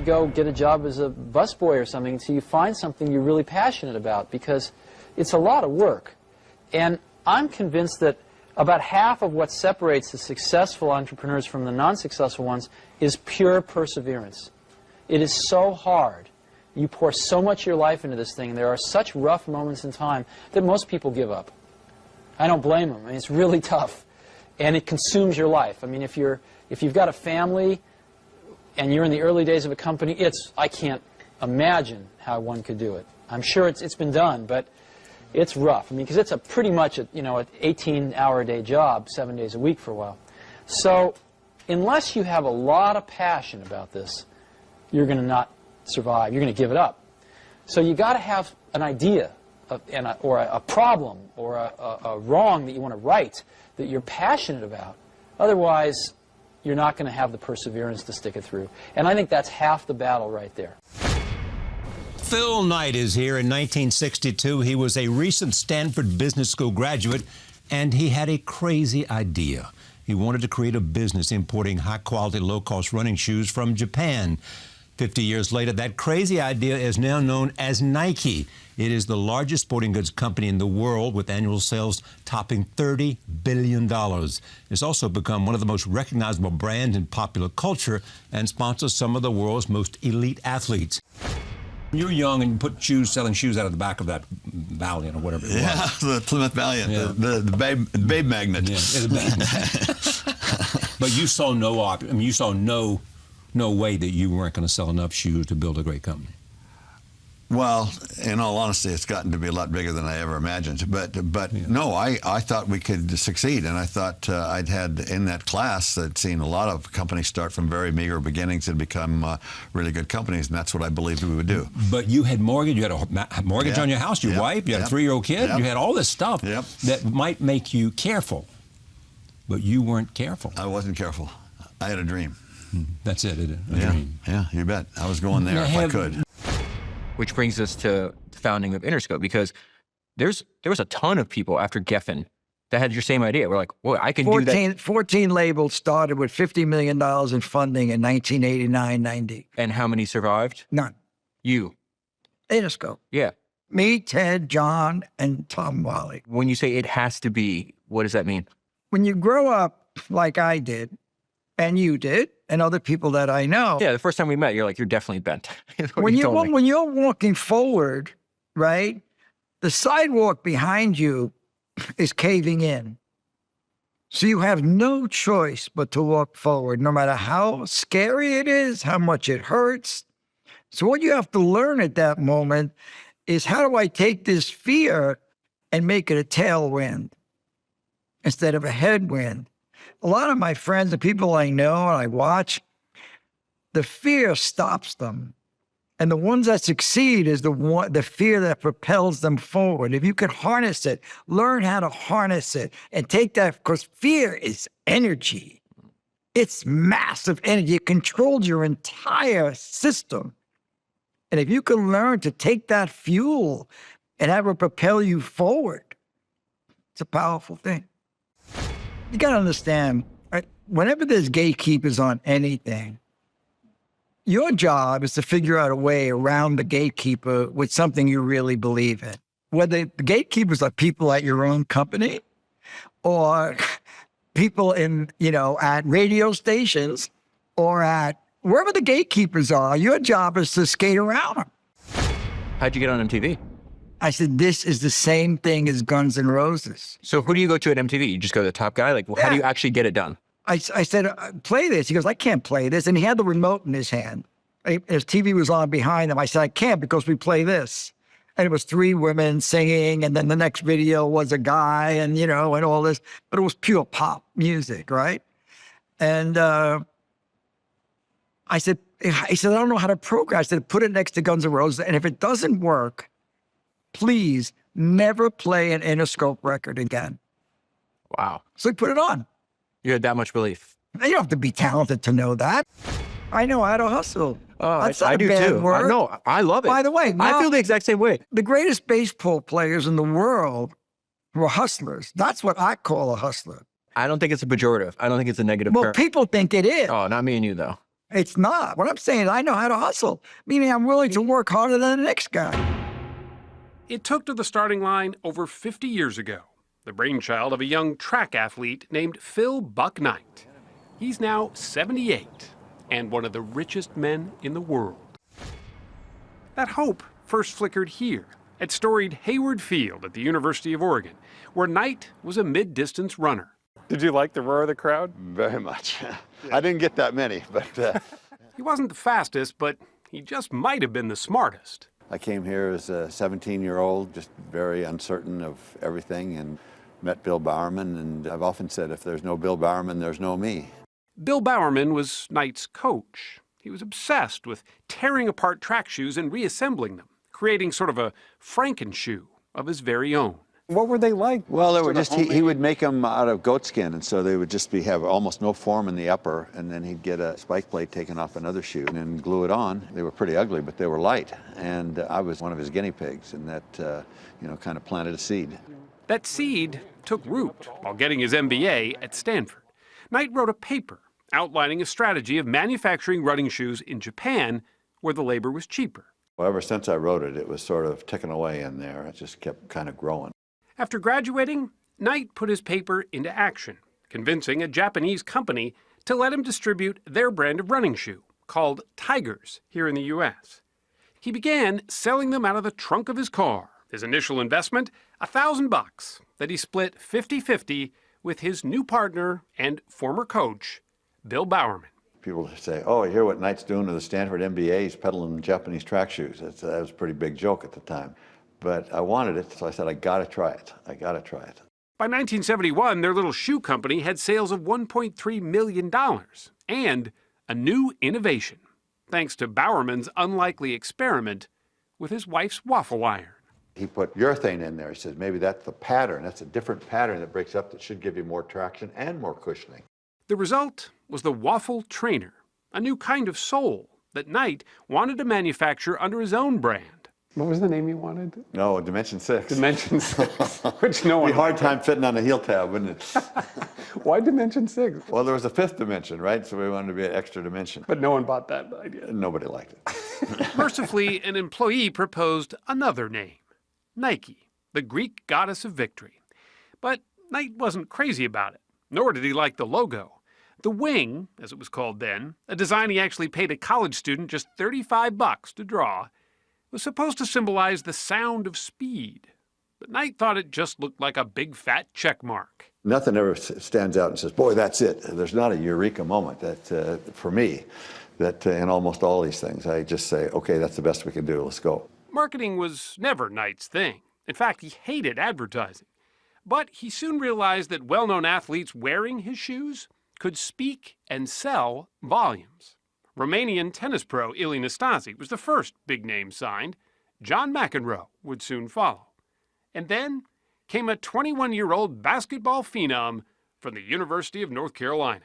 go get a job as a busboy or something until you find something you're really passionate about, because it's a lot of work. And I'm convinced that about half of what separates the successful entrepreneurs from the non-successful ones is pure perseverance. It is so hard. You pour so much of your life into this thing, and there are such rough moments in time that most people give up. I don't blame them. I mean, it's really tough, and it consumes your life. I mean, if you've got a family and you're in the early days of a company, I can't imagine how one could do it. I'm sure it's been done, but it's rough. I mean, because it's pretty much an 18-hour-a-day job, 7 days a week for a while. So unless you have a lot of passion about this, you're going to not survive. You're going to give it up. So you got to have an idea or a problem or a wrong that you want to right that you're passionate about. Otherwise, you're not going to have the perseverance to stick it through. And I think that's half the battle right there. Phil Knight is here. In 1962, he was a recent Stanford Business School graduate, and he had a crazy idea. He wanted to create a business importing high-quality, low-cost running shoes from Japan. 50 years later, that crazy idea is now known as Nike. It is the largest sporting goods company in the world, with annual sales topping $30 billion. It's also become one of the most recognizable brands in popular culture and sponsors some of the world's most elite athletes. You were young and you put selling shoes out of the back of that Valiant or whatever it was. Yeah, the Plymouth Valiant, yeah. the babe magnet. Yeah, but you saw you saw no way that you weren't going to sell enough shoes to build a great company. Well, in all honesty, it's gotten to be a lot bigger than I ever imagined. But yeah. No, I thought we could succeed, and I thought I'd had in that class, I'd seen a lot of companies start from very meager beginnings and become really good companies, and that's what I believed we would do. But you had mortgage, you had a mortgage on your house, your wife, you had a 3-year-old kid, you had all this stuff that might make you careful, but you weren't careful. I wasn't careful. I had a dream. That's it, a dream. Yeah, you bet. I was going there if I could. Which brings us to the founding of Interscope, because there was a ton of people after Geffen that had your same idea. We're like, boy, I can do that. 14 labels started with $50 million in funding in 1989-90. And how many survived? None. You. Interscope. Yeah. Me, Ted, John, and Tom Wally. When you say it has to be, what does that mean? When you grow up like I did, and you did, and other people that I know. Yeah, the first time we met, you're like, you're definitely bent. when you're walking forward, right, the sidewalk behind you is caving in. So you have no choice but to walk forward, no matter how scary it is, how much it hurts. So what you have to learn at that moment is, how do I take this fear and make it a tailwind instead of a headwind? A lot of my friends, the people I know and I watch, the fear stops them. And the ones that succeed is the fear that propels them forward. If you can harness it, learn how to harness it and take that, because fear is energy. It's massive energy. It controls your entire system. And if you can learn to take that fuel and have it propel you forward, it's a powerful thing. You got to understand, right? Whenever there's gatekeepers on anything, your job is to figure out a way around the gatekeeper with something you really believe in. Whether the gatekeepers are people at your own company or people at radio stations or at wherever the gatekeepers are, your job is to skate around them. How'd you get on MTV? I said, this is the same thing as Guns N' Roses. So who do you go to at MTV? You just go to the top guy? Like, how do you actually get it done? I said, play this. He goes, I can't play this. And he had the remote in his hand. His TV was on behind him. I said, I can't, because we play this. And it was 3 women singing. And then the next video was a guy and, and all this. But it was pure pop music, right? And he said, I don't know how to program. I said, put it next to Guns N' Roses. And if it doesn't work, please never play an Interscope record again. Wow. So he put it on. You had that much belief. You don't have to be talented to know that. I know how to hustle. Oh, I do too. No, I love it. By the way, I feel the exact same way. The greatest baseball players in the world were hustlers. That's what I call a hustler. I don't think it's a pejorative. I don't think it's a negative term. Well, people think it is. Oh, not me and you, though. It's not. What I'm saying is I know how to hustle, meaning I'm willing to work harder than the next guy. It took to the starting line over 50 years ago, the brainchild of a young track athlete named Phil "Buck" Knight. He's now 78 and one of the richest men in the world. That hope first flickered here at storied Hayward Field at the University of Oregon, where Knight was a mid-distance runner. Did you like the roar of the crowd? Very much. I didn't get that many, but He wasn't the fastest, but he just might have been the smartest. I came here as a 17-year-old, just very uncertain of everything, and met Bill Bowerman, and I've often said, if there's no Bill Bowerman, there's no me. Bill Bowerman was Knight's coach. He was obsessed with tearing apart track shoes and reassembling them, creating sort of a Frankenshoe of his very own. What were they like? Well, they were just, he would make them out of goat skin, and so they would just have almost no form in the upper, and then he'd get a spike plate taken off another shoe and then glue it on. They were pretty ugly, but they were light, and I was one of his guinea pigs, and that, kind of planted a seed. That seed took root while getting his MBA at Stanford. Knight wrote a paper outlining a strategy of manufacturing running shoes in Japan, where the labor was cheaper. Well, ever since I wrote it, it was sort of ticking away in there. It just kept kind of growing. After graduating, Knight put his paper into action, convincing a Japanese company to let him distribute their brand of running shoe, called Tigers, here in the U.S. He began selling them out of the trunk of his car. His initial investment, $1,000, that he split 50-50 with his new partner and former coach, Bill Bowerman. People say, oh, you hear what Knight's doing to the Stanford MBA? He's peddling Japanese track shoes. That was a pretty big joke at the time. But I wanted it, so I said, I gotta try it. I gotta try it. By 1971, their little shoe company had sales of $1.3 million and a new innovation, thanks to Bowerman's unlikely experiment with his wife's waffle iron. He put urethane in there. He says, maybe that's the pattern. That's a different pattern that breaks up that should give you more traction and more cushioning. The result was the Waffle Trainer, a new kind of sole that Knight wanted to manufacture under his own brand. What was the name you wanted? No, Dimension 6. Dimension 6, which no one... It'd be a hard time fitting on a heel tab, wouldn't it? Why Dimension 6? Well, there was a fifth dimension, right? So we wanted to be an extra dimension. But no one bought that idea. Nobody liked it. Mercifully, an employee proposed another name, Nike, the Greek goddess of victory. But Knight wasn't crazy about it, nor did he like the logo. The wing, as it was called then, a design he actually paid a college student just $35 to draw, was supposed to symbolize the sound of speed. But Knight thought it just looked like a big fat check mark. Nothing ever stands out and says, boy, that's it. There's not a eureka moment that, for me, that in almost all these things, I just say, okay, that's the best we can do, let's go. Marketing was never Knight's thing. In fact, he hated advertising. But he soon realized that well-known athletes wearing his shoes could speak and sell volumes. Romanian tennis pro Ilie Nastase was the first big name signed. John McEnroe would soon follow. And then came a 21-year-old basketball phenom from the University of North Carolina.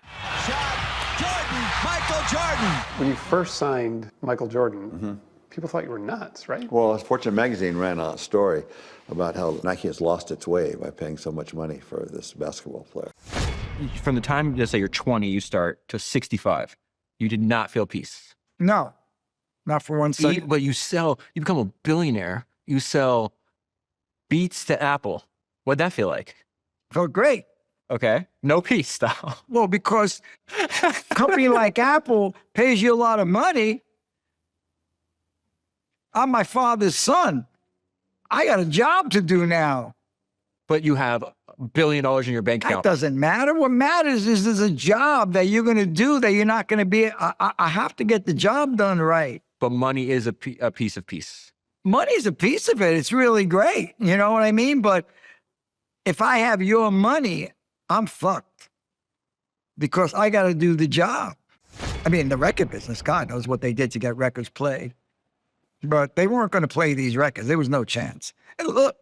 Shot, Jordan, Michael Jordan. When you first signed Michael Jordan, people thought you were nuts, right? Well, Fortune magazine ran a story about how Nike has lost its way by paying so much money for this basketball player. From the time, let's say you're 20, you start to 65. You did not feel peace. No, not for 1 second. But you become a billionaire. You sell Beats to Apple. What'd that feel like? Felt great. Okay. No peace, though. Well, because a company like Apple pays you a lot of money. I'm my father's son. I got a job to do now. But you have $1 billion in your bank That account. doesn't matter. What matters is there's a job that you're going to do that you're not going to be. I have to get the job done right. But money is a piece of peace. Money's a piece of it. It's really great. You know what I mean? But if I have your money, I'm fucked because I got to do the job. I mean, the record business, God knows what they did to get records played. But they weren't going to play these records. There was no chance. And look,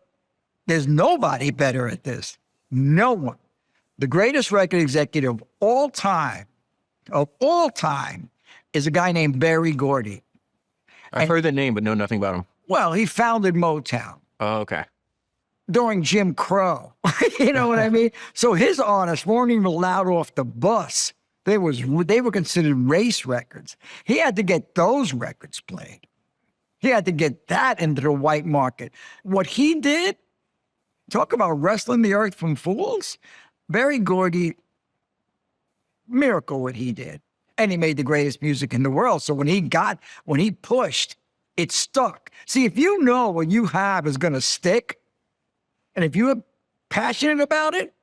there's nobody better at this. No one. The greatest record executive of all time, is a guy named Berry Gordy. I've heard the name, but know nothing about him. Well, he founded Motown Oh, okay. during Jim Crow. You know what I mean? So his artists weren't even allowed off the bus They were considered race records. He had to get those records played. He had to get that into the white market. What he did, talk about wrestling the earth from fools. Berry Gordy, miracle what he did. And he made the greatest music in the world. So when he pushed, it stuck. See, if you know what you have is going to stick, and if you're passionate about it,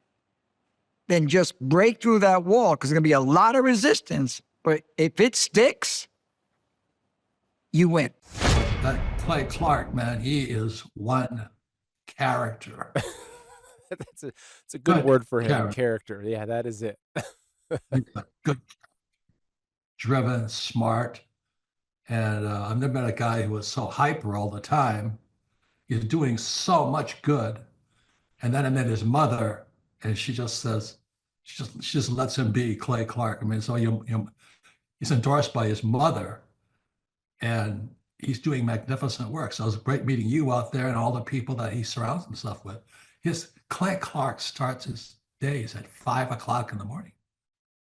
then just break through that wall, because there's going to be a lot of resistance. But if it sticks, you win. That Clay Clark, man, he is one character. It's a good word for him, character. Yeah, that is it. Good, driven, smart. And I've never met a guy who was so hyper all the time. He's doing so much good. And then I met his mother, and she just says, she just lets him be Clay Clark. I mean, so he's endorsed by his mother, and he's doing magnificent work. So it was great meeting you out there and all the people that he surrounds himself with. Clay Clark starts his days at 5 o'clock in the morning.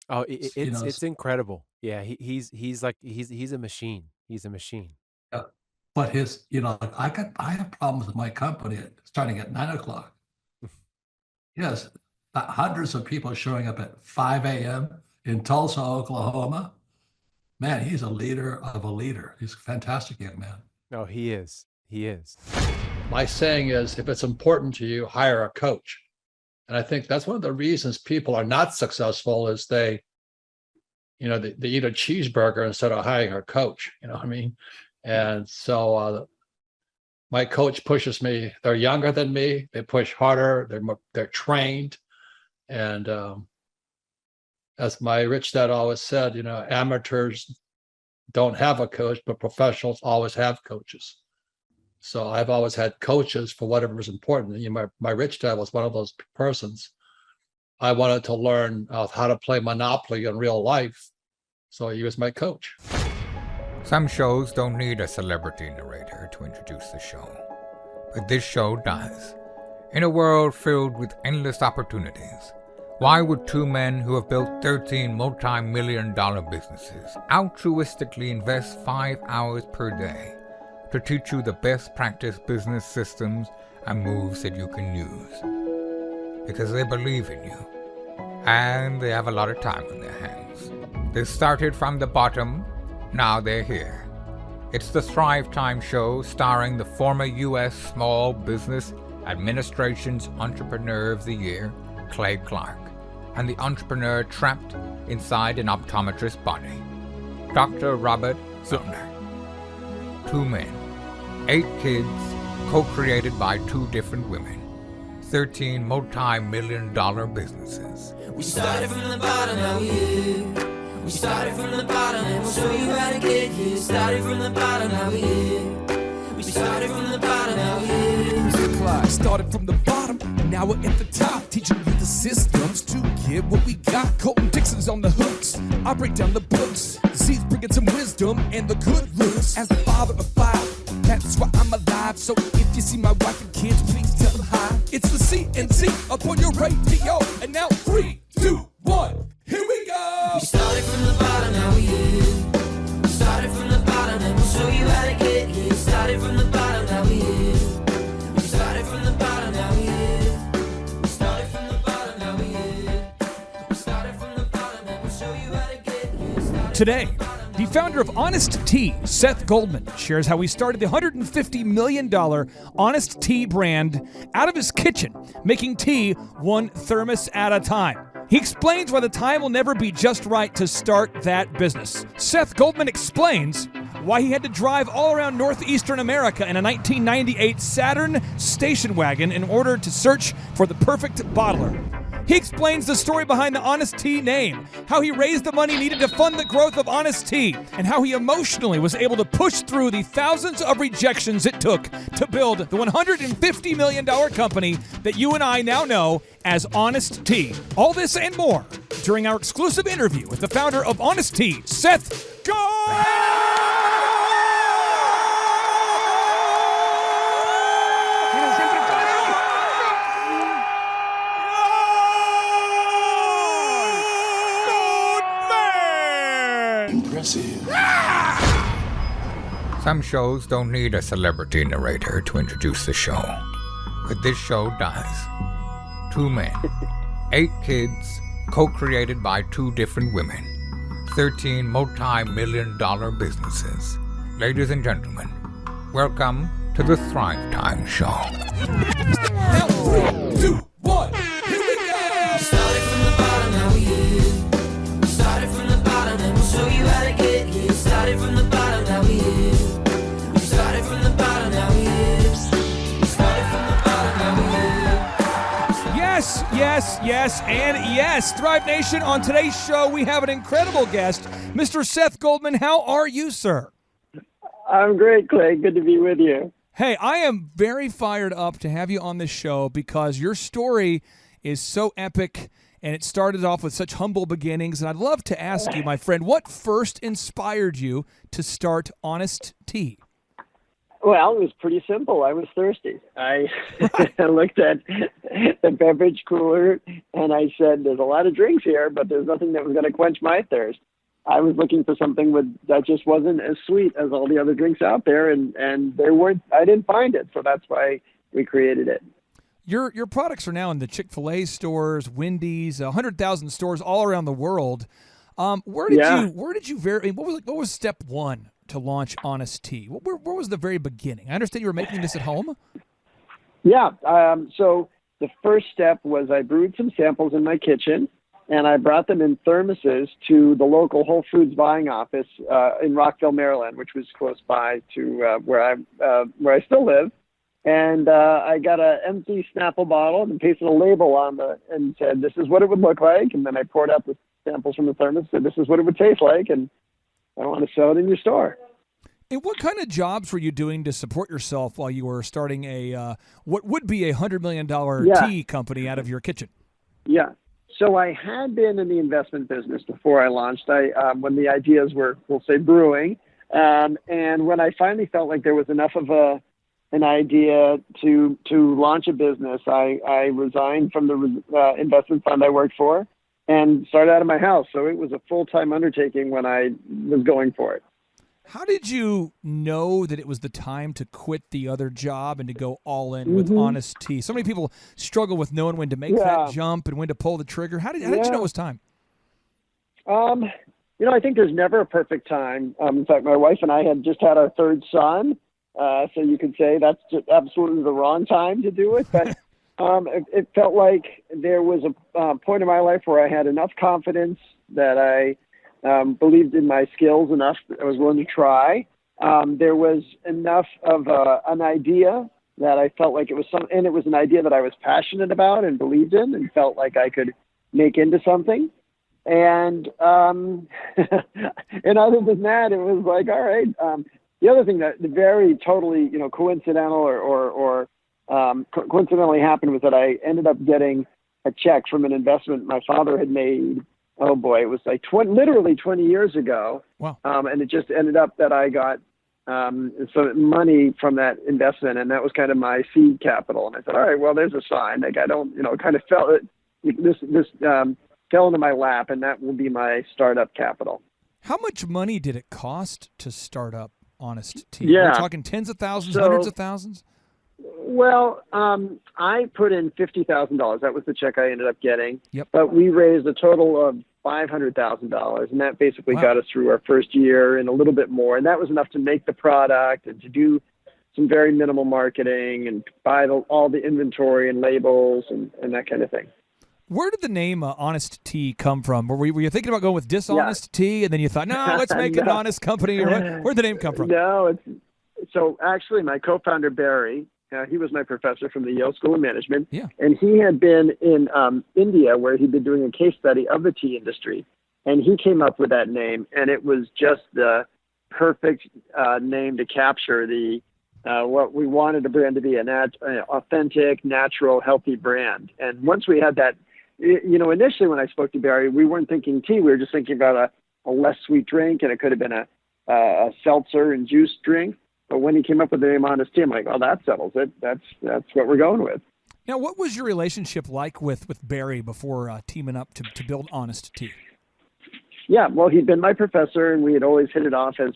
Oh, it's incredible. Yeah, he's a machine. He's a machine. Yeah. But I have problems with my company starting at 9 o'clock. Yes, hundreds of people showing up at 5 a.m. in Tulsa, Oklahoma. Man, he's a leader of a leader. He's a fantastic young man. No, he is. He is. My saying is, if it's important to you, hire a coach. And I think that's one of the reasons people are not successful is they eat a cheeseburger instead of hiring a coach. You know what I mean? And so my coach pushes me. They're younger than me. They push harder. They're trained. And as my rich dad always said, amateurs don't have a coach, but professionals always have coaches. So I've always had coaches for whatever is important. My rich dad was one of those persons. I wanted to learn how to play Monopoly in real life. So he was my coach. Some shows don't need a celebrity narrator to introduce the show, but this show does. In a world filled with endless opportunities, why would two men who have built 13 multi-million-dollar businesses altruistically invest 5 hours per day to teach you the best practice business systems and moves that you can use? Because they believe in you, and they have a lot of time on their hands. They started from the bottom, now they're here. It's the Thrivetime show starring the former U.S. Small Business Administration's Entrepreneur of the Year, Clay Clark, and the entrepreneur trapped inside an optometrist's body, Dr. Robert Zillner. 2 men, 8 kids, co-created by 2 different women, 13 multi-million-dollar businesses. We started from the bottom, now we're here. We started from the bottom, and we'll show you how to get here. Started from the bottom, now we're here. We started from the bottom, now we're here. Mr. Clark started from the bottom, and now we're at the top, teaching you the systems to get what we got. Colton Dixon's on the hooks, I break down the books. Z's bringing some wisdom and the good looks. As the father of 5, that's why I'm alive. So if you see my wife and kids, please tell them hi. It's the CNC up on your radio, and now 3, 2, 1, here we go. We started from the bottom, now we're here. We started from the bottom, and we'll show you how to get here. Started from the bottom, now we're here. We started from the bottom, now we're here. We started from the bottom, now we're here. We started from the bottom, and we'll show you how to get here. Today, the founder of Honest Tea, Seth Goldman, shares how he started the $150 million Honest Tea brand out of his kitchen, making tea 1 thermos at a time. He explains why the time will never be just right to start that business. Seth Goldman explains why he had to drive all around northeastern America in a 1998 Saturn station wagon in order to search for the perfect bottler. He explains the story behind the Honest Tea name, how he raised the money needed to fund the growth of Honest Tea, and how he emotionally was able to push through the thousands of rejections it took to build the $150 million company that you and I now know as Honest Tea. All this and more during our exclusive interview with the founder of Honest Tea, Seth Goldman. I see you. Some shows don't need a celebrity narrator to introduce the show, but this show does. 2 men, 8 kids, co-created by 2 different women, 13 multi-million-dollar businesses. Ladies and gentlemen, welcome to the Thrivetime Show. 3, 2, 1, here we go! Started from the bottom, now we here. Started from the bottom, and we'll show you how to get here. Started from the bottom, now we here. Started from the bottom, now we here. Started from the bottom, now we here. Yes, yes, yes, and yes. Thrive Nation, on today's show, we have an incredible guest, Mr. Seth Goldman. How are you, sir? I'm great, Clay. Good to be with you. Hey, I am very fired up to have you on this show because your story is so epic and it started off with such humble beginnings. And I'd love to ask you, my friend, what first inspired you to start Honest Tea? Well, it was pretty simple. I was thirsty. I looked at the beverage cooler and I said, there's a lot of drinks here, but there's nothing that was going to quench my thirst. I was looking for something that just wasn't as sweet as all the other drinks out there, and there weren't. I didn't find it, so that's why we created it. Your products are now in the Chick-fil-A stores, Wendy's, 100,000 stores all around the world. Where did you vary? What was step one to launch Honest Tea? Where was the very beginning? I understand you were making this at home. Yeah. So the first step was I brewed some samples in my kitchen. And I brought them in thermoses to the local Whole Foods buying office in Rockville, Maryland, which was close by to where I still live. And I got an empty Snapple bottle and pasted a label on and said, "This is what it would look like." And then I poured out the samples from the thermos, said, "This is what it would taste like," and I want to sell it in your store. And what kind of jobs were you doing to support yourself while you were starting what would be $100 million tea company out of your kitchen? Yeah. So I had been in the investment business before I launched. When the ideas were, we'll say, brewing, and when I finally felt like there was enough of an idea to launch a business, I resigned from the investment fund I worked for and started out of my house. So it was a full-time undertaking when I was going for it. How did you know that it was the time to quit the other job and to go all in with Honest Tea? So many people struggle with knowing when to make that jump and when to pull the trigger. How did you know it was time? I think there's never a perfect time. In fact, my wife and I had just had our 3rd son. So you could say that's just absolutely the wrong time to do it. But it felt like there was a point in my life where I had enough confidence that I believed in my skills enough that I was willing to try. There was enough of an idea that I felt like it was and it was an idea that I was passionate about and believed in and felt like I could make into something. And and other than that, it was like, all right. The other thing that very totally, coincidental or coincidentally happened was that I ended up getting a check from an investment my father had made. Oh boy, it was like literally 20 years ago. Wow. And it just ended up that I got some money from that investment, and that was kind of my seed capital. And I said, all right, well, there's a sign. Like I don't, kind of felt it. This fell into my lap, and that will be my startup capital. How much money did it cost to start up Honest Tea? Yeah. We're talking tens of thousands, hundreds of thousands? Well, I put in $50,000. That was the check I ended up getting. Yep. But we raised a total of $500,000, and that basically got us through our first year and a little bit more. And that was enough to make the product and to do some very minimal marketing and buy all the inventory and labels and that kind of thing. Where did the name Honest Tea come from? Were you thinking about going with Dishonest Tea, and then you thought, no, let's make an honest company? Or where'd the name come from? No, so actually my co-founder, Barry, he was my professor from the Yale School of Management. Yeah. And he had been in India where he'd been doing a case study of the tea industry. And he came up with that name. And it was just the perfect name to capture what we wanted the brand to be, an authentic, natural, healthy brand. And once we had that, initially when I spoke to Barry, we weren't thinking tea. We were just thinking about a less sweet drink, and it could have been a seltzer and juice drink. But when he came up with the name Honest Tea, I'm like, oh, that settles it. That's what we're going with. Now, what was your relationship like with Barry before teaming up to build Honest Tea? Yeah, well, he'd been my professor, and we had always hit it off as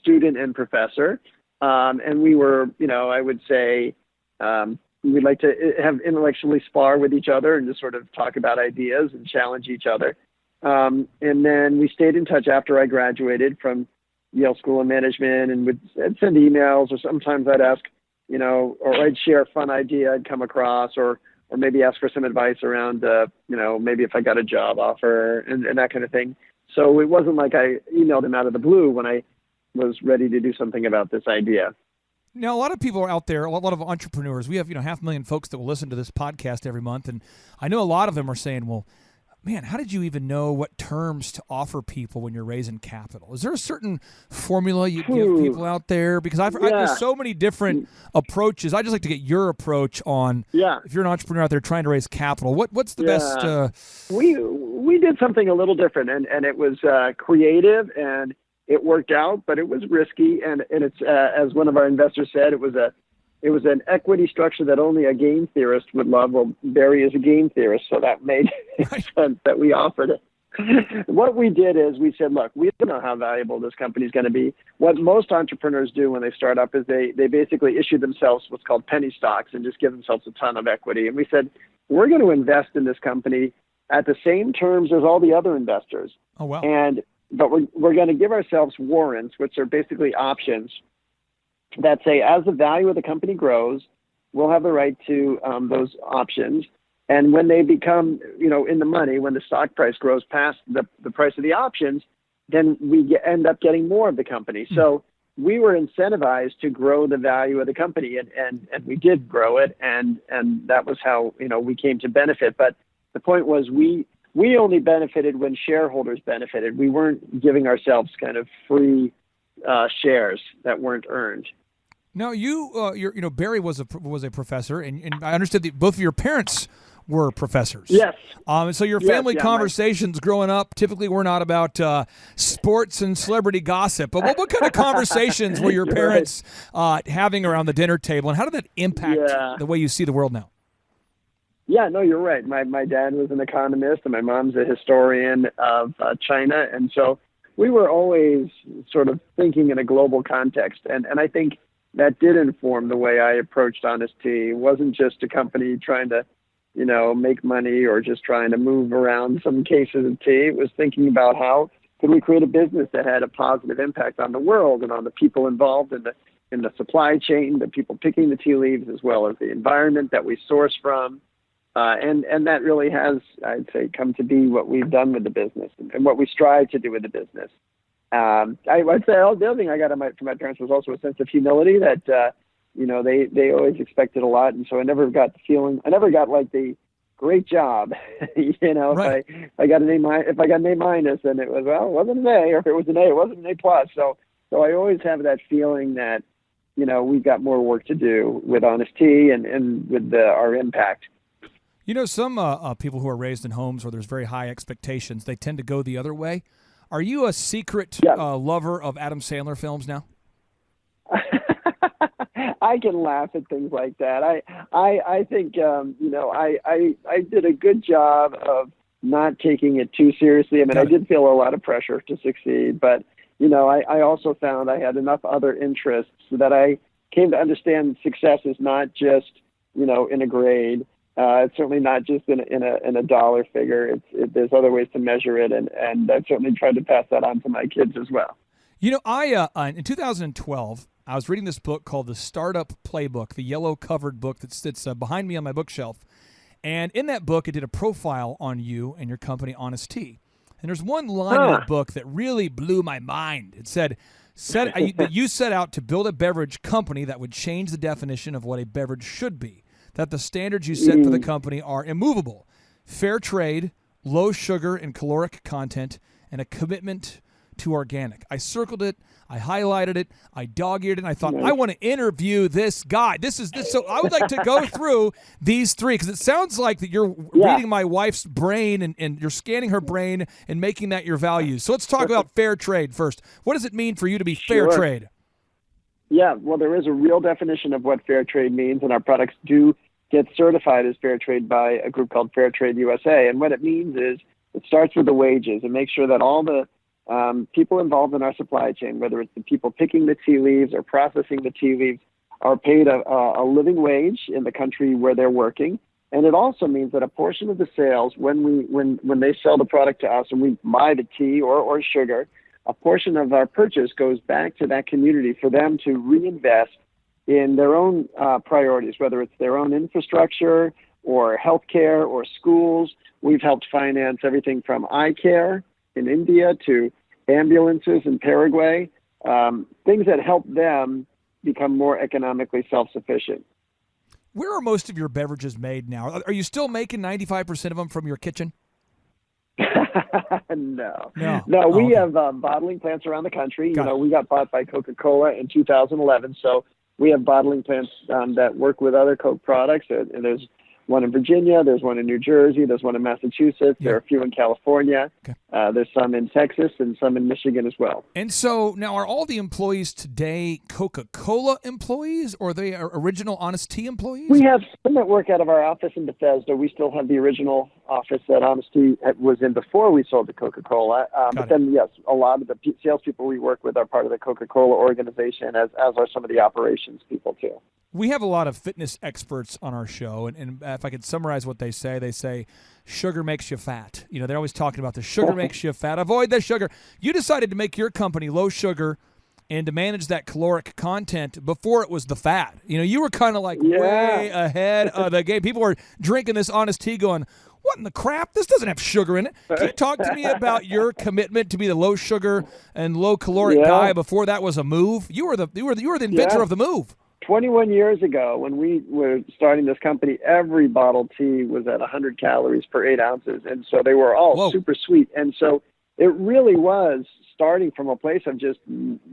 student and professor. And we were, I would say, we'd like to have intellectually spar with each other and just sort of talk about ideas and challenge each other. And then we stayed in touch after I graduated from Yale School of Management, and I'd send emails, or sometimes I'd ask, or I'd share a fun idea I'd come across, or maybe ask for some advice around, maybe if I got a job offer and that kind of thing. So it wasn't like I emailed him out of the blue when I was ready to do something about this idea. Now, a lot of people are out there, a lot of entrepreneurs. We have, 500,000 folks that will listen to this podcast every month, and I know a lot of them are saying, well, man, how did you even know what terms to offer people when you're raising capital? Is there a certain formula you give people out there? Because there's so many different approaches. I just like to get your approach on if you're an entrepreneur out there trying to raise capital. What's the best? We did something a little different, and it was creative, and it worked out, but it was risky. And it's as one of our investors said, it was an equity structure that only a game theorist would love. Well, Barry is a game theorist, so that made sense that we offered it. What we did is we said, look, we don't know how valuable this company is going to be. What most entrepreneurs do when they start up is they basically issue themselves what's called penny stocks and just give themselves a ton of equity. And we said, we're going to invest in this company at the same terms as all the other investors. Oh, wow. But we're going to give ourselves warrants, which are basically options that say, as the value of the company grows, we'll have the right to those options. And when they become, in the money, when the stock price grows past the price of the options, then we end up getting more of the company. So we were incentivized to grow the value of the company, and we did grow it, and that was how, we came to benefit. But the point was we only benefited when shareholders benefited. We weren't giving ourselves kind of free shares that weren't earned. Now, Barry was a professor, and I understood that both of your parents were professors. Yes. So your family conversations growing up typically were not about sports and celebrity gossip. But what kind of conversations were your parents having around the dinner table, and how did that impact the way you see the world now? Yeah, no, you're right. My dad was an economist, and my mom's a historian of China, and so we were always sort of thinking in a global context, and I think that did inform the way I approached Honest Tea. It wasn't just a company trying to, make money or just trying to move around some cases of tea. It was thinking about how could we create a business that had a positive impact on the world and on the people involved in the supply chain, the people picking the tea leaves, as well as the environment that we source from. And that really has, I'd say, come to be what we've done with the business and what we strive to do with the business. I'd say the other thing I got from my parents was also a sense of humility that, they always expected a lot. And so I never got like the great job, Right. if I got an A minus, then it was, well, it wasn't an A, or if it was an A, it wasn't an A plus. So I always have that feeling that, we've got more work to do with Honest Tea and with our impact. Some people who are raised in homes where there's very high expectations, they tend to go the other way. Are you a secret lover of Adam Sandler films now? I can laugh at things like that. I think, I did a good job of not taking it too seriously. I mean, I did feel a lot of pressure to succeed, but, I also found I had enough other interests that I came to understand success is not just, in a grade. It's certainly not just in a dollar figure. There's other ways to measure it, and I've certainly tried to pass that on to my kids as well. In 2012, I was reading this book called The Startup Playbook, the yellow-covered book that sits behind me on my bookshelf. And in that book, it did a profile on you and your company, Honest Tea. And there's one line in that book that really blew my mind. It said that you set out to build a beverage company that would change the definition of what a beverage should be, that the standards you set for the company are immovable, fair trade, low sugar and caloric content, and a commitment to organic. I circled it, I highlighted it, I dog-eared it, and I thought, I want to interview this guy. So I would like to go through these three, because it sounds like that you're reading my wife's brain and you're scanning her brain and making that your values. So let's talk about fair trade first. What does it mean for you to be fair trade? Yeah, well, there is a real definition of what fair trade means, and our products do get certified as fair trade by a group called Fair Trade USA. And what it means is it starts with the wages and make sure that all the people involved in our supply chain, whether it's the people picking the tea leaves or processing the tea leaves, are paid a living wage in the country where they're working. And it also means that a portion of the sales, when they sell the product to us and we buy the tea or sugar, a portion of our purchase goes back to that community for them to reinvest in their own priorities, whether it's their own infrastructure or healthcare or schools. We've helped finance everything from eye care in India to ambulances in Paraguay, things that help them become more economically self-sufficient. Where are most of your beverages made now? Are you still making 95% of them from your kitchen? No. Oh, We okay. have bottling plants around the country. We got bought by Coca-Cola in 2011, so we have bottling plants that work with other Coke products. And there's one in Virginia, there's one in New Jersey, there's one in Massachusetts, there are a few in California, there's some in Texas and some in Michigan as well. And so now, are all the employees today Coca-Cola employees, or are they original Honest Tea employees? We have some that work out of our office in Bethesda. We still have the original office that Honest Tea was in before we sold to Coca-Cola. But then, yes, a lot of the salespeople we work with are part of the Coca-Cola organization, as are some of the operations people too. We have a lot of fitness experts on our show, and if I could summarize what they say sugar makes you fat. They're always talking about the sugar makes you fat. Avoid the sugar. You decided to make your company low sugar and to manage that caloric content before it was the fad. You were kind of like way ahead of the game. People were drinking this Honest Tea going, what in the crap? This doesn't have sugar in it. Can you talk to me about your commitment to be the low sugar and low caloric guy before that was a move? You were the inventor of the move. 21 years ago, when we were starting this company, every bottled tea was at 100 calories per 8 ounces. And so they were all super sweet. And so it really was starting from a place of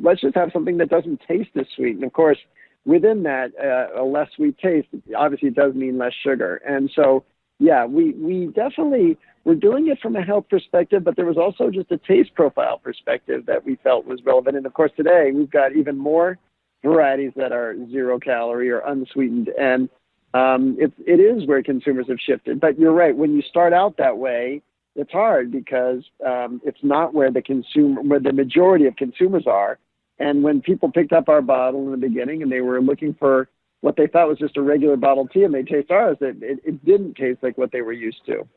let's just have something that doesn't taste as sweet. And of course, within that, a less sweet taste, obviously does mean less sugar. And so, we definitely were doing it from a health perspective, but there was also just a taste profile perspective that we felt was relevant. And of course, today we've got even more varieties that are 0 calorie or unsweetened. And it is where consumers have shifted. But you're right. When you start out that way, it's hard because it's not where the majority of consumers are. And when people picked up our bottle in the beginning and they were looking for what they thought was just a regular bottled tea and they taste ours, it didn't taste like what they were used to.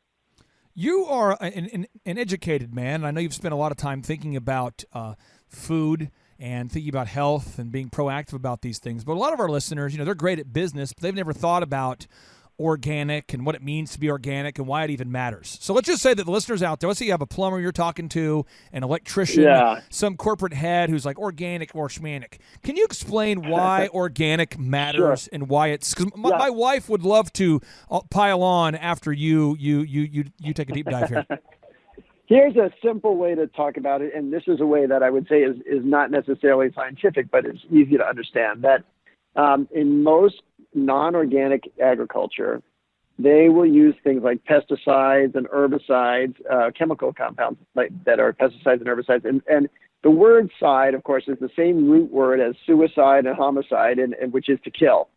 You are an educated man. I know you've spent a lot of time thinking about food and thinking about health and being proactive about these things. But a lot of our listeners, they're great at business, but they've never thought about organic and what it means to be organic and why it even matters. So let's just say that the listeners out there, let's say you have a plumber you're talking to, an electrician, some corporate head who's like organic or schmanic. Can you explain why organic matters and why it's, because my wife would love to pile on after you take a deep dive here. Here's a simple way to talk about it, and this is a way that I would say is not necessarily scientific, but it's easy to understand, that in most non-organic agriculture, they will use things like pesticides and herbicides, chemical compounds that are pesticides and herbicides. And the word side, of course, is the same root word as suicide and homicide, and which is to kill.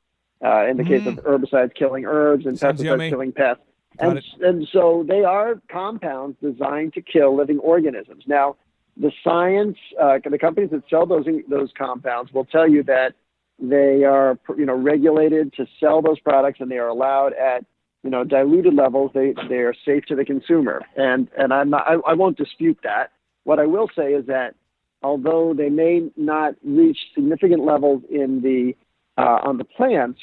In the case of herbicides, killing herbs, and pesticides, killing pests. And so they are compounds designed to kill living organisms. Now, the science, the companies that sell those compounds will tell you that they are, regulated to sell those products, and they are allowed at, diluted levels. They are safe to the consumer, and I won't dispute that. What I will say is that although they may not reach significant levels in on the plants,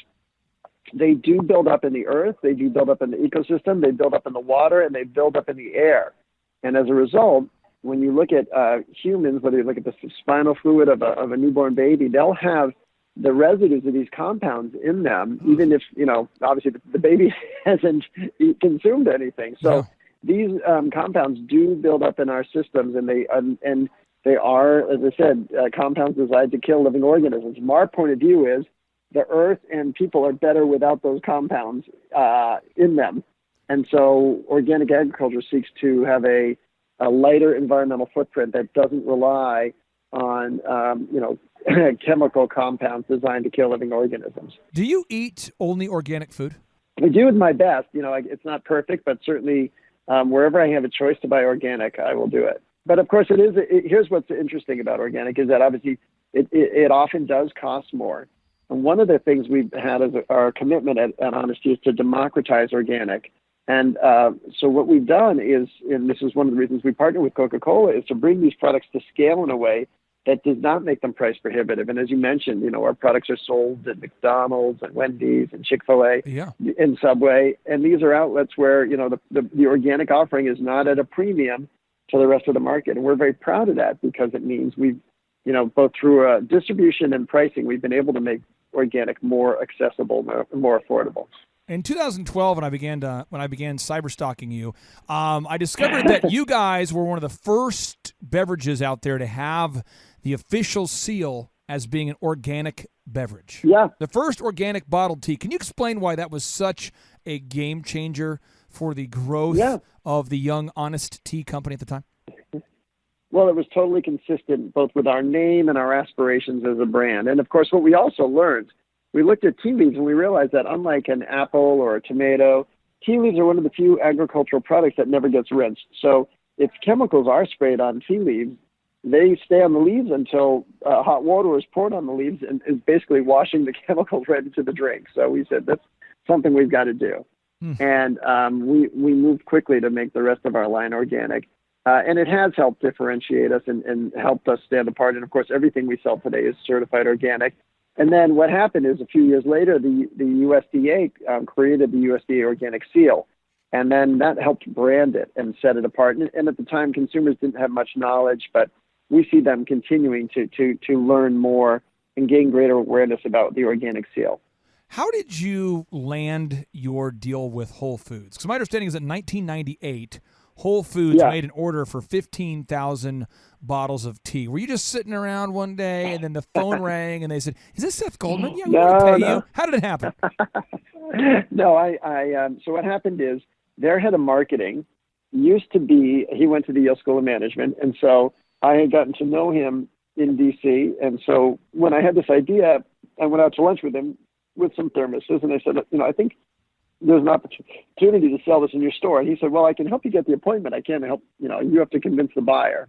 they do build up in the earth, they do build up in the ecosystem, they build up in the water, and they build up in the air. And as a result, when you look at humans, whether you look at the spinal fluid of a newborn baby, they'll have the residues of these compounds in them, even if, obviously the baby hasn't consumed anything. So these compounds do build up in our systems, and they are, as I said, compounds designed to kill living organisms. From our point of view is the earth and people are better without those compounds in them. And so organic agriculture seeks to have a lighter environmental footprint that doesn't rely on, chemical compounds designed to kill living organisms. Do you eat only organic food? I do with my best. It's not perfect, but certainly wherever I have a choice to buy organic, I will do it. But of course, here's what's interesting about organic is that obviously it often does cost more. And one of the things we've had as our commitment at Honesty is to democratize organic. And so what we've done is, and this is one of the reasons we partner with Coca-Cola, is to bring these products to scale in a way that does not make them price prohibitive. And as you mentioned, our products are sold at McDonald's and Wendy's and Chick-fil-A and Subway. And these are outlets where, the organic offering is not at a premium to the rest of the market. And we're very proud of that because it means we've, both through distribution and pricing, we've been able to make organic more accessible, more affordable. In 2012, when I began cyber stalking you, I discovered that you guys were one of the first beverages out there to have the official seal as being an organic beverage. Yeah. The first organic bottled tea. Can you explain why that was such a game changer for the growth of the young, honest tea company at the time? Well, it was totally consistent both with our name and our aspirations as a brand. And of course, what we also learned, we looked at tea leaves and we realized that unlike an apple or a tomato, tea leaves are one of the few agricultural products that never gets rinsed. So if chemicals are sprayed on tea leaves, they stay on the leaves until hot water is poured on the leaves and is basically washing the chemicals right into the drink. So we said, that's something we've got to do. And we moved quickly to make the rest of our line organic. And it has helped differentiate us and helped us stand apart. And of course, everything we sell today is certified organic. And then what happened is a few years later, the USDA created the USDA Organic Seal. And then that helped brand it and set it apart. And at the time, consumers didn't have much knowledge, but we see them continuing to learn more and gain greater awareness about the Organic Seal. How did you land your deal with Whole Foods? Because my understanding is that in 1998, Whole Foods made an order for 15,000 bottles of tea. Were you just sitting around one day and then the phone rang and they said, "Is this Seth Goldman? Yeah, we want to pay you." How did it happen? No, so what happened is their head of marketing he went to the Yale School of Management. And so I had gotten to know him in DC. And so when I had this idea, I went out to lunch with him with some thermoses. And I said, I think there's an opportunity to sell this in your store. And he said, well, I can help you get the appointment. I can't help, you have to convince the buyer.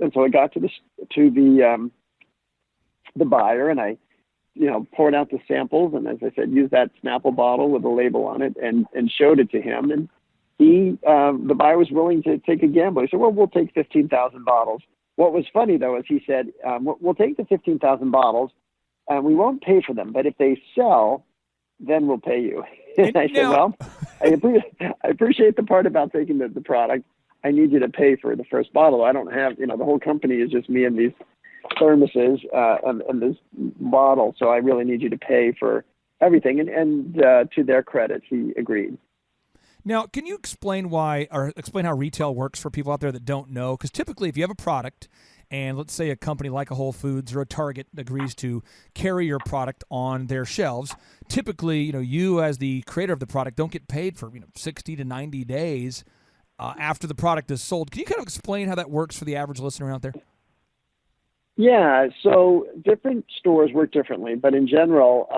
And so I got to the buyer and I, poured out the samples. And as I said, used that Snapple bottle with a label on it and showed it to him. And the buyer was willing to take a gamble. He said, well, we'll take 15,000 bottles. What was funny though, is he said, we'll take the 15,000 bottles and we won't pay for them. But if they sell, then we'll pay you. And I said, well, I appreciate the part about taking the product. I need you to pay for the first bottle. I don't have, the whole company is just me and these thermoses and this bottle. So I really need you to pay for everything. And to their credit, he agreed. Now, can you explain how retail works for people out there that don't know? Because typically if you have a product and let's say a company like a Whole Foods or a Target agrees to carry your product on their shelves, typically, you as the creator of the product don't get paid for 60 to 90 days after the product is sold. Can you kind of explain how that works for the average listener out there? Yeah, so different stores work differently, but in general,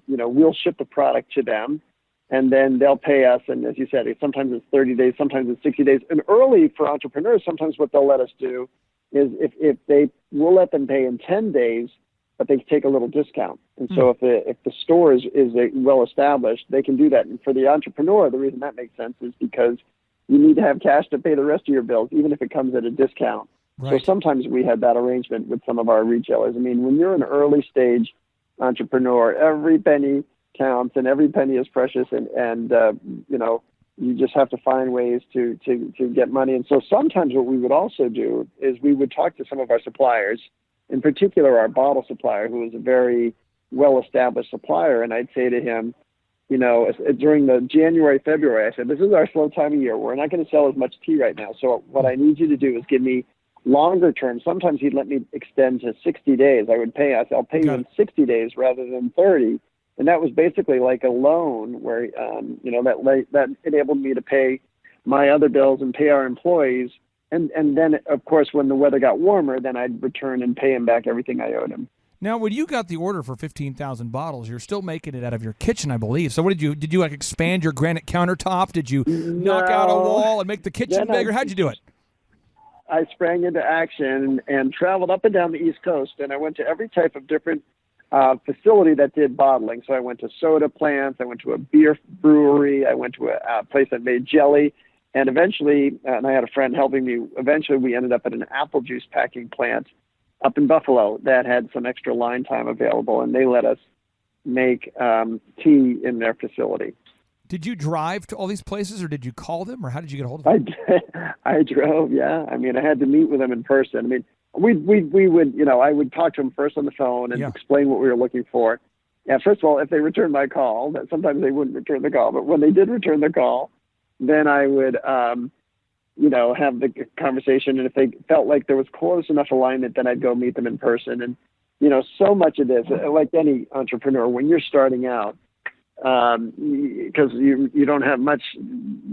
we'll ship the product to them and then they'll pay us. And as you said, sometimes it's 30 days, sometimes it's 60 days. And early for entrepreneurs, sometimes what they'll let us do is we'll let them pay in 10 days, but they take a little discount. And so if the store is well established, they can do that. And for the entrepreneur, the reason that makes sense is because you need to have cash to pay the rest of your bills, even if it comes at a discount. Right. So sometimes we had that arrangement with some of our retailers. I mean, when you're an early stage entrepreneur, every penny counts and every penny is precious, and you just have to find ways to get money. And so sometimes what we would also do is we would talk to some of our suppliers, in particular our bottle supplier, who is a very well-established supplier. And I'd say to him, during the January, February, I said, this is our slow time of year. We're not going to sell as much tea right now. So what I need you to do is give me longer term. Sometimes he'd let me extend to 60 days. I would pay us. I'll pay you in 60 days rather than 30. And that was basically like a loan where, that enabled me to pay my other bills and pay our employees. And then, of course, when the weather got warmer, then I'd return and pay him back everything I owed him. Now, when you got the order for 15,000 bottles, you're still making it out of your kitchen, I believe. So, what did you like expand your granite countertop? Did you knock out a wall and make the kitchen bigger? How'd you do it? I sprang into action and traveled up and down the East Coast, and I went to every type of different facility that did bottling. So I went to soda plants, I went to a beer brewery, I went to a place that made jelly, and eventually, and I had a friend helping me, eventually we ended up at an apple juice packing plant up in Buffalo that had some extra line time available, and they let us make tea in their facility. Did you drive to all these places, or did you call them, or how did you get a hold of them? I drove, yeah. I mean, I had to meet with them in person. I mean, we would, I would talk to them first on the phone and explain what we were looking for. Yeah, first of all, if they returned my call, sometimes they wouldn't return the call, but when they did return the call, then I would, have the conversation. And if they felt like there was close enough alignment, then I'd go meet them in person. And, so much of this, like any entrepreneur, when you're starting out, because you don't have much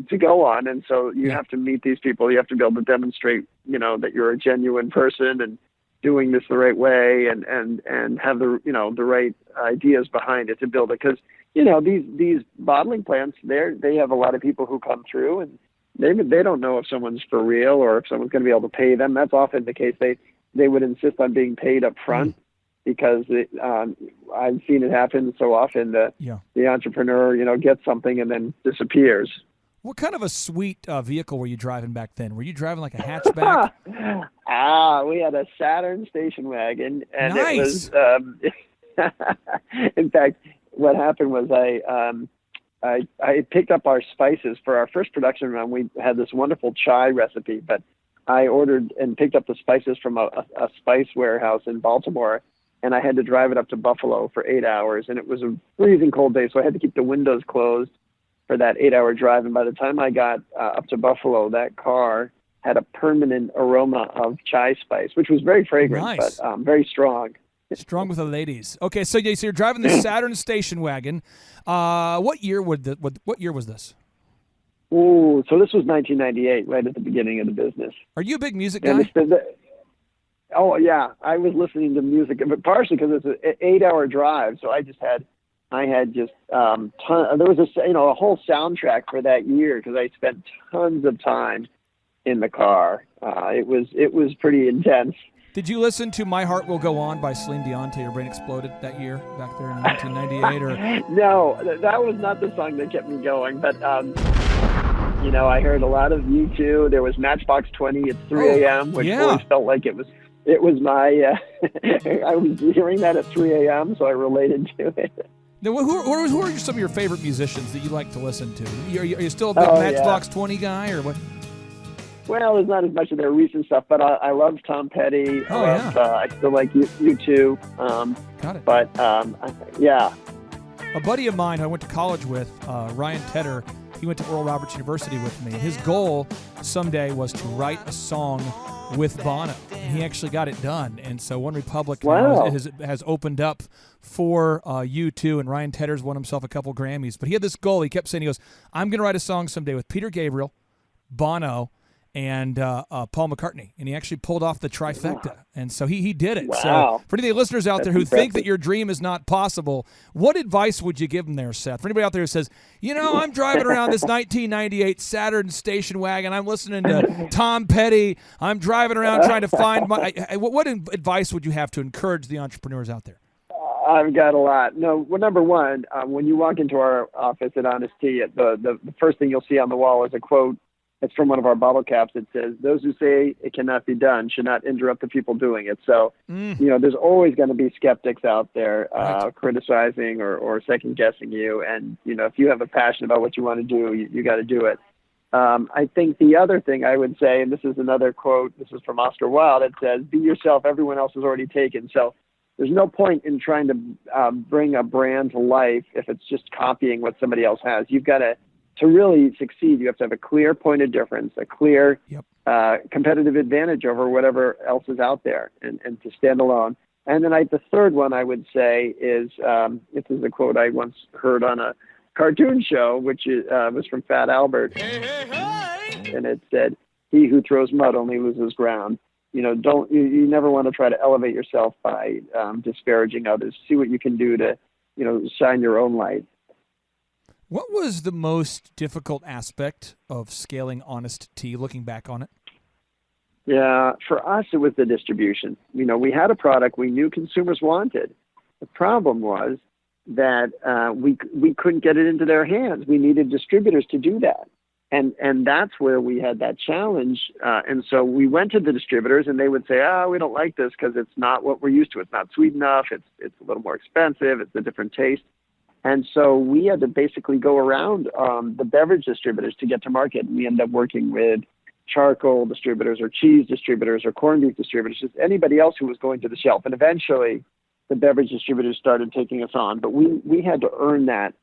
to go on, and so you have to meet these people. You have to be able to demonstrate, that you're a genuine person and doing this the right way, and have the the right ideas behind it to build it. Because these bottling plants, they have a lot of people who come through, and they don't know if someone's for real or if someone's going to be able to pay them. That's often the case. They would insist on being paid up front. Because I've seen it happen so often that the entrepreneur, gets something and then disappears. What kind of a sweet vehicle were you driving back then? Were you driving like a hatchback? We had a Saturn station wagon, and nice. It was. In fact, what happened was I picked up our spices for our first production run. We had this wonderful chai recipe, but I ordered and picked up the spices from a spice warehouse in Baltimore. And I had to drive it up to Buffalo for 8 hours. And it was a freezing cold day, so I had to keep the windows closed for that 8-hour drive. And by the time I got up to Buffalo, that car had a permanent aroma of chai spice, which was very fragrant, but very strong. Strong with the ladies. Okay, so you're driving the Saturn station wagon. What year was this? Ooh, so this was 1998, right at the beginning of the business. Are you a big music guy? Oh yeah, I was listening to music, but partially because it's an 8-hour drive. So I had just there was a whole soundtrack for that year because I spent tons of time in the car. It was pretty intense. Did you listen to "My Heart Will Go On" by Celine Dion till your brain exploded that year back there in 1998? Or no, that was not the song that kept me going, but. I heard a lot of U2. There was Matchbox 20 at 3 a.m., which always felt like it was my, I was hearing that at 3 a.m., so I related to it. Now, who are some of your favorite musicians that you like to listen to? Are you still a big Matchbox 20 guy, or what? Well, there's not as much of their recent stuff, but I love Tom Petty. I still like U2. Got it. But, yeah. A buddy of mine who I went to college with, Ryan Tedder, he went to Oral Roberts University with me. His goal someday was to write a song with Bono. And he actually got it done. And so One Republic has opened up for U2, and Ryan Tedder's won himself a couple Grammys. But he had this goal. He kept saying, he goes, I'm going to write a song someday with Peter Gabriel, Bono, and Paul McCartney. And he actually pulled off the trifecta. And so he did it. Wow. So for any of the listeners out there who think that your dream is not possible, what advice would you give them there, Seth? For anybody out there who says, I'm driving around this 1998 Saturn station wagon, I'm listening to Tom Petty, I'm driving around trying to find what advice would you have to encourage the entrepreneurs out there? I've got a lot. No, well, number one, when you walk into our office at Honest Tea, the first thing you'll see on the wall is a quote. It's from one of our bottle caps. It says, "Those who say it cannot be done should not interrupt the people doing it." So, there's always going to be skeptics out there criticizing or second guessing you. And, if you have a passion about what you want to do, you got to do it. I think the other thing I would say, and this is another quote, this is from Oscar Wilde, it says, "Be yourself, everyone else is already taken." So there's no point in trying to bring a brand to life if it's just copying what somebody else has. You've got to really succeed, you have to have a clear point of difference, a clear competitive advantage over whatever else is out there, and to stand alone. And then the third one I would say is, this is a quote I once heard on a cartoon show, which was from Fat Albert. And it said, "He who throws mud only loses ground." you never want to try to elevate yourself by disparaging others. See what you can do to, shine your own light. What was the most difficult aspect of scaling Honest Tea, looking back on it? Yeah, for us, it was the distribution. We had a product we knew consumers wanted. The problem was that we couldn't get it into their hands. We needed distributors to do that. And that's where we had that challenge. And so we went to the distributors, and they would say, we don't like this because it's not what we're used to. It's not sweet enough. It's a little more expensive. It's a different taste. And so we had to basically go around the beverage distributors to get to market. And we ended up working with charcoal distributors or cheese distributors or corned beef distributors, just anybody else who was going to the shelf. And eventually the beverage distributors started taking us on. But we had to earn that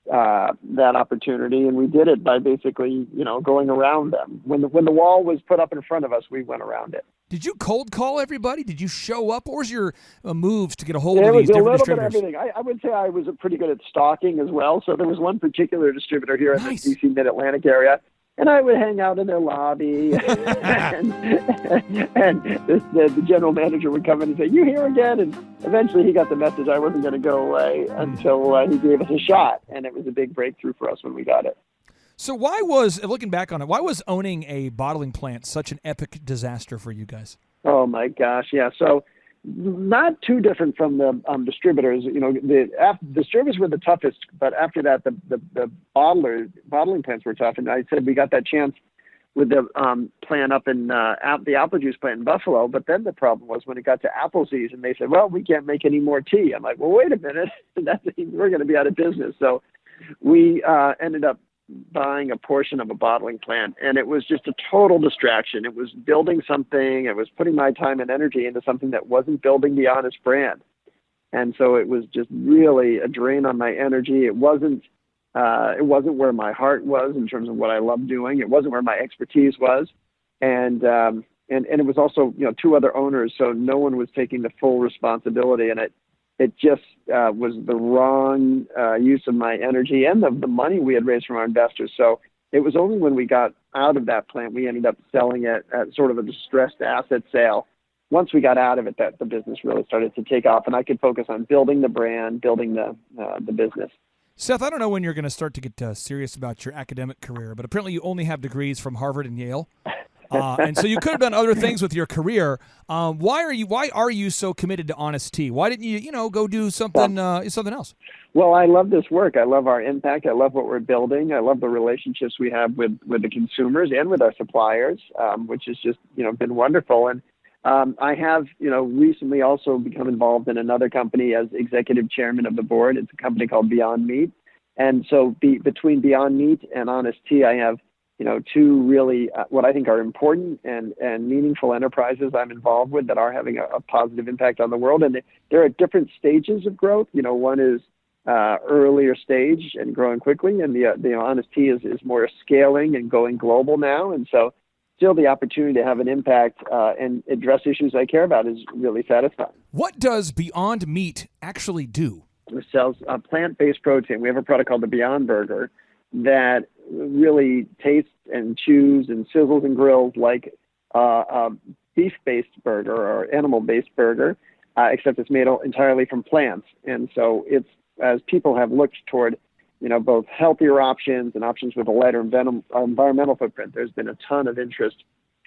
opportunity, and we did it by basically, going around them. When the wall was put up in front of us, we went around it. Did you cold call everybody? Did you show up? What was your moves to get a hold of these different distributors? It was a little bit of everything. I would say I was pretty good at stalking as well. So there was one particular distributor here in the DC Mid-Atlantic area, and I would hang out in their lobby, and the general manager would come in and say, "You here again?" And eventually he got the message I wasn't going to go away until he gave us a shot, and it was a big breakthrough for us when we got it. So looking back on it, why was owning a bottling plant such an epic disaster for you guys? Oh my gosh, yeah. So not too different from the distributors. The distributors were the toughest, but after that, the bottling plants were tough. And I said we got that chance with the plant up in the apple juice plant in Buffalo. But then the problem was when it got to apple season, they said, "Well, we can't make any more tea." I'm like, "Well, wait a minute, we're going to be out of business." So we ended up buying a portion of a bottling plant, and it was just a total distraction. It was building something. It was putting my time and energy into something that wasn't building the Honest brand. And so it was just really a drain on my energy. It wasn't where my heart was in terms of what I love doing. It wasn't where my expertise was. And it was also, two other owners, so no one was taking the full responsibility. And it just was the wrong use of my energy and the money we had raised from our investors. So it was only when we got out of that plant, we ended up selling it at sort of a distressed asset sale. Once we got out of it, that the business really started to take off, and I could focus on building the brand, building the business. Seth, I don't know when you're going to start to get serious about your academic career, but apparently you only have degrees from Harvard and Yale. And so you could have done other things with your career. Why are you so committed to Honest Tea? Why didn't you, go do something else? Well, I love this work. I love our impact. I love what we're building. I love the relationships we have with the consumers and with our suppliers, which has just, been wonderful. And I have, recently also become involved in another company as executive chairman of the board. It's a company called Beyond Meat. And so between Beyond Meat and Honest Tea, I have two really what I think are important and meaningful enterprises I'm involved with that are having a positive impact on the world. And they're at different stages of growth. One is earlier stage and growing quickly, and the Honest Tea is more scaling and going global now. And so still the opportunity to have an impact and address issues I care about is really satisfying. What does Beyond Meat actually do? It sells plant-based protein. We have a product called the Beyond Burger that really tastes and chews and sizzles and grills like a beef-based burger or animal-based burger, except it's made entirely from plants. And so it's, as people have looked toward, both healthier options and options with a lighter environmental footprint, there's been a ton of interest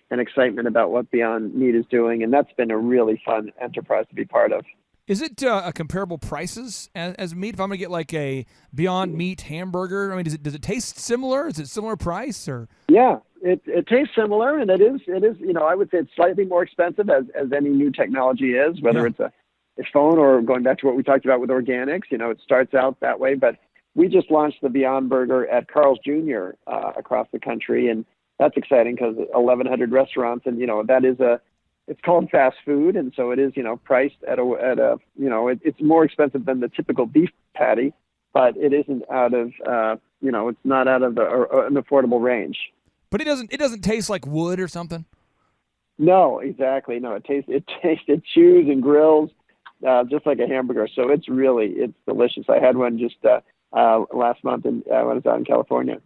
and excitement about what Beyond Meat is doing, and that's been a really fun enterprise to be part of. Is it a comparable prices as meat? If I'm going to get like a Beyond Meat hamburger, I mean, does it taste similar? Is it similar price or? Yeah, it tastes similar, and it is. I would say it's slightly more expensive as any new technology is, whether it's a phone or going back to what we talked about with organics. It starts out that way, but we just launched the Beyond Burger at Carl's Jr. Across the country, and that's exciting because 1,100 restaurants, and that is it's called fast food, and so it is, priced at a it's more expensive than the typical beef patty, but it isn't out of, it's not out of an affordable range. But it doesn't taste like wood or something. No, exactly. No, it chews and grills just like a hamburger. So it's delicious. I had one just last month when I was out in California.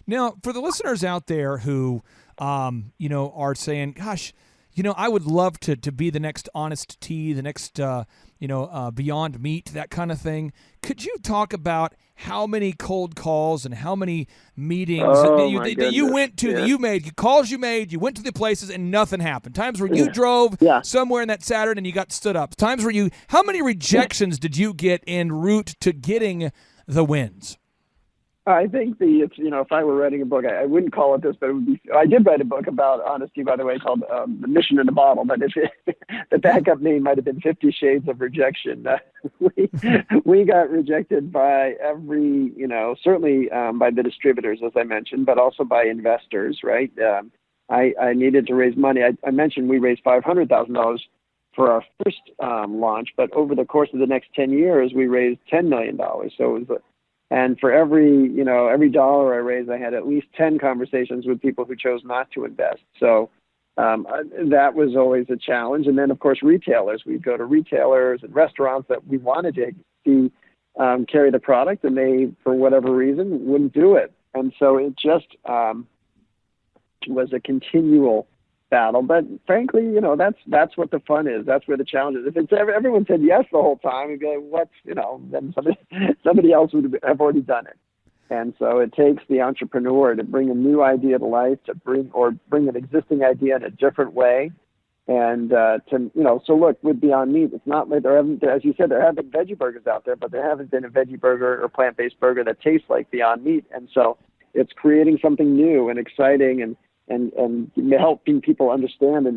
Now, for the listeners out there who, are saying, gosh, I would love to be the next Honest Tea, the next, Beyond Meat, that kind of thing. Could you talk about how many cold calls and how many meetings that you went to, that you made, calls you made, you went to the places and nothing happened? Times where you drove somewhere in that Saturn and you got stood up. Times where how many rejections did you get en route to getting the wins? I think if I were writing a book, I wouldn't call it this, but it would be. I did write a book about honesty, by the way, called "The Mission in a Bottle." But the backup name might have been 50 Shades of Rejection. We got rejected by every, certainly by the distributors, as I mentioned, but also by investors. Right? I needed to raise money. I mentioned we raised $500,000 for our first launch, but over the course of the next 10 years, we raised $10 million. So it was. And for every dollar I raised, I had at least 10 conversations with people who chose not to invest. So that was always a challenge. And then, of course, retailers. We'd go to retailers and restaurants that we wanted to carry the product, and they, for whatever reason, wouldn't do it. And so it just was a continual battle. But frankly, that's what the fun is. That's where the challenge is. If everyone said yes the whole time, it'd be like, then somebody else would have already done it. And so it takes the entrepreneur to bring a new idea to life, to bring an existing idea in a different way. And so look, with Beyond Meat, it's not like as you said, there have been veggie burgers out there, but there haven't been a veggie burger or plant-based burger that tastes like Beyond Meat. And so it's creating something new and exciting and helping people understand.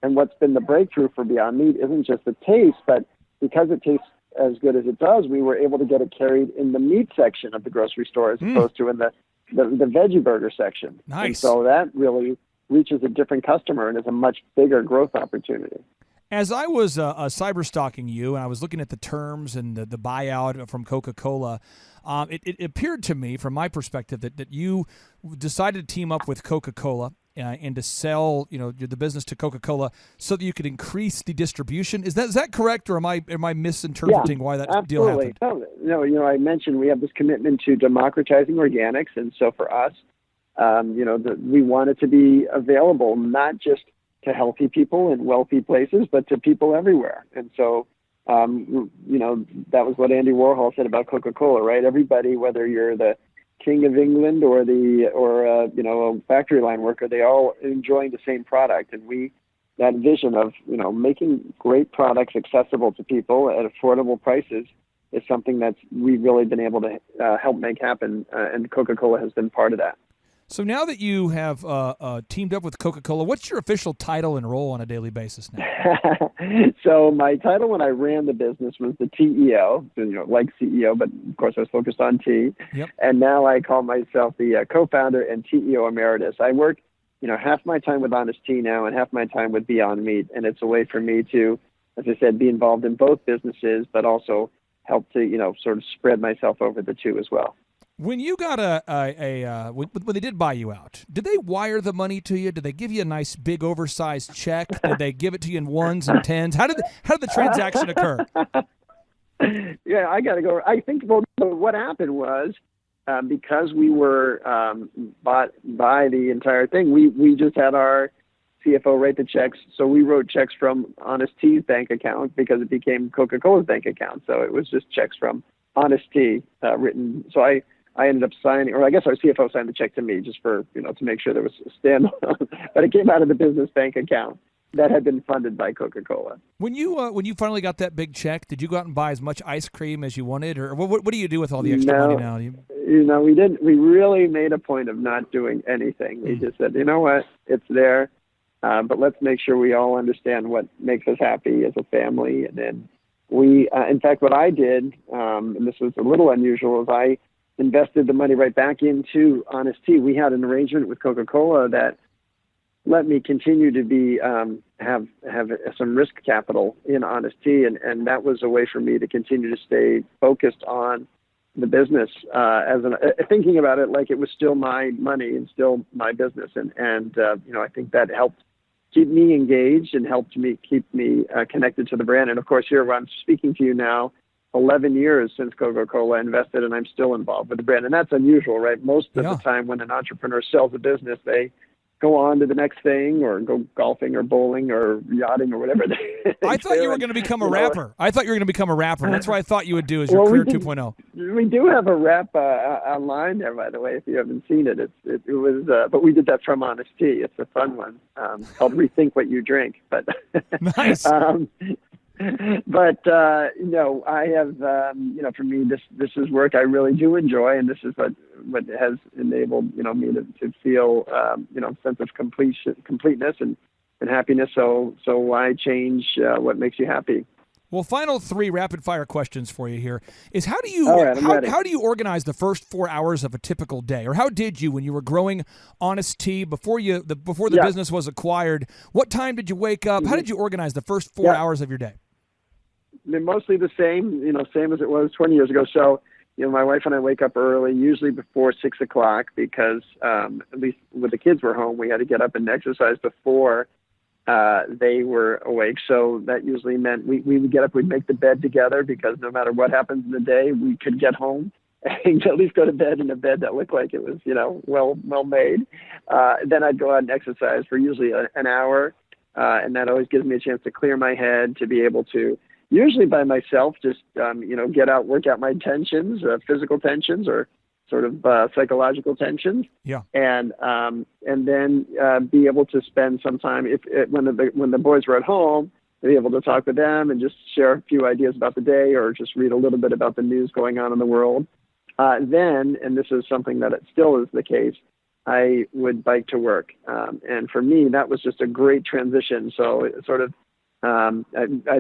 And what's been the breakthrough for Beyond Meat isn't just the taste, but because it tastes as good as it does, we were able to get it carried in the meat section of the grocery store as opposed to in the veggie burger section. Nice. And so that really reaches a different customer and is a much bigger growth opportunity. As I was cyber stalking you and I was looking at the terms and the buyout from Coca-Cola, it appeared to me, from my perspective, that you decided to team up with Coca-Cola and to sell, the business to Coca-Cola so that you could increase the distribution. Is that correct, or am I misinterpreting why that deal happened? No, I mentioned we have this commitment to democratizing organics, and so for us, we want it to be available not just to healthy people in wealthy places, but to people everywhere. And so, that was what Andy Warhol said about Coca-Cola, right? Everybody, whether you're the King of England or a factory line worker, they all enjoying the same product. And that vision of, making great products accessible to people at affordable prices is something that we've really been able to help make happen. And Coca-Cola has been part of that. So now that you have teamed up with Coca-Cola, what's your official title and role on a daily basis now? So my title when I ran the business was the TEO, like CEO, but of course I was focused on tea. Yep. And now I call myself the co-founder and TEO emeritus. I work, half my time with Honest Tea now and half my time with Beyond Meat. And it's a way for me to, as I said, be involved in both businesses, but also help to, sort of spread myself over the two as well. When you got when they did buy you out, did they wire the money to you? Did they give you a nice big oversized check? Did they give it to you in ones and tens? How did the transaction occur? Yeah, I got to go. I think what happened was because we were bought by the entire thing, we just had our CFO write the checks. So we wrote checks from Honest Tea's bank account because it became Coca-Cola's bank account. So it was just checks from Honest Tea written. So I ended up signing, or I guess our CFO signed the check to me just for, to make sure there was a standalone, but it came out of the business bank account that had been funded by Coca-Cola. When you finally got that big check, did you go out and buy as much ice cream as you wanted, or what do you do with all the extra money now? We didn't. We really made a point of not doing anything. We just said, what, it's there, but let's make sure we all understand what makes us happy as a family. And then we, in fact, what I did, and this was a little unusual, is I invested the money right back into Honest Tea. We had an arrangement with Coca-Cola that let me continue to be have some risk capital in Honest Tea, and that was a way for me to continue to stay focused on the business, thinking about it like it was still my money and still my business, and I think that helped keep me engaged and helped me keep me connected to the brand. And of course, here I'm speaking to you now, 11 years since Coca-Cola invested, and I'm still involved with the brand. And that's unusual, right? Most of the time when an entrepreneur sells a business, they go on to the next thing or go golfing or bowling or yachting or whatever. I thought you were going to become a rapper. That's what I thought you would do as your career 2.0. We do have a rap online there, by the way, if you haven't seen it. It was, but we did that from Honest Tea. It's a fun one called Rethink What You Drink. But nice. But no, I have for me this is work I really do enjoy, and this is what has enabled me to feel sense of completeness and happiness. So why change what makes you happy? Well, final 3 rapid fire questions for you here is how do you how do you organize the first 4 hours of a typical day, or how did you when you were growing Honest Tea before the business was acquired? What time did you wake up? How did you organize the first 4 hours of your day? They're mostly the same, same as it was 20 years ago. So, my wife and I wake up early, usually before 6 o'clock, because at least when the kids were home, we had to get up and exercise before they were awake. So that usually meant we would get up, we'd make the bed together, because no matter what happens in the day, we could get home and at least go to bed in a bed that looked like it was, well made. Then I'd go out and exercise for usually an hour. And that always gives me a chance to clear my head, to be able to, usually by myself, just, get out, work out my tensions, physical tensions or sort of psychological tensions. Yeah. And then be able to spend some time, when the boys were at home, to be able to talk with them and just share a few ideas about the day, or just read a little bit about the news going on in the world. Then, and this is something that it still is the case, I would bike to work. And for me, that was just a great transition. So it sort of, I'm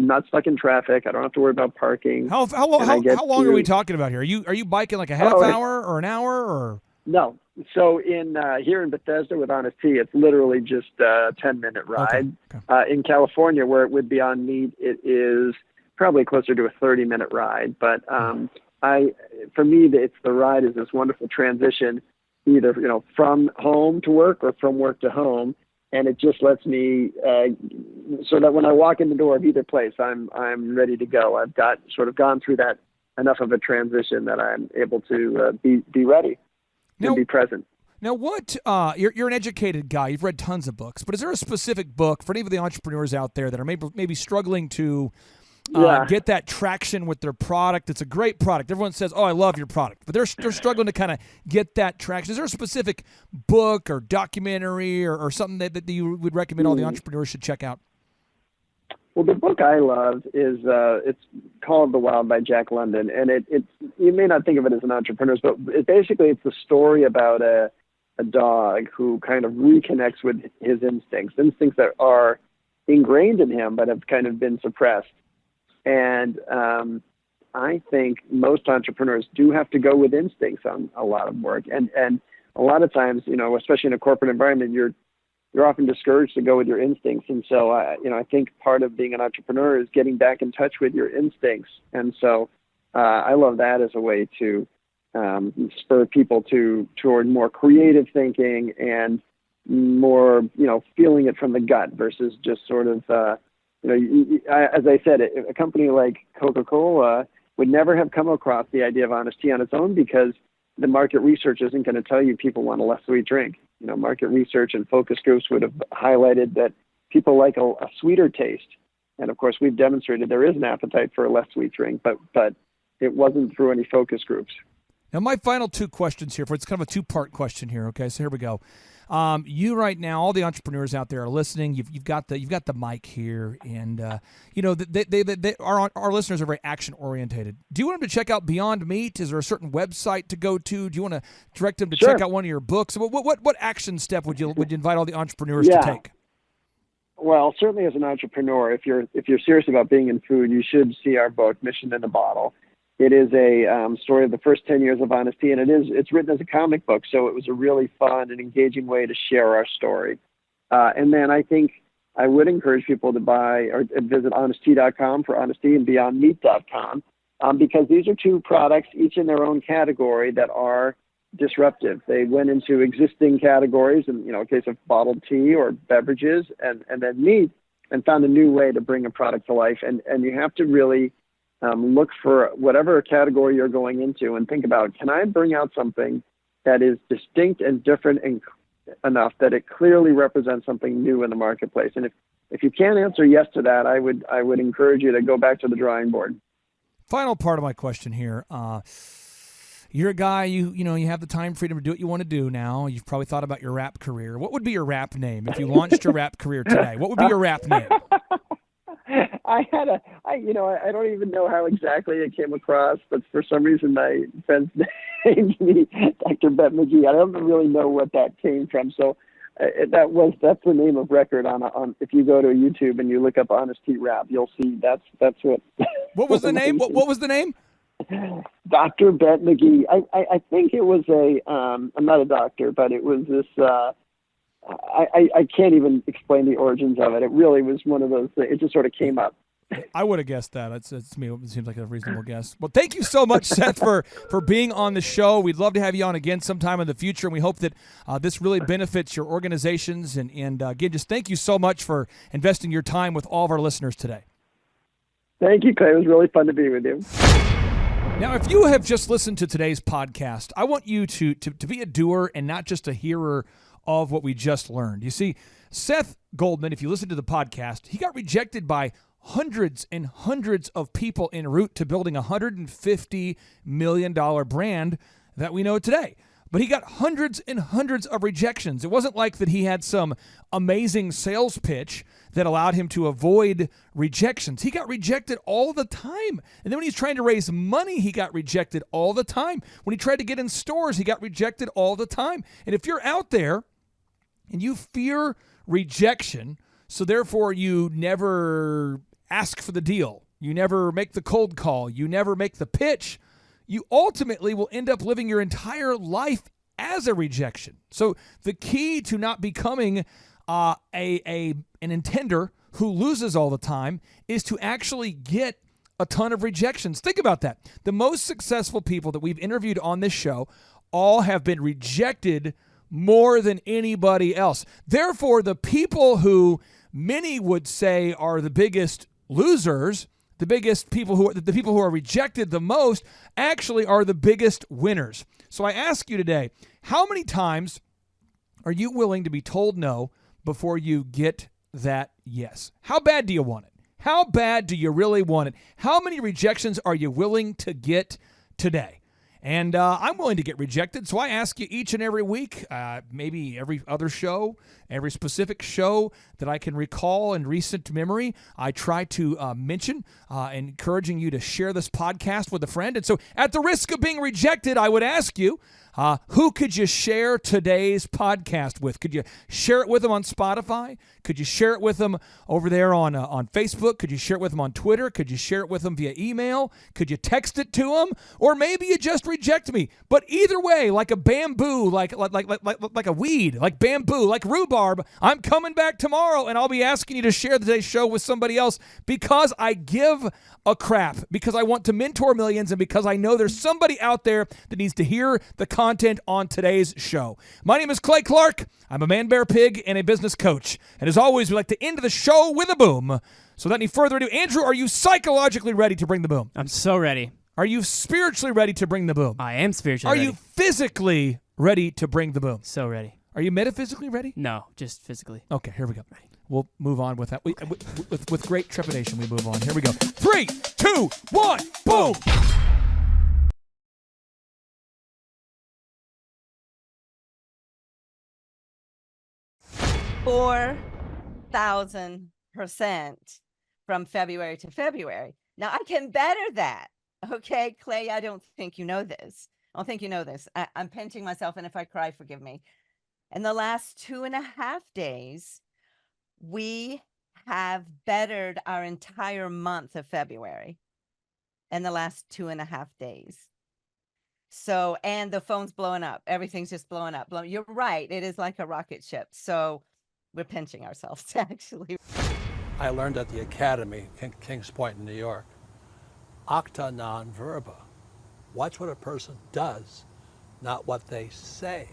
not stuck in traffic. I don't have to worry about parking. How long are we talking about here? Are you biking like a half hour or an hour or? No. So here in Bethesda with Honest Tea, it's literally just a 10-minute ride. Okay. In California, where it would be on meat, it is probably closer to a 30-minute ride. But for me, the ride is this wonderful transition, either from home to work or from work to home. And it just lets me, so that when I walk in the door of either place, I'm ready to go. I've got sort of gone through that enough of a transition that I'm able to be ready and be present. Now, what you're an educated guy. You've read tons of books, but is there a specific book for any of the entrepreneurs out there that are maybe struggling to get that traction with their product? It's a great product. Everyone says, "Oh, I love your product," but they're struggling to kind of get that traction. Is there a specific book or documentary or something that you would recommend all the entrepreneurs should check out? Well, the book I love is it's called The Wild by Jack London, and it's you may not think of it as an entrepreneur, but it's the story about a dog who kind of reconnects with his instincts that are ingrained in him but have kind of been suppressed. And I think most entrepreneurs do have to go with instincts on a lot of work. And a lot of times, especially in a corporate environment, you're often discouraged to go with your instincts. And so, I think part of being an entrepreneur is getting back in touch with your instincts. And so I love that as a way to spur people toward more creative thinking and more, feeling it from the gut versus just sort of, as I said, a company like Coca-Cola would never have come across the idea of Honest Tea on its own, because the market research isn't going to tell you people want a less sweet drink. Market research and focus groups would have highlighted that people like a sweeter taste. And of course, we've demonstrated there is an appetite for a less sweet drink, but it wasn't through any focus groups. Now, my final 2 questions here. It's kind of a 2-part question here. Okay, so here we go. You right now, all the entrepreneurs out there are listening. You've got the mic here, and our listeners are very action oriented. Do you want them to check out Beyond Meat? Is there a certain website to go to? Do you want to direct them to check out one of your books? What action step would you invite all the entrepreneurs to take? Well, certainly as an entrepreneur, if you're serious about being in food, you should see our book, Mission in a Bottle. It is a story of the first 10 years of Honest Tea, and it's written as a comic book, so it was a really fun and engaging way to share our story. And then I think I would encourage people to buy or visit honesttea.com for Honest Tea and beyondmeat.com, because these are 2 products, each in their own category, that are disruptive. They went into existing categories, in a case of bottled tea or beverages, and then meat, and found a new way to bring a product to life. And you have to really look for whatever category you're going into and think about, can I bring out something that is distinct and different and enough that it clearly represents something new in the marketplace. And if you can't answer yes to that, I would encourage you to go back to the drawing board. Final part of my question here. You're a guy, you have the time freedom to do what you want to do now. You've probably thought about your rap career. What would be your rap name if you launched your rap career today? What would be your rap name? I don't even know how exactly it came across, but for some reason my friends named me Dr. Bet McGee. I don't really know what that came from. So that's the name of record on if you go to YouTube and you look up Honest Tea Rap, you'll see that's what. What was the name? What was the name? Dr. Bet McGee. I think it was I'm not a doctor, but it was this. I can't even explain the origins of it. It really was one of those things. It just sort of came up. I would have guessed that. It's me. It seems like a reasonable guess. Well, thank you so much, Seth, for being on the show. We'd love to have you on again sometime in the future, and we hope that this really benefits your organizations. And again, just thank you so much for investing your time with all of our listeners today. Thank you, Clay. It was really fun to be with you. Now, if you have just listened to today's podcast, I want you to be a doer and not just a hearer of what we just learned. You see, Seth Goldman, if you listen to the podcast, he got rejected by hundreds and hundreds of people en route to building a $150 million brand that we know today. But he got hundreds and hundreds of rejections. It wasn't like that he had some amazing sales pitch that allowed him to avoid rejections. He got rejected all the time. And then when he's trying to raise money, he got rejected all the time. When he tried to get in stores, he got rejected all the time. And if you're out there and you fear rejection, so therefore you never ask for the deal, you never make the cold call, you never make the pitch, you ultimately will end up living your entire life as a rejection. So the key to not becoming an intender who loses all the time is to actually get a ton of rejections. Think about that. The most successful people that we've interviewed on this show all have been rejected more than anybody else. Therefore, the people who many would say are the biggest losers, the people who are rejected the most, actually are the biggest winners. So I ask you today, how many times are you willing to be told no before you get that yes? How bad do you want it? How bad do you really want it? How many rejections are you willing to get today? And I'm willing to get rejected, so I ask you each and every week, maybe every other show, every specific show that I can recall in recent memory, I try to mention, encouraging you to share this podcast with a friend. And so at the risk of being rejected, I would ask you, who could you share today's podcast with? Could you share it with them on Spotify? Could you share it with them over there on Facebook? Could you share it with them on Twitter? Could you share it with them via email? Could you text it to them? Or maybe you just reject me. But either way, like a bamboo, like a weed, like bamboo, like rhubarb, I'm coming back tomorrow and I'll be asking you to share today's show with somebody else because I give a crap, because I want to mentor millions, and because I know there's somebody out there that needs to hear the content on today's show. My name is Clay Clark. I'm a man, bear, pig, and a business coach. And as always, we like to end the show with a boom. So without any further ado, Andrew, are you psychologically ready to bring the boom? I'm so ready. Are you spiritually ready to bring the boom? I am spiritually ready. Are you physically ready to bring the boom? So ready. Are you metaphysically ready? No, just physically. Okay, here we go. Ready. We'll move on with that. With great trepidation, we move on. Here we go. 3, 2, 1, boom! $4,000% from February to February. Now I can better that. Okay, Clay, I don't think you know this. I don't think you know this. I'm pinching myself, and if I cry, forgive me. In the last 2.5 days, we have bettered our entire month of February in the last 2.5 days. So, and the phone's blowing up. Everything's just blowing up. You're right. It is like a rocket ship. So we're pinching ourselves, actually. I learned at the Academy, Kings Point in New York, acta non verba. Watch what a person does, not what they say.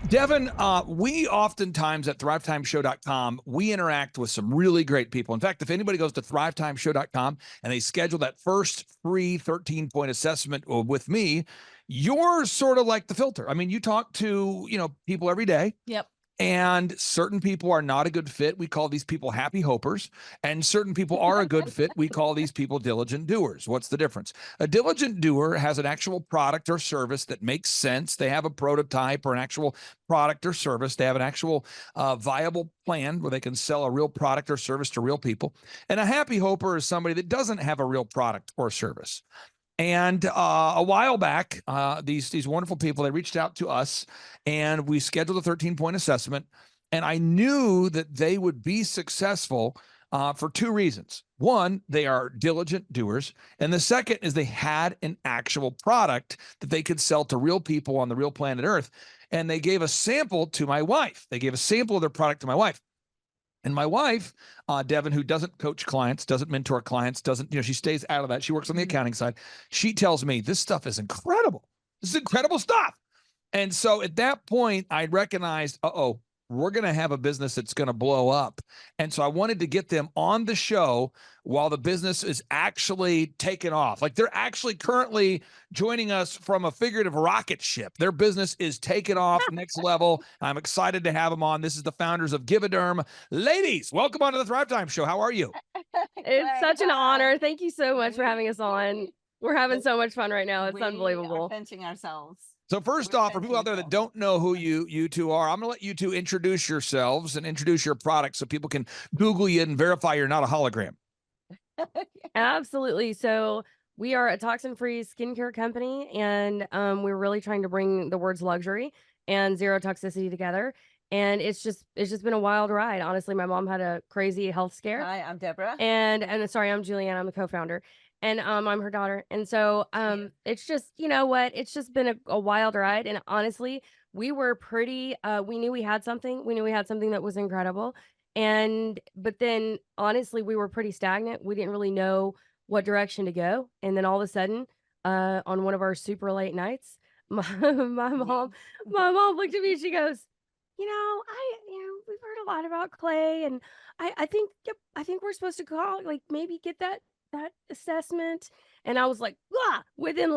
Devin, we oftentimes at thrivetimeshow.com, we interact with some really great people. In fact, if anybody goes to thrivetimeshow.com and they schedule that first free 13-point assessment with me, you're sort of like the filter. I mean, you talk to, people every day. Yep. And certain people are not a good fit. We call these people happy hopers. And certain people are a good fit. We call these people diligent doers. What's the difference? A diligent doer has an actual product or service that makes sense. They have a prototype or an actual product or service. They have an actual viable plan where they can sell a real product or service to real people. And a happy hoper is somebody that doesn't have a real product or service. And a while back, these wonderful people, they reached out to us and we scheduled a 13-point assessment. And I knew that they would be successful for two reasons. One, they are diligent doers. And the second is they had an actual product that they could sell to real people on the real planet Earth. And they gave a sample to my wife. They gave a sample of their product to my wife. And my wife, Devin, who doesn't coach clients, doesn't mentor clients, she stays out of that. She works on the accounting side. She tells me this stuff is incredible. This is incredible stuff. And so at that point, I recognized, we're going to have a business that's going to blow up. And so I wanted to get them on the show while the business is actually taking off. Like they're actually currently joining us from a figurative rocket ship. Their business is taking off next level. I'm excited to have them on. This is the founders of Givaderm. Ladies, welcome on to the Thrivetime Show. How are you? It's such an honor. Thank you so much for having us on. We're having so much fun right now. It's unbelievable. We're pinching ourselves. So first off, for people out there that don't know who you two are, I'm going to let you two introduce yourselves and introduce your product so people can Google you and verify you're not a hologram. Absolutely. So we are a toxin-free skincare company, and we're really trying to bring the words luxury and zero toxicity together. And it's just been a wild ride. Honestly, my mom had a crazy health scare. Hi, I'm Deborah. And sorry, I'm Julianne. I'm the co-founder. And I'm her daughter. And so it's just, it's just been a wild ride. And honestly, we were pretty, we knew we had something. We knew we had something that was incredible. But then honestly, we were pretty stagnant. We didn't really know what direction to go. And then all of a sudden, on one of our super late nights, my mom looked at me and she goes, we've heard a lot about Clay, and I think we're supposed to call, maybe get that assessment. And I was like, within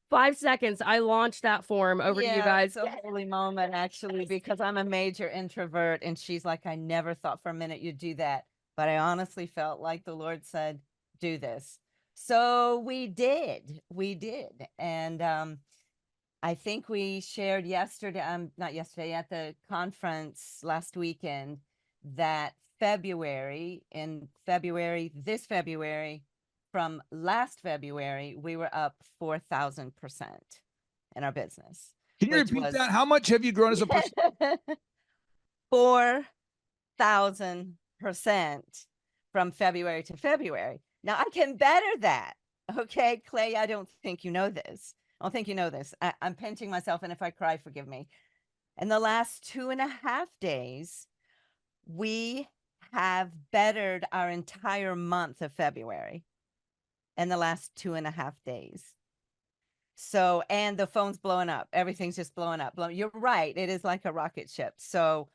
5 seconds, I launched that form over to you guys. It's a holy moment, actually, because I'm a major introvert. And she's like, I never thought for a minute you'd do that. But I honestly felt like the Lord said, do this. So we did. And I think we shared yesterday, not yesterday, at the conference last weekend, that this February, from last February, we were up 4,000% in our business. Can you repeat that? How much have you grown as a person? 4,000% from February to February. Now I can better that. Okay, Clay, I don't think you know this. I'm pinching myself, and if I cry, forgive me. In the last 2.5 days, we have bettered our entire month of February in the last 2.5 days. So, and the phone's blowing up. Everything's just blowing up. You're right. It is like a rocket ship. So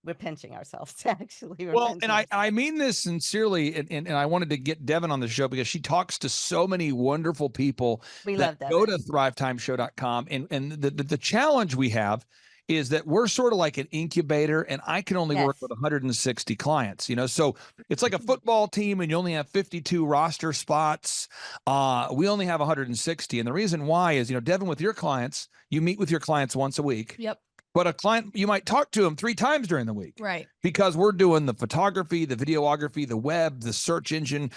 we're pinching ourselves, actually. I mean this sincerely, and I wanted to get Devin on the show because she talks to so many wonderful people that go to thrivetimeshow.com. And the challenge we have is that we're sort of like an incubator, and I can only work with 160 clients, so it's like a football team and you only have 52 roster spots. We only have 160. And the reason why is, Devin, with your clients, you meet with your clients once a week. Yep. But a client, you might talk to them 3 times during the week. Right. Because we're doing the photography, the videography, the web, the search engine,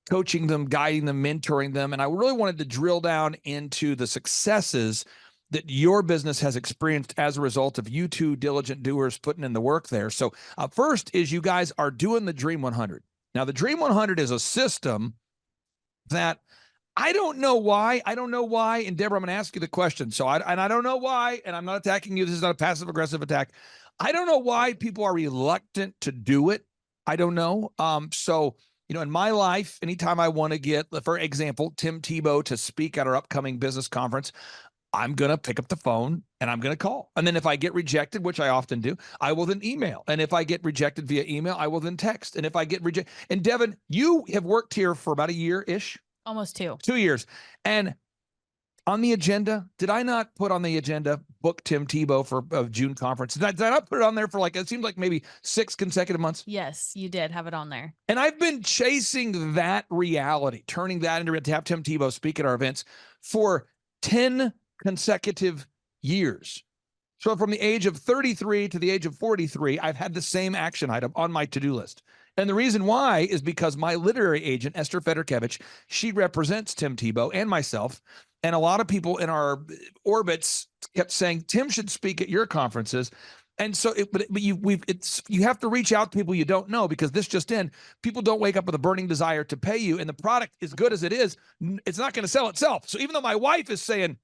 coaching them, guiding them, mentoring them. And I really wanted to drill down into the successes that your business has experienced as a result of you two diligent doers putting in the work there. So first is you guys are doing the Dream 100. Now, the Dream 100 is a system that I don't know why. And Deborah, I'm going to ask you the question. So I don't know why, and I'm not attacking you. This is not a passive aggressive attack. I don't know why people are reluctant to do it. I don't know. So, in my life, anytime I want to get, for example, Tim Tebow to speak at our upcoming business conference, I'm going to pick up the phone and I'm going to call. And then if I get rejected, which I often do, I will then email. And if I get rejected via email, I will then text. And if I get rejected, and Devin, you have worked here for about a year-ish. Almost 2. 2 years. And on the agenda, did I not put on the agenda, book Tim Tebow for June conference? Did I not put it on there for it seemed like maybe 6 consecutive months? Yes, you did have it on there. And I've been chasing that reality, turning that into to have Tim Tebow speak at our events for 10 consecutive years. So from the age of 33 to the age of 43, I've had the same action item on my to-do list. And the reason why is because my literary agent, Esther Federkevich, she represents Tim Tebow and myself. And a lot of people in our orbits kept saying, Tim should speak at your conferences. And so, you have to reach out to people you don't know, because this just in, people don't wake up with a burning desire to pay you. And the product, as good as it is, it's not going to sell itself. So even though my wife is saying,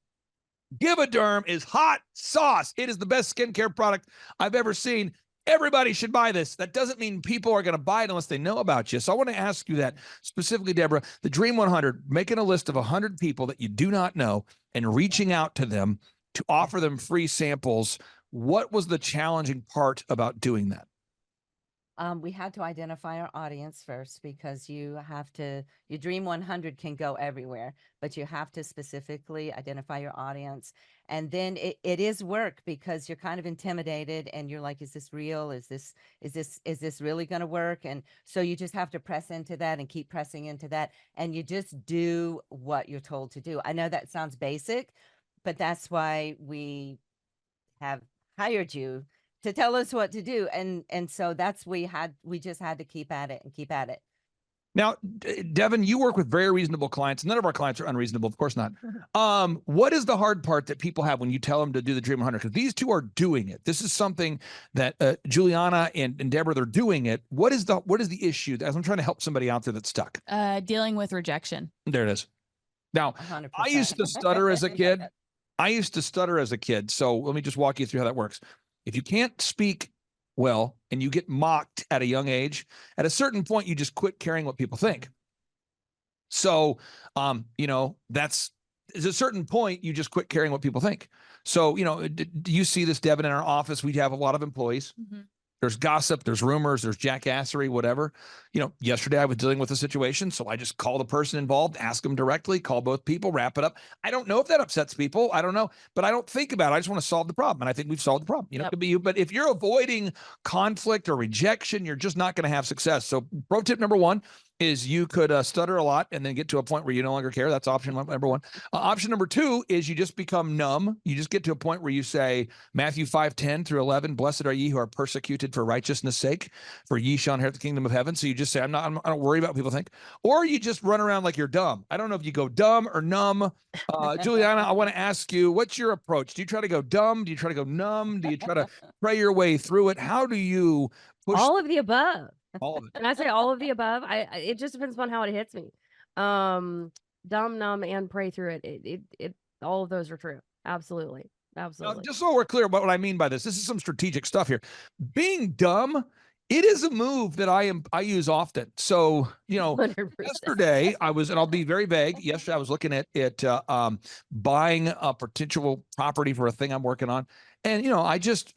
Givaderm is hot sauce, it is the best skincare product I've ever seen, everybody should buy this, that doesn't mean people are going to buy it unless they know about you. So I want to ask you that specifically, Deborah, the Dream 100, making a list of 100 people that you do not know and reaching out to them to offer them free samples. What was the challenging part about doing that? We had to identify our audience first, because your Dream 100 can go everywhere, but you have to specifically identify your audience. And then it is work, because you're kind of intimidated and you're like, is this real? Is this really going to work? And so you just have to press into that and keep pressing into that. And you just do what you're told to do. I know that sounds basic, but that's why we have hired you to tell us what to do. And so we just had to keep at it and keep at it. Now, Devin, you work with very reasonable clients. None of our clients are unreasonable, of course not. What is the hard part that people have when you tell them to do the Dream 100? Because these two are doing it. This is something that Juliana and Deborah, they're doing it. What is the issue? As I'm trying to help somebody out there that's stuck. Dealing with rejection. There it is. Now, 100%. I used to stutter as a kid. So let me just walk you through how that works. If you can't speak well and you get mocked at a young age, at a certain point, you just quit caring what people think. So, that's at a certain point, you just quit caring what people think. So, do you see this, Devin, in our office? We have a lot of employees. Mm-hmm. There's gossip, there's rumors, there's jackassery, whatever. Yesterday I was dealing with a situation, so I just call the person involved, ask them directly, call both people, wrap it up. I don't know if that upsets people. I don't know, but I don't think about it. I just want to solve the problem, and I think we've solved the problem. It could be you, but if you're avoiding conflict or rejection, you're just not going to have success. So pro tip number 1 is you could stutter a lot and then get to a point where you no longer care. That's option number 1. Option number 2 is you just become numb. You just get to a point where you say Matthew 5:10 through 11, blessed are ye who are persecuted for righteousness' sake, for ye shall inherit the kingdom of heaven. So you just say, I don't worry about what people think. Or you just run around like you're dumb. I don't know if you go dumb or numb. Juliana, I want to ask you, what's your approach? Do you try to go dumb? Do you try to go numb? Do you try to pray your way through it? How do you push? All of the above. All of it. And I say all of the above. It just depends upon how it hits me. Dumb, numb, and pray through it. It all of those are true. Absolutely. Now, just so we're clear about what I mean by this is some strategic stuff here. Being dumb, it is a move that I use often. So, 100%. Yesterday I was, and I'll be very vague. Yesterday I was looking at buying a potential property for a thing I'm working on. And, I just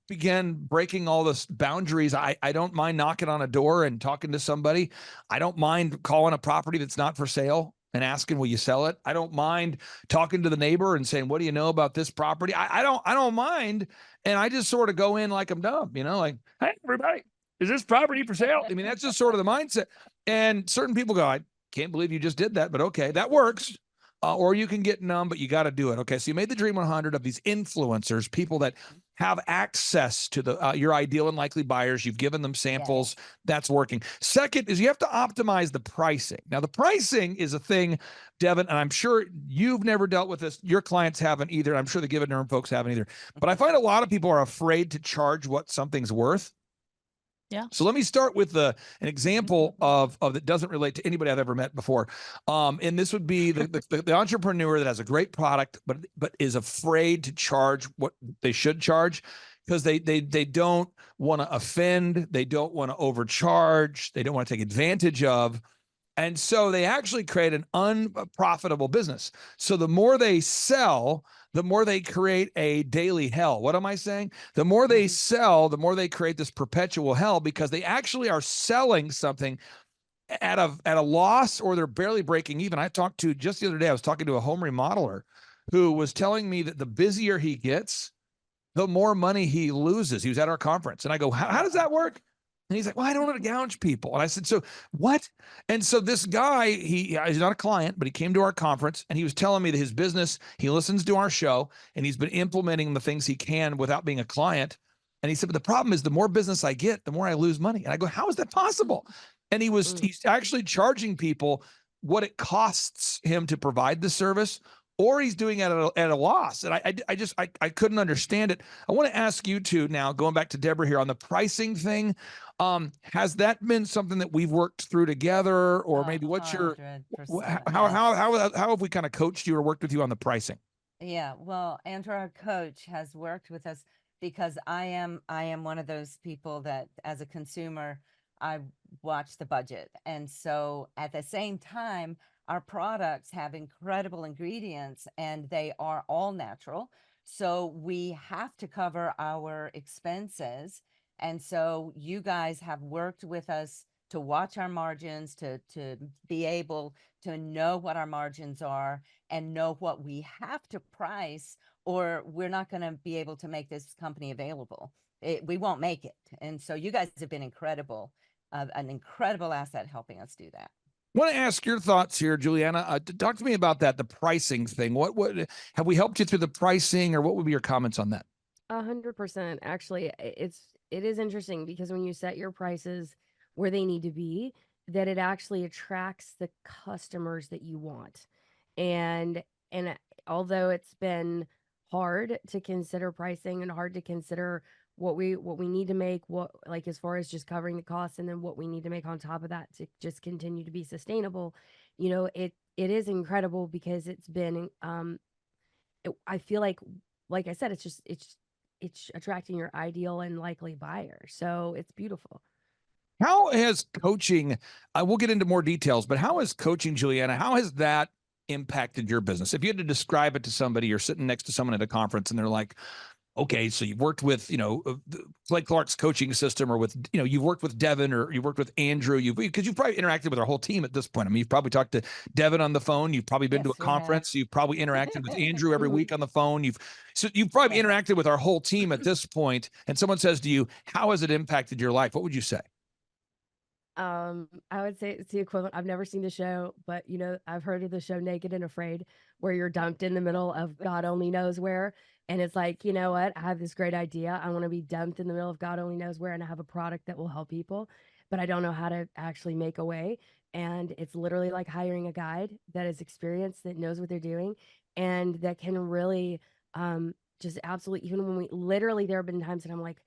began breaking all the boundaries. I don't mind knocking on a door and talking to somebody. I don't mind calling a property that's not for sale and asking, will you sell it? I don't mind talking to the neighbor and saying, what do you know about this property? I don't mind. And I just sort of go in like I'm dumb, like, hey, everybody, is this property for sale? I mean, that's just sort of the mindset. And certain people go, I can't believe you just did that, but okay, that works. Or you can get numb, but you got to do it. Okay, so you made the Dream 100 of these influencers, people that have access to the your ideal and likely buyers. You've given them samples. Yeah. That's working. Second is you have to optimize the pricing. Now, the pricing is a thing, Devin, and I'm sure you've never dealt with this. Your clients haven't either. I'm sure the Givaderm folks haven't either. But I find a lot of people are afraid to charge what something's worth. Yeah. So let me start with an example of that doesn't relate to anybody I've ever met before. And this would be the entrepreneur that has a great product, but is afraid to charge what they should charge because they don't want to offend. They don't want to overcharge. They don't want to take advantage of. And so they actually create an unprofitable business. So the more they sell, the more they create a daily hell. What am I saying? The more they sell, the more they create this perpetual hell, because they actually are selling something at a loss, or they're barely breaking even. I talked to, just the other day, I was talking to a home remodeler who was telling me that the busier he gets, the more money he loses. He was at our conference. And I go, how does that work? And he's like, well, I don't want to gouge people. And I said, so what? And so this guy, he's not a client, but he came to our conference and he was telling me that his business, he listens to our show and he's been implementing the things he can without being a client. And he said, but the problem is the more business I get, the more I lose money. And I go, how is that possible? And he's actually charging people what it costs him to provide the service, or he's doing it at a loss. And I couldn't understand it. I want to ask you two now, going back to Deborah here on the pricing thing. Has that been something that we've worked through together, or maybe what's your, how have we kind of coached you or worked with you on the pricing? Yeah, well, Andrew, our coach, has worked with us because I am one of those people that, as a consumer, I watch the budget. And so at the same time, our products have incredible ingredients and they are all natural. So we have to cover our expenses. And so you guys have worked with us to watch our margins, to be able to know what our margins are and know what we have to price, or we're not going to be able to make this company available. We won't make it. And so you guys have been incredible, an incredible asset helping us do that. I want to ask your thoughts here, Juliana. Talk to me about that, the pricing thing. What have we helped you through the pricing, or what would be your comments on that? 100%. Actually, it is interesting because when you set your prices where they need to be, that it actually attracts the customers that you want. And although it's been hard to consider pricing and hard to consider what we need to make, what, like, as far as just covering the costs, and then what we need to make on top of that to just continue to be sustainable, it is incredible because it's been I feel like I said, it's attracting your ideal and likely buyer. So it's beautiful. How has coaching, we'll get into more details, but how has coaching, Juliana, how has that impacted your business? If you had to describe it to somebody, you're sitting next to someone at a conference and they're like, okay, so you've worked with, Clay Clark's coaching system, or with, you've worked with Devin, or you worked with Andrew, because you've probably interacted with our whole team at this point. I mean, you've probably talked to Devin on the phone. You've probably been to a conference. You've probably interacted with Andrew every week on the phone. You've probably interacted with our whole team at this point. And someone says to you, how has it impacted your life? What would you say? I would say it's the equivalent. I've never seen the show, but I've heard of the show Naked and Afraid, where you're dumped in the middle of God only knows where. And it's like, you know what? I have this great idea. I want to be dumped in the middle of God only knows where, and I have a product that will help people, but I don't know how to actually make a way. And it's literally like hiring a guide that is experienced, that knows what they're doing, and that can really just absolutely, even when there have been times that I'm like,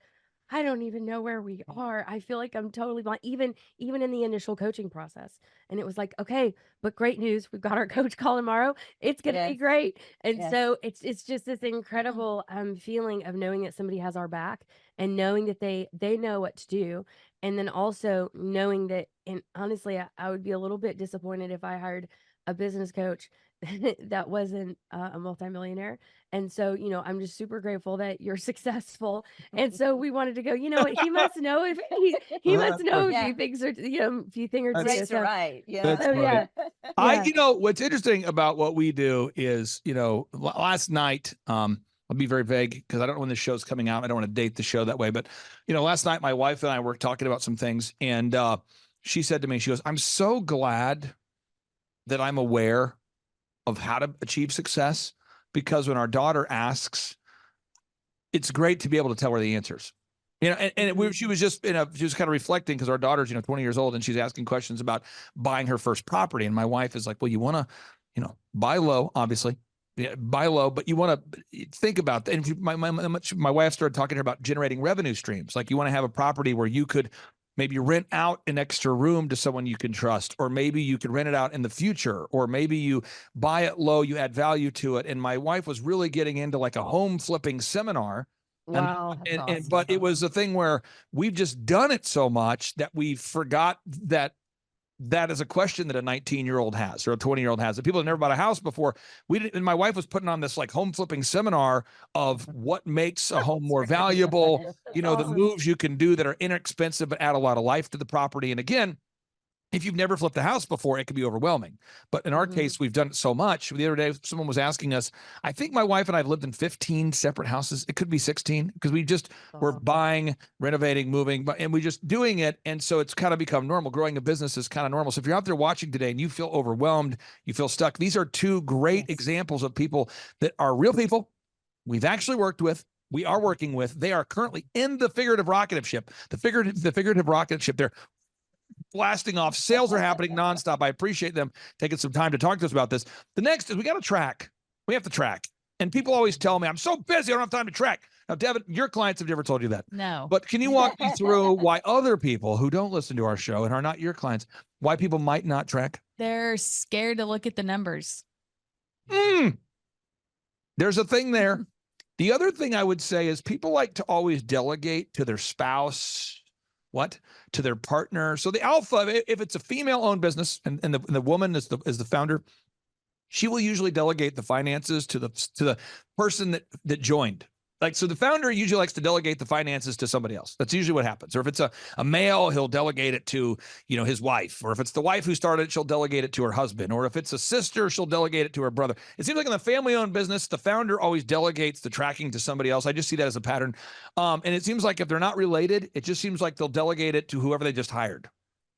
I don't even know where we are. I feel like I'm totally blind, even in the initial coaching process. And it was like, okay, but great news. We've got our coach call tomorrow. It's going to be great. And so it's just this incredible feeling of knowing that somebody has our back, and knowing that they know what to do. And then also knowing that, and honestly, I would be a little bit disappointed if I hired a business coach that wasn't a multimillionaire. And so, I'm just super grateful that you're successful. And so we wanted to go, what, he must know if he must know a few things, or, a few things or two. Right to right. Yeah. What's interesting about what we do is, last night, I'll be very vague because I don't know when the show's coming out. I don't want to date the show that way. But, last night, my wife and I were talking about some things, and she said to me, she goes, I'm so glad that I'm aware of how to achieve success, because when our daughter asks, it's great to be able to tell her the answers. She was just kind of reflecting, because our daughter's 20 years old, and she's asking questions about buying her first property, and my wife is like, well, you want to buy low, obviously. Yeah, buy low, but you want to think about that. And my wife started talking to her about generating revenue streams. Like, you want to have a property where you could maybe rent out an extra room to someone you can trust, or maybe you could rent it out in the future, or maybe you buy it low, you add value to it. And my wife was really getting into like a home flipping seminar. Wow. But it was a thing where we've just done it so much that we forgot that that is a question that a 19-year-old has or a 20-year-old has. The people that never bought a house before, and my wife was putting on this like home flipping seminar of what makes a home more valuable, you know, the moves you can do that are inexpensive but add a lot of life to the property. And again, if you've never flipped a house before, it can be overwhelming. But in our case, we've done it so much. The other day, someone was asking us, I think my wife and I have lived in 15 separate houses. It could be 16 because we just we're buying, renovating, moving, and we're just doing it. And so it's kind of become normal. Growing a business is kind of normal. So if you're out there watching today and you feel overwhelmed, you feel stuck, these are two great examples of people that are real people we've actually worked with. We are working with. They are currently in the figurative rocket ship. The figurative rocket ship. They're blasting off. Sales are happening nonstop. I appreciate them taking some time to talk to us about this. The next is we got to track. We have to track. And people always tell me, I'm so busy, I don't have time to track. Now, Devin, your clients have never told you that. No. But can you walk me through why other people who don't listen to our show and are not your clients, why people might not track? They're scared to look at the numbers. There's a thing there. The other thing I would say is people like to always delegate to their spouse, to their partner. So the alpha, if it's a female-owned business and the woman is the founder, she will usually delegate the finances to the person that joined. Like, so the founder usually likes to delegate the finances to somebody else. That's usually what happens. Or if it's a male, he'll delegate it to, you know, his wife. Or if it's the wife who started it, she'll delegate it to her husband. Or if it's a sister, she'll delegate it to her brother. It seems like in the family-owned business, the founder always delegates the tracking to somebody else. I just see that as a pattern. And it seems like if they're not related, it just seems like they'll delegate it to whoever they just hired.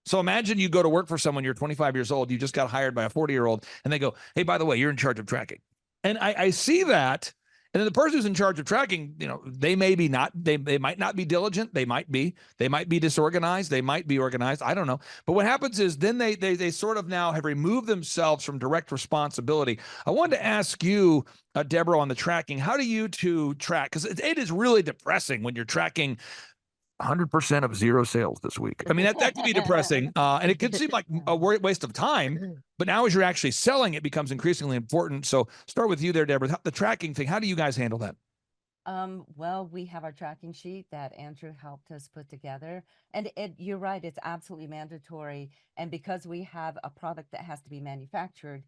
So imagine you go to work for someone, you're 25 years old, you just got hired by a 40-year-old, and they go, hey, by the way, you're in charge of tracking. And I see that. And then the person who's in charge of tracking, you know, they might not be diligent. They might be disorganized. They might be organized. I don't know. But what happens is then they sort of now have removed themselves from direct responsibility. I wanted to ask you, Deborah, on the tracking, how do you two track? Because it is really depressing when you're tracking 100% of zero sales this week. I mean, that could be depressing. And it could seem like a waste of time, but now as you're actually selling, it becomes increasingly important. So start with you there, Deborah, the tracking thing. How do you guys handle that? Well, we have our tracking sheet that Andrew helped us put together. And you're right, it's absolutely mandatory. And because we have a product that has to be manufactured,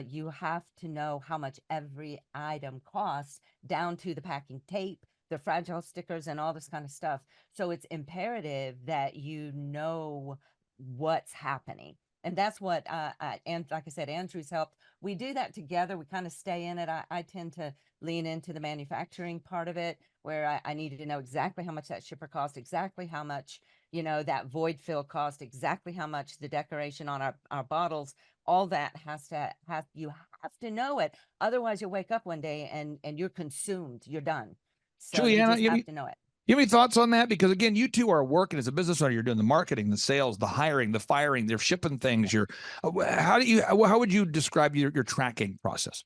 you have to know how much every item costs down to the packing tape, the fragile stickers, and all this kind of stuff. So it's imperative that you know what's happening. And that's what, and like I said, Andrew's helped. We do that together. We kind of stay in it. I tend to lean into the manufacturing part of it, where I needed to know exactly how much that shipper cost, exactly how much, you know, that void fill cost, exactly how much the decoration on our bottles, all that you have to know it. Otherwise you'll wake up one day and you're consumed, you're done. So Juliana, you just have to know it. You have any thoughts on that? Because again, you two are working as a business owner. You're doing the marketing, the sales, the hiring, the firing, they're shipping things. How would you describe your tracking process?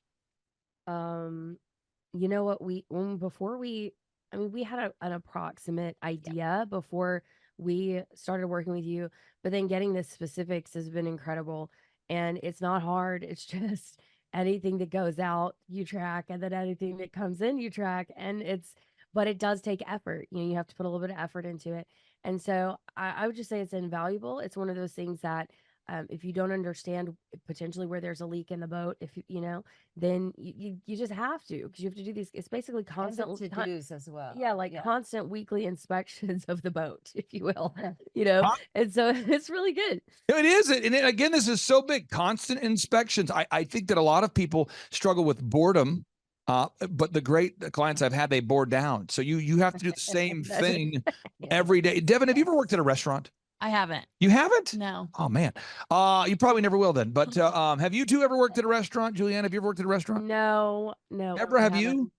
You know what, we had an approximate idea before we started working with you, but then getting the specifics has been incredible. And it's not hard. It's just anything that goes out, you track, and then anything that comes in, you track. But it does take effort. You know, you have to put a little bit of effort into it. And so I would just say it's invaluable. It's one of those things that if you don't understand potentially where there's a leak in the boat, then you just have to, because you have to do these. It's basically constant to-dos as well. Yeah, constant weekly inspections of the boat, if you will. And so it's really good. It is. And again, this is so big. Constant inspections. I think that a lot of people struggle with boredom. But the clients I've had, they bore down. So you have to do the same thing every day. Devin, have you ever worked at a restaurant? I haven't. You haven't? No. Oh man. You probably never will then. But have you two ever worked at a restaurant? Julianne, have you ever worked at a restaurant? No. Deborah, have you?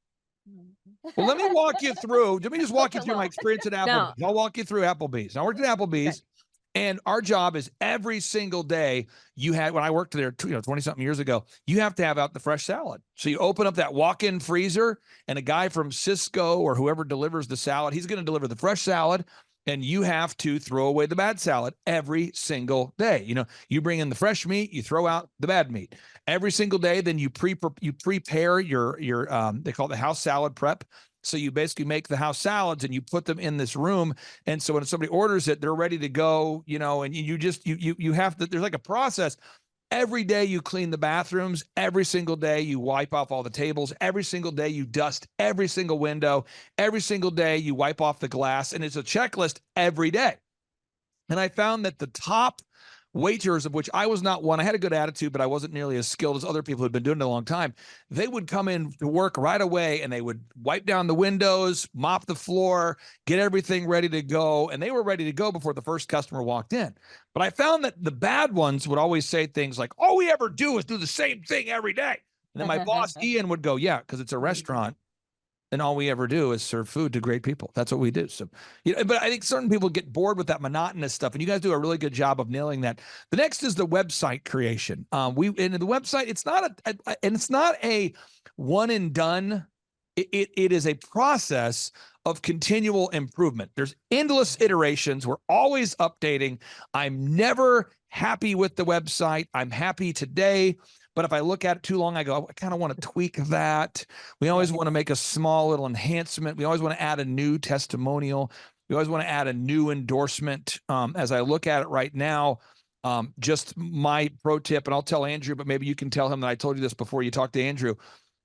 Well, let me walk you through. Let me just walk you through my experience at Applebee's. No. I'll walk you through Applebee's. I worked at Applebee's. And our job is every single day when I worked there, 20 something years ago, you have to have out the fresh salad. So you open up that walk-in freezer, and a guy from Cisco or whoever delivers the salad, he's going to deliver the fresh salad. and you have to throw away the bad salad every single day. You know, you bring in the fresh meat, you throw out the bad meat every single day. Then you prepare your they call it the house salad prep. So you basically make the house salads and you put them in this room. And so when somebody orders it, they're ready to go, you know, and you have to, there's like a process. Every day you clean the bathrooms. Every single day you wipe off all the tables. Every single day you dust every single window. Every single day you wipe off the glass. And it's a checklist every day. And I found that the top waiters, of which I was not one, I had a good attitude, but I wasn't nearly as skilled as other people who had been doing it a long time. They would come in to work right away and they would wipe down the windows, mop the floor, get everything ready to go. And they were ready to go before the first customer walked in. But I found that the bad ones would always say things like, all we ever do is do the same thing every day. And then my boss, Ian, would go, yeah, because it's a restaurant. And all we ever do is serve food to great people. That's what we do. So, you know, but I think certain people get bored with that monotonous stuff, and you guys do a really good job of nailing that. The next is the website creation. In the website, it's not a one and done. It is a process of continual improvement. There's endless iterations. We're always updating. I'm never happy with the website. I'm happy today. But if I look at it too long, I go, I kind of want to tweak that. We always want to make a small little enhancement. We always want to add a new testimonial. We always want to add a new endorsement. As I look at it right now, just my pro tip, and I'll tell Andrew, but maybe you can tell him that I told you this before you talk to Andrew.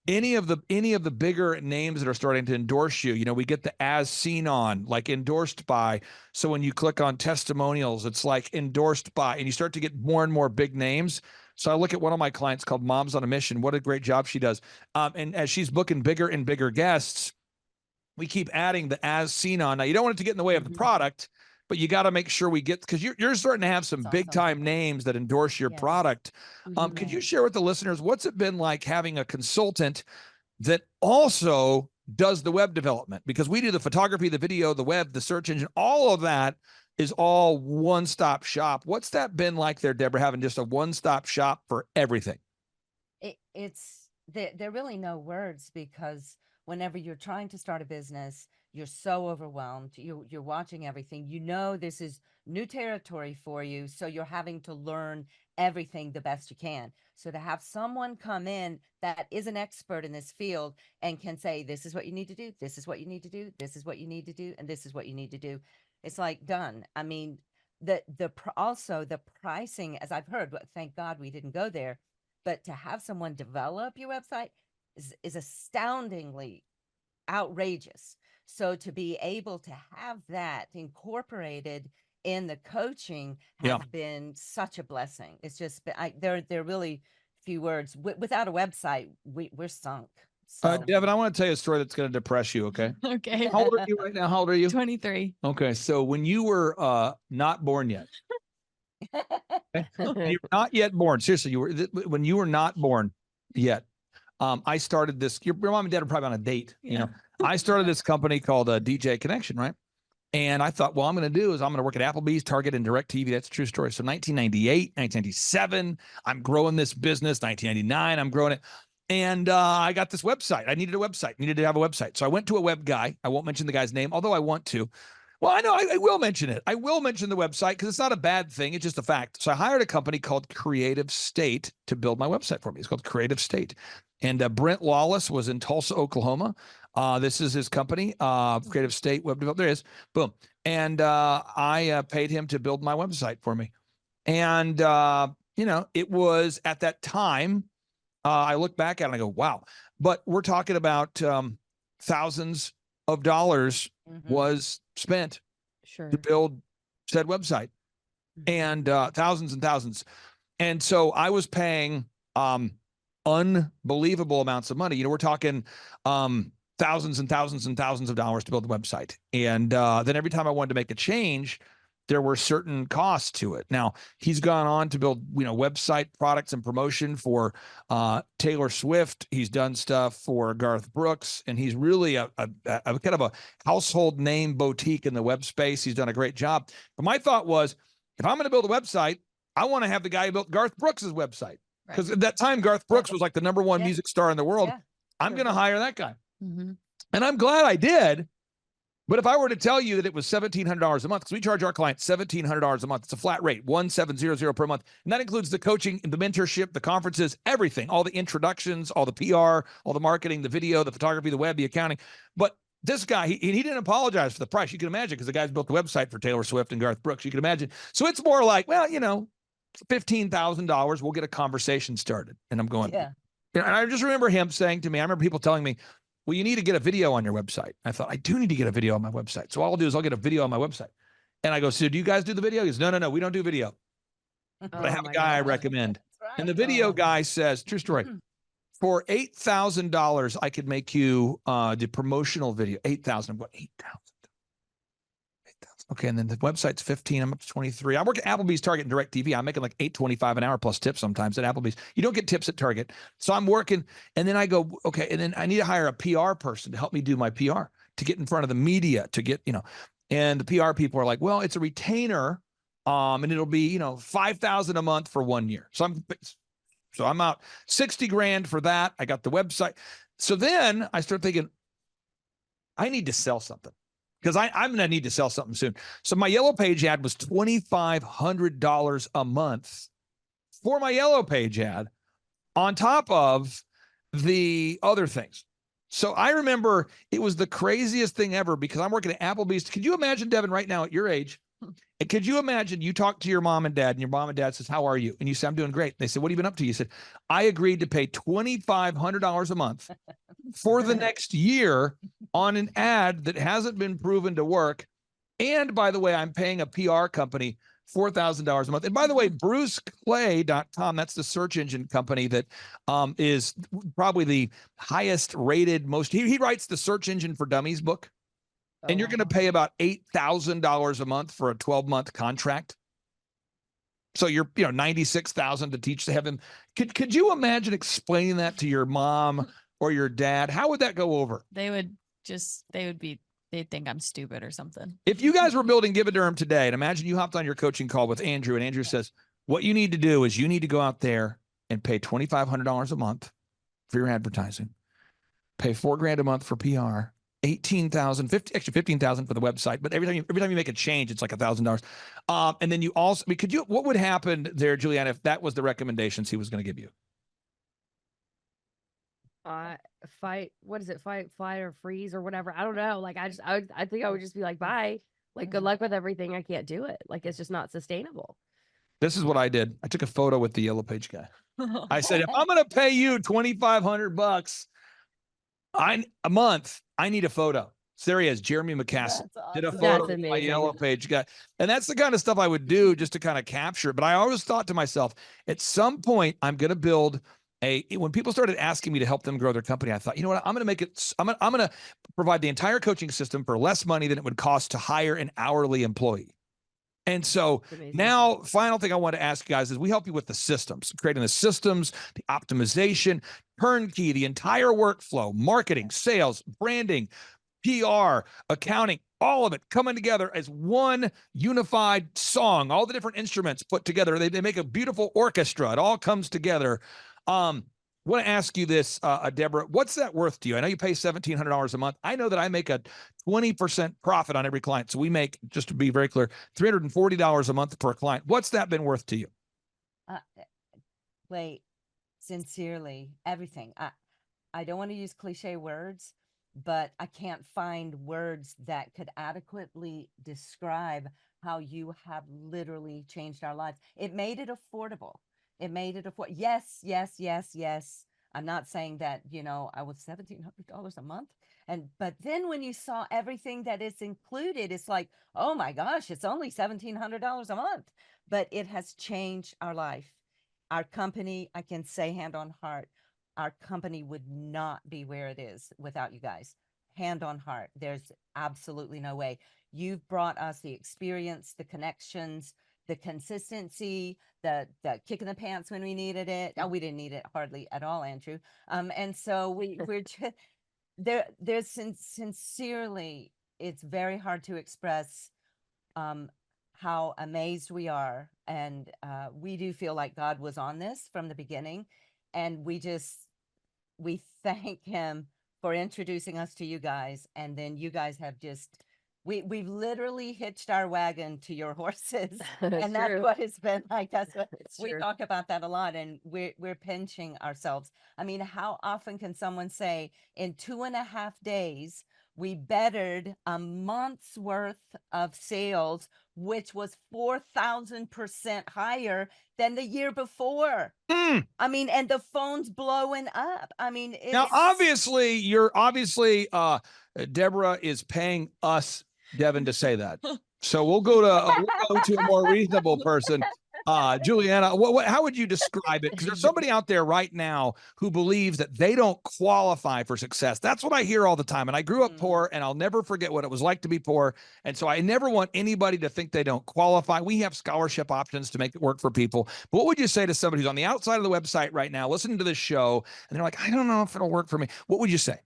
Any of the bigger names that are starting to endorse you, you know, we get the as seen on, like endorsed by. So when you click on testimonials, it's like endorsed by, and you start to get more and more big names. So I look at one of my clients called Moms on a Mission. What a great job she does. And as she's booking bigger and bigger guests, we keep adding the as seen on. Now, you don't want it to get in the way of the product, but you got to make sure we get, because you're starting to have some big time names that endorse your product. Could you share with the listeners, what's it been like having a consultant that also does the web development? Because we do the photography, the video, the web, the search engine, all of that is all one-stop shop. What's that been like there, Deborah, having just a one-stop shop for everything? There are really no words, because whenever you're trying to start a business, you're so overwhelmed. You're watching everything. You know this is new territory for you, so you're having to learn everything the best you can. So to have someone come in that is an expert in this field and can say, this is what you need to do, this is what you need to do, this is what you need to do, and this is what you need to do. It's like done. I mean, also the pricing, as I've heard, thank God we didn't go there, but to have someone develop your website is astoundingly outrageous. So to be able to have that incorporated in the coaching has been such a blessing. It's just there are really few words. Without a website, we're sunk. So. Devin, I want to tell you a story that's going to depress you, okay? Okay. How old are you right now? How old are you? 23. Okay, so when you were not born yet, you're not yet born. Seriously, when you were not born yet. I started this. Your mom and dad are probably on a date. You know, I started this company called DJ Connection, right? And I thought, well, I'm going to do is I'm going to work at Applebee's, Target, and DirecTV. That's a true story. So 1998, 1997, I'm growing this business. 1999, I'm growing it. And I got this website. I needed a website. Needed to have a website. So I went to a web guy. I won't mention the guy's name, although I want to. Well, I know I will mention it. I will mention the website because it's not a bad thing. It's just a fact. So I hired a company called Creative State to build my website for me. It's called Creative State. And Brent Lawless was in Tulsa, Oklahoma. This is his company, Creative State Web Development. There it is. Boom. And I paid him to build my website for me. And, you know, it was at that time, I look back at it and I go, wow. But we're talking about thousands of dollars was spent to build said website, and thousands and thousands. And so I was paying unbelievable amounts of money. You know, we're talking thousands and thousands and thousands of dollars to build the website. And then every time I wanted to make a change, there were certain costs to it. Now, he's gone on to build, you know, website products and promotion for Taylor Swift. He's done stuff for Garth Brooks, and he's really a kind of a household name boutique in the web space. He's done a great job. But my thought was, if I'm going to build a website, I want to have the guy who built Garth Brooks's website. Because at that time, Garth Brooks was like the #1 music star in the world. I'm going to hire that guy. And I'm glad I did. But if I were to tell you that it was $1,700 a month, because we charge our clients $1,700 a month, it's a flat rate, 1,700 per month, and that includes the coaching, the mentorship, the conferences, everything, all the introductions, all the PR, all the marketing, the video, the photography, the web, the accounting. But this guy, he didn't apologize for the price. You can imagine, because the guy's built the website for Taylor Swift and Garth Brooks. You can imagine. So it's more like, well, $15,000, we'll get a conversation started. And I'm going, Yeah. And I just remember him saying to me, I remember people telling me, well, you need to get a video on your website. I thought, I do need to get a video on my website. So all I'll do is I'll get a video on my website. And I go, so do you guys do the video? He goes, no, we don't do video. But I have a guy I recommend. And the video guy says, true story, for $8,000, I could make you the promotional video. 8,000. I'm going, 8,000. Okay, and then the website's 15. I'm up to 23. I work at Applebee's, Target, and DirecTV. I'm making like $8.25 an hour plus tips sometimes at Applebee's. You don't get tips at Target. So I'm working, and then I go, okay, and then I need to hire a PR person to help me do my PR, to get in front of the media, to get, and the PR people are like, well, it's a retainer, and it'll be, $5,000 a month for 1 year. So I'm out $60,000 for that. I got the website. So then I start thinking, I need to sell something, because I'm going to need to sell something soon. So my Yellow Page ad was $2,500 a month for my Yellow Page ad, on top of the other things. So I remember it was the craziest thing ever, because I'm working at Applebee's. Could you imagine, Devin, right now at your age, and could you imagine you talk to your mom and dad, and your mom and dad says, how are you? And you say, I'm doing great. They said, what have you been up to? You said, I agreed to pay $2,500 a month for the next year on an ad that hasn't been proven to work. And by the way, I'm paying a PR company $4,000 a month. And by the way, bruceclay.com, that's the search engine company that is probably the highest rated, he writes the Search Engine for Dummies book. And you're going to pay about $8,000 a month for a 12-month contract. So you're, $96,000 to teach to have him. Could you imagine explaining that to your mom or your dad? How would that go over? They'd think I'm stupid or something. If you guys were building Give a Durham today, and imagine you hopped on your coaching call with Andrew, and Andrew says, what you need to do is you need to go out there and pay $2,500 a month for your advertising, pay $4,000 a month for PR, extra $15,000 for the website. But every time you make a change, it's like $1,000. And then you also, what would happen there, Juliana, if that was the recommendations he was going to give you? Fight or freeze or whatever. I don't know. Like, I think I would just be like, bye. Like, good luck with everything. I can't do it. Like, it's just not sustainable. This is what I did. I took a photo with the Yellow Page guy. I said, if I'm going to pay you $2,500 a month, I need a photo. So there he is, Jeremy McCaslin. Awesome. Did a photo with my Yellow Page guy. And that's the kind of stuff I would do just to kind of capture it. But I always thought to myself, at some point, I'm going to build when people started asking me to help them grow their company, I thought, you know what, I'm going to make it, I'm going to provide the entire coaching system for less money than it would cost to hire an hourly employee. And so now, final thing I want to ask you guys is we help you with the systems, creating the systems, the optimization, turnkey, the entire workflow, marketing, sales, branding, PR, accounting, all of it coming together as one unified song, all the different instruments put together. They make a beautiful orchestra. It all comes together. I want to ask you this, Deborah, what's that worth to you? I know you pay $1,700 a month. I know that I make a 20% profit on every client. So we make, just to be very clear, $340 a month per client. What's that been worth to you? Wait, sincerely, everything. I don't want to use cliche words, but I can't find words that could adequately describe how you have literally changed our lives. It made it affordable. It made it affordable. Yes, yes, yes, yes. I'm not saying that, I was $1,700 a month. But then when you saw everything that is included, it's like, oh my gosh, it's only $1,700 a month. But it has changed our life. Our company, I can say hand on heart, our company would not be where it is without you guys. Hand on heart. There's absolutely no way. You've brought us the experience, the connections, the consistency, the kick in the pants when we needed it. Oh, we didn't need it hardly at all, Andrew. And so we're just there's sincerely, it's very hard to express how amazed we are. And we do feel like God was on this from the beginning. And we thank him for introducing us to you guys. And then you guys have just We've literally hitched our wagon to your horses, That's and that's true. what it's been like. That's what It's we true. talk about that a lot, and we're pinching ourselves. I mean, how often can someone say in 2.5 days we bettered a month's worth of sales, which was 4,000% higher than the year before? I mean, and the phone's blowing up. I mean, Now, obviously, Deborah is paying us, Devin, to say that. So we'll go to a more reasonable person. Juliana, how would you describe it? Because there's somebody out there right now who believes that they don't qualify for success. That's what I hear all the time. And I grew up poor, and I'll never forget what it was like to be poor. And so I never want anybody to think they don't qualify. We have scholarship options to make it work for people. But what would you say to somebody who's on the outside of the website right now, listening to this show, and they're like, I don't know if it'll work for me? What would you say?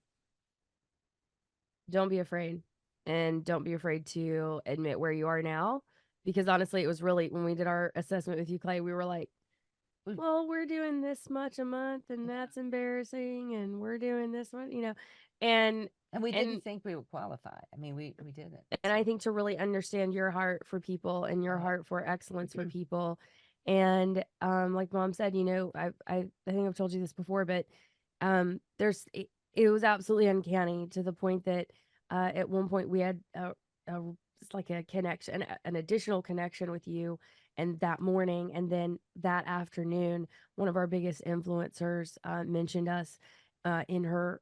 Don't be afraid, and don't be afraid to admit where you are now. Because honestly, it was really, when we did our assessment with you, Clay, we were like, well, we're doing this much a month, and that's embarrassing, and we're doing this one, and we didn't think we would qualify. I mean, we didn't. And I think to really understand your heart for people and your heart for excellence for people. And like Mom said, I think I've told you this before, but it was absolutely uncanny to the point that at one point we had it's like a connection, an additional connection with you. And that morning, and then that afternoon, one of our biggest influencers mentioned us in her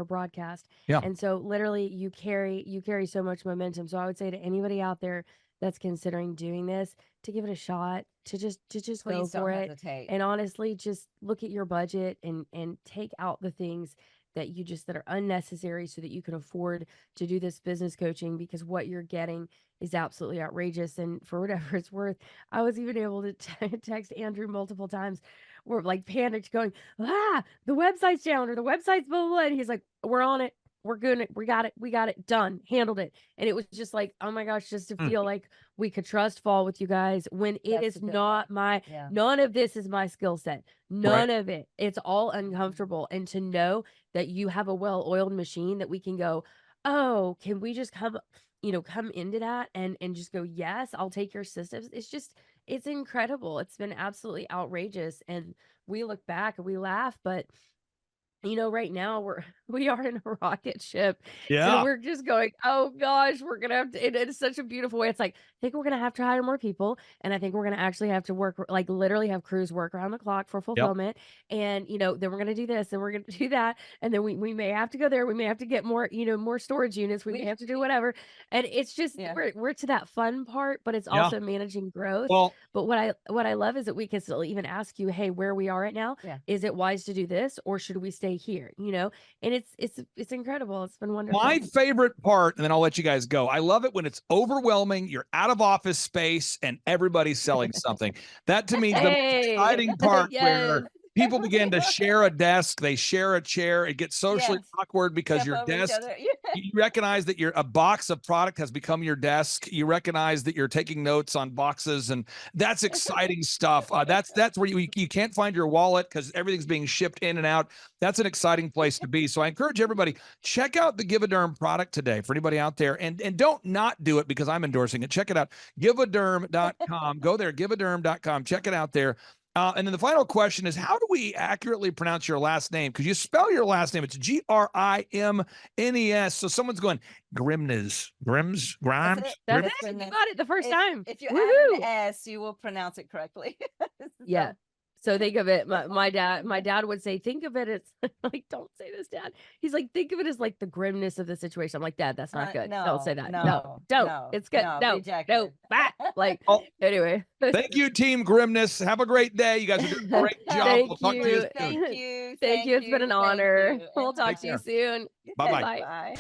broadcast. Yeah. And so literally you carry so much momentum. So I would say to anybody out there that's considering doing this, to give it a shot, to just go Please don't for it. hesitate. And honestly, just look at your budget and take out the things that are unnecessary so that you can afford to do this business coaching, because what you're getting is absolutely outrageous. And for whatever it's worth, I was even able to text Andrew multiple times. We're like panicked going, the website's down, or the website's blah, blah, blah. And he's like, we're on it. We're good. We got it done, handled it. And it was just like, oh my gosh, just to feel like we could trust fall with you guys when it is not none of this is my skill set. None of it. It's all uncomfortable. And to know that you have a well-oiled machine that we can go, oh, can we just come into that and just go, yes, I'll take your systems. It's incredible. It's been absolutely outrageous. And we look back and we laugh, but right now we are in a rocket ship. Yeah. And we're just going, oh gosh, we're going to have to, it's such a beautiful way. It's like, I think we're going to have to hire more people. And I think we're going to actually have to work, like literally have crews work around the clock for fulfillment. Yep. And, then we're going to do this and we're going to do that. And then we may have to go there. We may have to get more, more storage units. We may have to do whatever. And it's just, we're to that fun part, but it's also managing growth. Well, but what I love is that we can still even ask you, hey, where we are right now, is it wise to do this, or should we stay here? And it's incredible. It's been wonderful. My favorite part, and then I'll let you guys go. I love it when it's overwhelming. You're out of office space and everybody's selling something. That to me is the most exciting part where people begin to share a desk, they share a chair. It gets socially awkward because your desk, you recognize that a box of product has become your desk. You recognize that you're taking notes on boxes, and that's exciting stuff. That's where you can't find your wallet because everything's being shipped in and out. That's an exciting place to be. So I encourage everybody, check out the Givaderm product today for anybody out there, and don't not do it because I'm endorsing it. Check it out, givaderm.com. Go there, givaderm.com. Check it out there. And then the final question is, how do we accurately pronounce your last name? Because you spell your last name, it's Grimnes. So someone's going, Grimes. That's it. You got it the first time. If you add an S, you will pronounce it correctly. Yeah. So think of it. My dad would say, think of it as like, don't say this, Dad. He's like, think of it as like the grimness of the situation. I'm like, Dad, that's not good. Don't say that. No, don't. It's good. No. Bye. Like, anyway. Thank you, Team Grimness. Have a great day. You guys are doing a great job. Thank We'll you. talk to you soon. Thank you. It's been an honor. We'll talk to you soon. Bye-bye. Bye.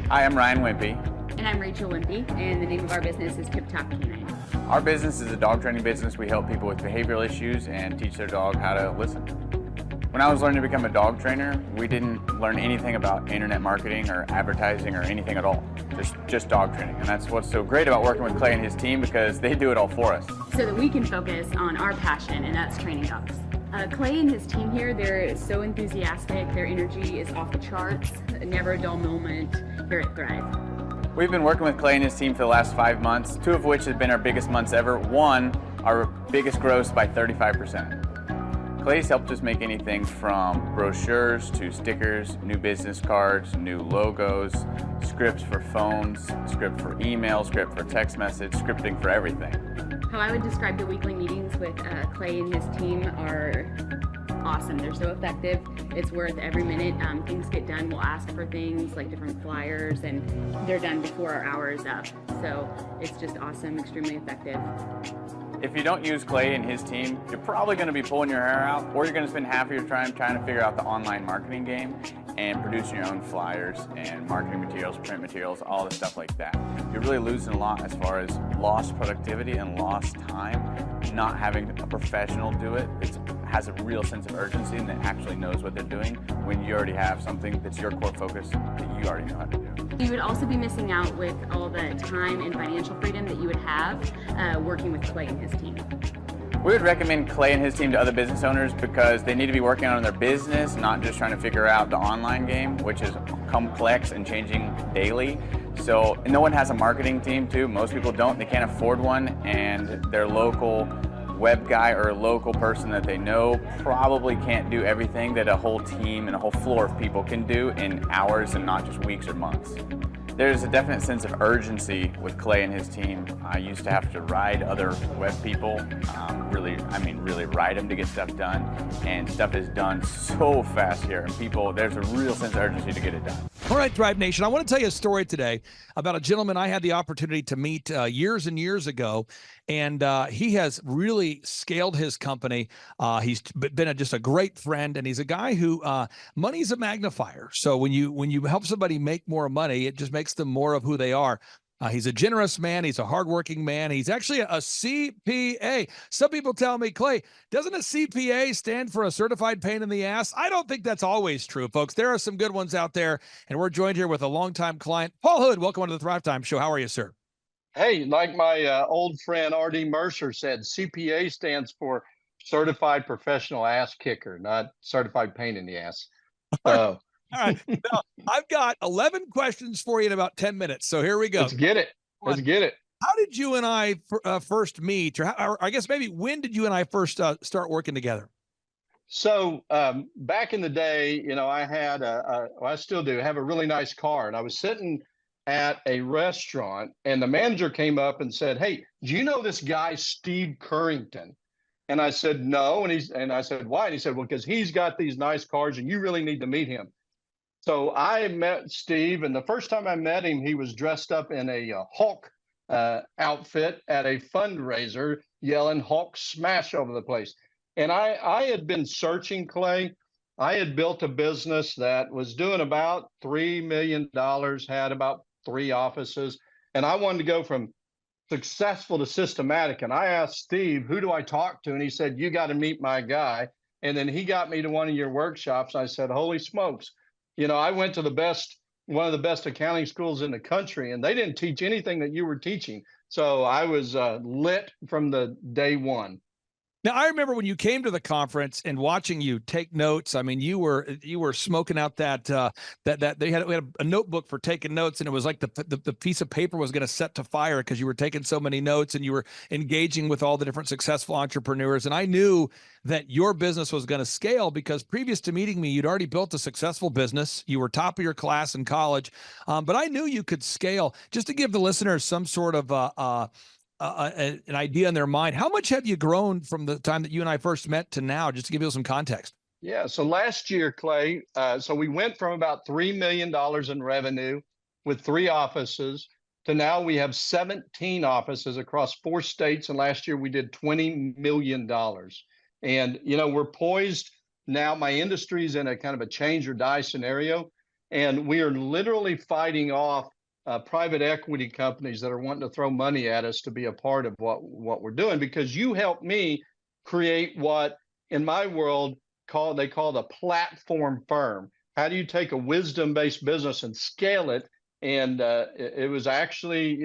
Hi, I'm Ryan Wimpy. And I'm Rachel Wimpy, and the name of our business is Tip Top Canine. Our business is a dog training business. We help people with behavioral issues and teach their dog how to listen. When I was learning to become a dog trainer, we didn't learn anything about internet marketing or advertising or anything at all. Just dog training. And that's what's so great about working with Clay and his team, because they do it all for us. So that we can focus on our passion, and that's training dogs. Clay and his team here, they're so enthusiastic. Their energy is off the charts. Never a dull moment here at Thrive. We've been working with Clay and his team for the last 5 months, 2 of which have been our biggest months ever. 1, our biggest gross by 35%. Clay's helped us make anything from brochures to stickers, new business cards, new logos, scripts for phones, script for email, script for text message, scripting for everything. How I would describe the weekly meetings with Clay and his team are awesome. They're so effective. It's worth every minute. Things get done. We'll ask for things like different flyers, and they're done before our hour is up. So it's just awesome, extremely effective. If you don't use Clay and his team, you're probably going to be pulling your hair out, or you're going to spend half of your time trying to figure out the online marketing game and producing your own flyers and marketing materials, print materials, all the stuff like that. You're really losing a lot as far as lost productivity and lost time, not having a professional do it that has a real sense of urgency and that actually knows what they're doing when you already have something that's your core focus that you already know how to do. You would also be missing out with all the time and financial freedom that you would have working with Clay and his team. We would recommend Clay and his team to other business owners because they need to be working on their business, not just trying to figure out the online game, which is complex and changing daily. So no one has a marketing team too. Most people don't. They can't afford one, and their local web guy or a local person that they know probably can't do everything that a whole team and a whole floor of people can do in hours and not just weeks or months. There's a definite sense of urgency with Clay and his team. I used to have to ride other web people, really ride them to get stuff done, and stuff is done so fast here, and there's a real sense of urgency to get it done. All right, Thrive Nation, I want to tell you a story today about a gentleman I had the opportunity to meet years and years ago, and he has really scaled his company. He's been just a great friend, and he's a guy who money's a magnifier. So when you help somebody make more money, it just makes them more of who they are. He's a generous man. He's a hardworking man. He's actually a CPA. Some people tell me, Clay, doesn't a CPA stand for a certified pain in the ass? I don't think that's always true, folks. There are some good ones out there, and we're joined here with a longtime client, Paul Hood. Welcome to the Thrivetime Show. How are you, sir? Hey, like my old friend R.D. Mercer said, CPA stands for Certified Professional Ass Kicker, not Certified Pain in the Ass. All right. Now, I've got 11 questions for you in about 10 minutes. So here we go. Let's get it. Let's get it. How did you and I first meet? Or I guess maybe when did you and I first start working together? So back in the day, I had I still do have a really nice car. And I was sitting at a restaurant and the manager came up and said, "Hey, do you know this guy, Steve Currington?" And I said, "No." And I said, "Why?" And he said, "Well, because he's got these nice cars and you really need to meet him." So I met Steve, and the first time I met him, he was dressed up in a Hulk outfit at a fundraiser, yelling Hulk smash over the place. And I had been searching, Clay. I had built a business that was doing about $3 million, had about 3 offices, and I wanted to go from successful to systematic. And I asked Steve, "Who do I talk to?" And he said, "You got to meet my guy." And then he got me to one of your workshops. I said, "Holy smokes. I went to one of the best accounting schools in the country, and they didn't teach anything that you were teaching." So I was lit from the day one. Now, I remember when you came to the conference and watching you take notes. I mean, you were smoking out that we had a notebook for taking notes, and it was like the piece of paper was going to set to fire because you were taking so many notes and you were engaging with all the different successful entrepreneurs. And I knew that your business was going to scale because previous to meeting me, you'd already built a successful business. You were top of your class in college, but I knew you could scale. Just to give the listeners some sort of an idea in their mind, how much have you grown from the time that you and I first met to now, just to give you some context? Yeah, so last year, Clay, so we went from about $3 million in revenue with 3 offices to now we have 17 offices across 4 states. And last year we did $20 million. And, we're poised now. My industry is in a kind of a change or die scenario. And we are literally fighting off private equity companies that are wanting to throw money at us to be a part of what we're doing, because you helped me create what in my world they call a platform firm. How do you take a wisdom-based business and scale it? And it was actually,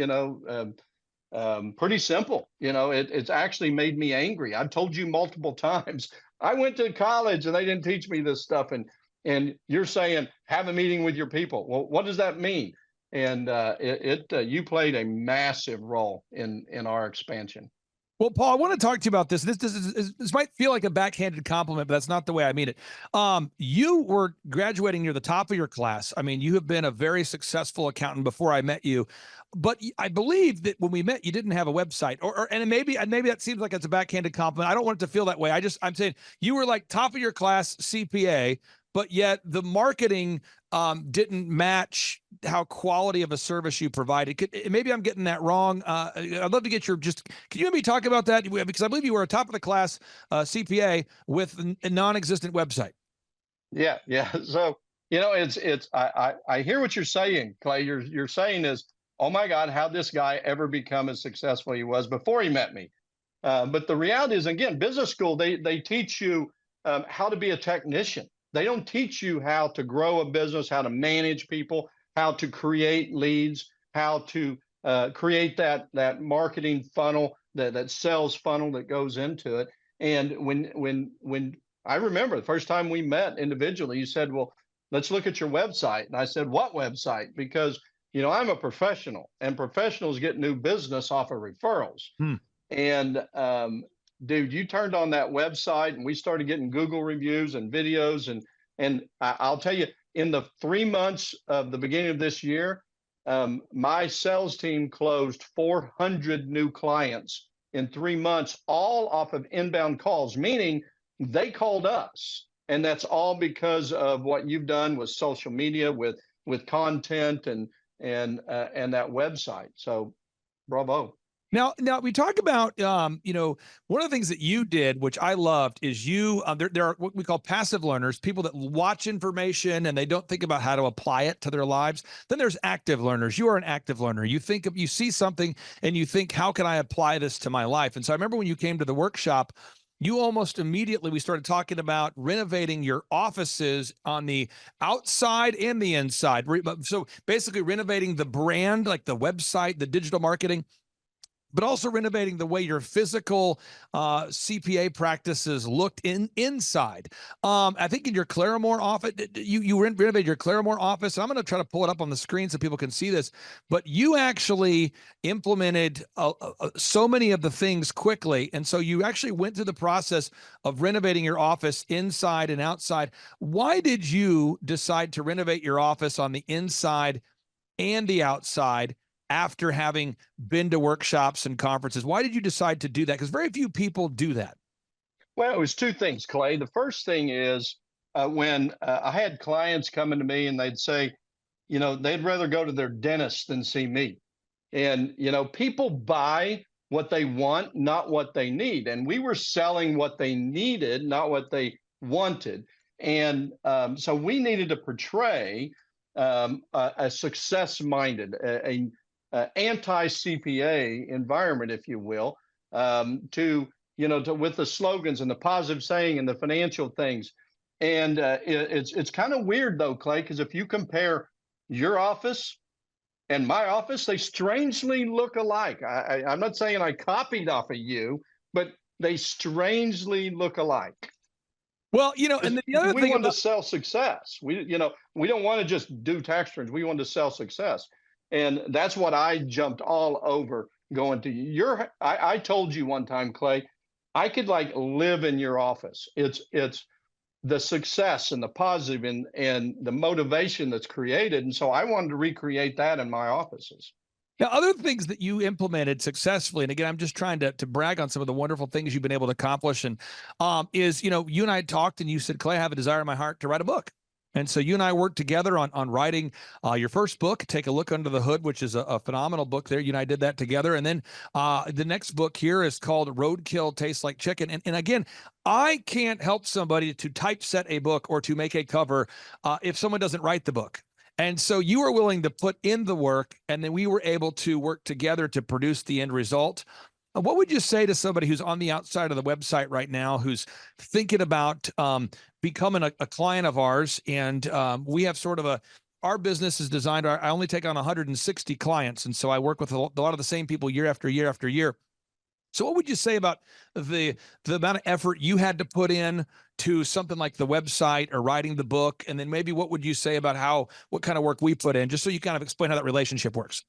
pretty simple. It's actually made me angry. I've told you multiple times, I went to college and they didn't teach me this stuff. And you're saying, have a meeting with your people. Well, what does that mean? And you played a massive role in our expansion. Well, Paul, I want to talk to you about this. This might feel like a backhanded compliment, but that's not the way I mean it. You were graduating near the top of your class. I mean, you have been a very successful accountant before I met you, but I believe that when we met, you didn't have a website, and maybe that seems like it's a backhanded compliment. I don't want it to feel that way. I'm saying you were like top of your class CPA, but yet the marketing didn't match how quality of a service you provided. Maybe I'm getting that wrong. I'd love to get can you maybe talk about that? Because I believe you were a top of the class CPA with a non-existent website. Yeah. So, I hear what you're saying, Clay. You're saying is, oh my God, how'd this guy ever become as successful he was before he met me? But the reality is, again, business school, they teach you how to be a technician. They don't teach you how to grow a business, how to manage people, how to create leads, how to create that marketing funnel, that sales funnel that goes into it. And when I remember the first time we met individually, you said, well, let's look at your website. And I said, what website? Because, I'm a professional, and professionals get new business off of referrals. And dude, you turned on that website and we started getting Google reviews and videos. And I'll tell you, in the 3 months of the beginning of this year, my sales team closed 400 new clients in 3 months, all off of inbound calls, meaning they called us. And that's all because of what you've done with social media, with content and that website. So bravo. Now we talk about, one of the things that you did, which I loved, is there are what we call passive learners, people that watch information and they don't think about how to apply it to their lives. Then there's active learners. You are an active learner. You see something and you think, how can I apply this to my life? And so I remember when you came to the workshop, you almost immediately, we started talking about renovating your offices on the outside and the inside. So basically renovating the brand, like the website, the digital marketing, but also renovating the way your physical CPA practices looked inside. I think in your Claremore office, you renovated your Claremore office. I'm going to try to pull it up on the screen so people can see this. But you actually implemented so many of the things quickly. And so you actually went through the process of renovating your office inside and outside. Why did you decide to renovate your office on the inside and the outside after having been to workshops and conferences? Why did you decide to do that? Because very few people do that. Well, it was two things, Clay. The first thing is when I had clients coming to me and they'd say, they'd rather go to their dentist than see me. And, people buy what they want, not what they need. And we were selling what they needed, not what they wanted. And so we needed to portray a success-minded, a anti-CPA environment, if you will, with the slogans and the positive saying and the financial things. And it's kind of weird though, Clay, because if you compare your office and my office, they strangely look alike. I'm not saying I copied off of you, but they strangely look alike. Well, and the other thing, we want to sell success. We don't want to just do tax returns. We want to sell success. And that's what I jumped all over going to I told you one time, Clay, I could live in your office. It's the success and the positive and the motivation that's created. And so I wanted to recreate that in my offices. Now, other things that you implemented successfully, and again, I'm just trying to brag on some of the wonderful things you've been able to accomplish. And you and I had talked and you said, Clay, I have a desire in my heart to write a book. And so you and I worked together on writing your first book, Take a Look Under the Hood, which is a phenomenal book there. You and I did that together. And then the next book here is called Roadkill Tastes Like Chicken. And again, I can't help somebody to typeset a book or to make a cover if someone doesn't write the book. And so you were willing to put in the work, and then we were able to work together to produce the end result. What would you say to somebody who's on the outside of the website right now, who's thinking about becoming a client of ours? And we have sort of our business is designed, I only take on 160 clients. And so I work with a lot of the same people year after year after year. So what would you say about the amount of effort you had to put in to something like the website or writing the book? And then maybe what would you say about what kind of work we put in, just so you kind of explain how that relationship works?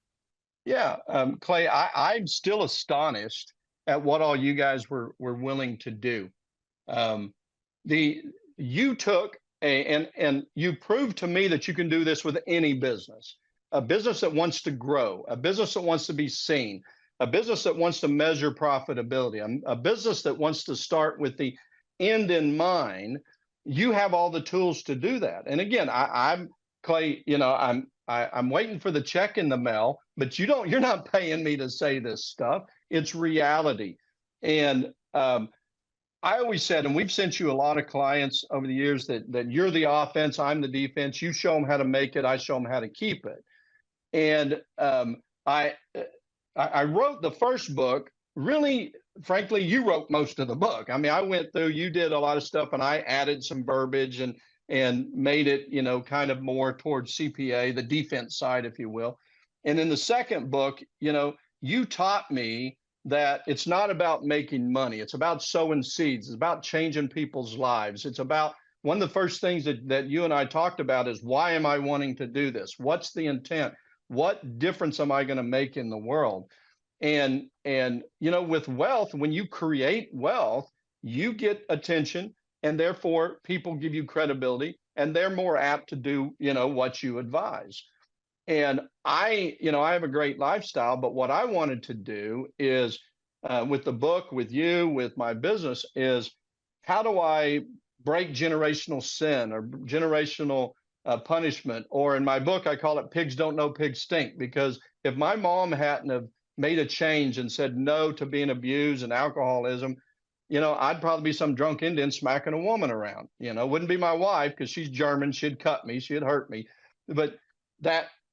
Yeah, Clay, I'm still astonished at what all you guys were willing to do. You took and you proved to me that you can do this with any business. A business that wants to grow, a business that wants to be seen, a business that wants to measure profitability, a business that wants to start with the end in mind. You have all the tools to do that. And again, I'm Clay, I'm waiting for the check in the mail, but you're not paying me to say this stuff. It's reality. And I always said, and we've sent you a lot of clients over the years, that you're the offense, I'm the defense. You show them how to make it, I show them how to keep it. And I wrote the first book. Really, frankly, you wrote most of the book. I mean, I went through, you did a lot of stuff, and I added some verbiage and made it, kind of more towards CPA, the defense side, if you will. And in the second book, you taught me that it's not about making money. It's about sowing seeds. It's about changing people's lives. It's about one of the first things that you and I talked about is, why am I wanting to do this? What's the intent? What difference am I going to make in the world? And with wealth, when you create wealth, you get attention, and therefore people give you credibility, and they're more apt to do, what you advise. And I have a great lifestyle, but what I wanted to do is, with the book, with you, with my business, is how do I break generational sin or generational punishment? Or in my book, I call it Pigs Don't Know Pigs Stink, because if my mom hadn't have made a change and said no to being abused and alcoholism, I'd probably be some drunk Indian smacking a woman around. Wouldn't be my wife, because she's German. She'd cut me. She'd hurt me.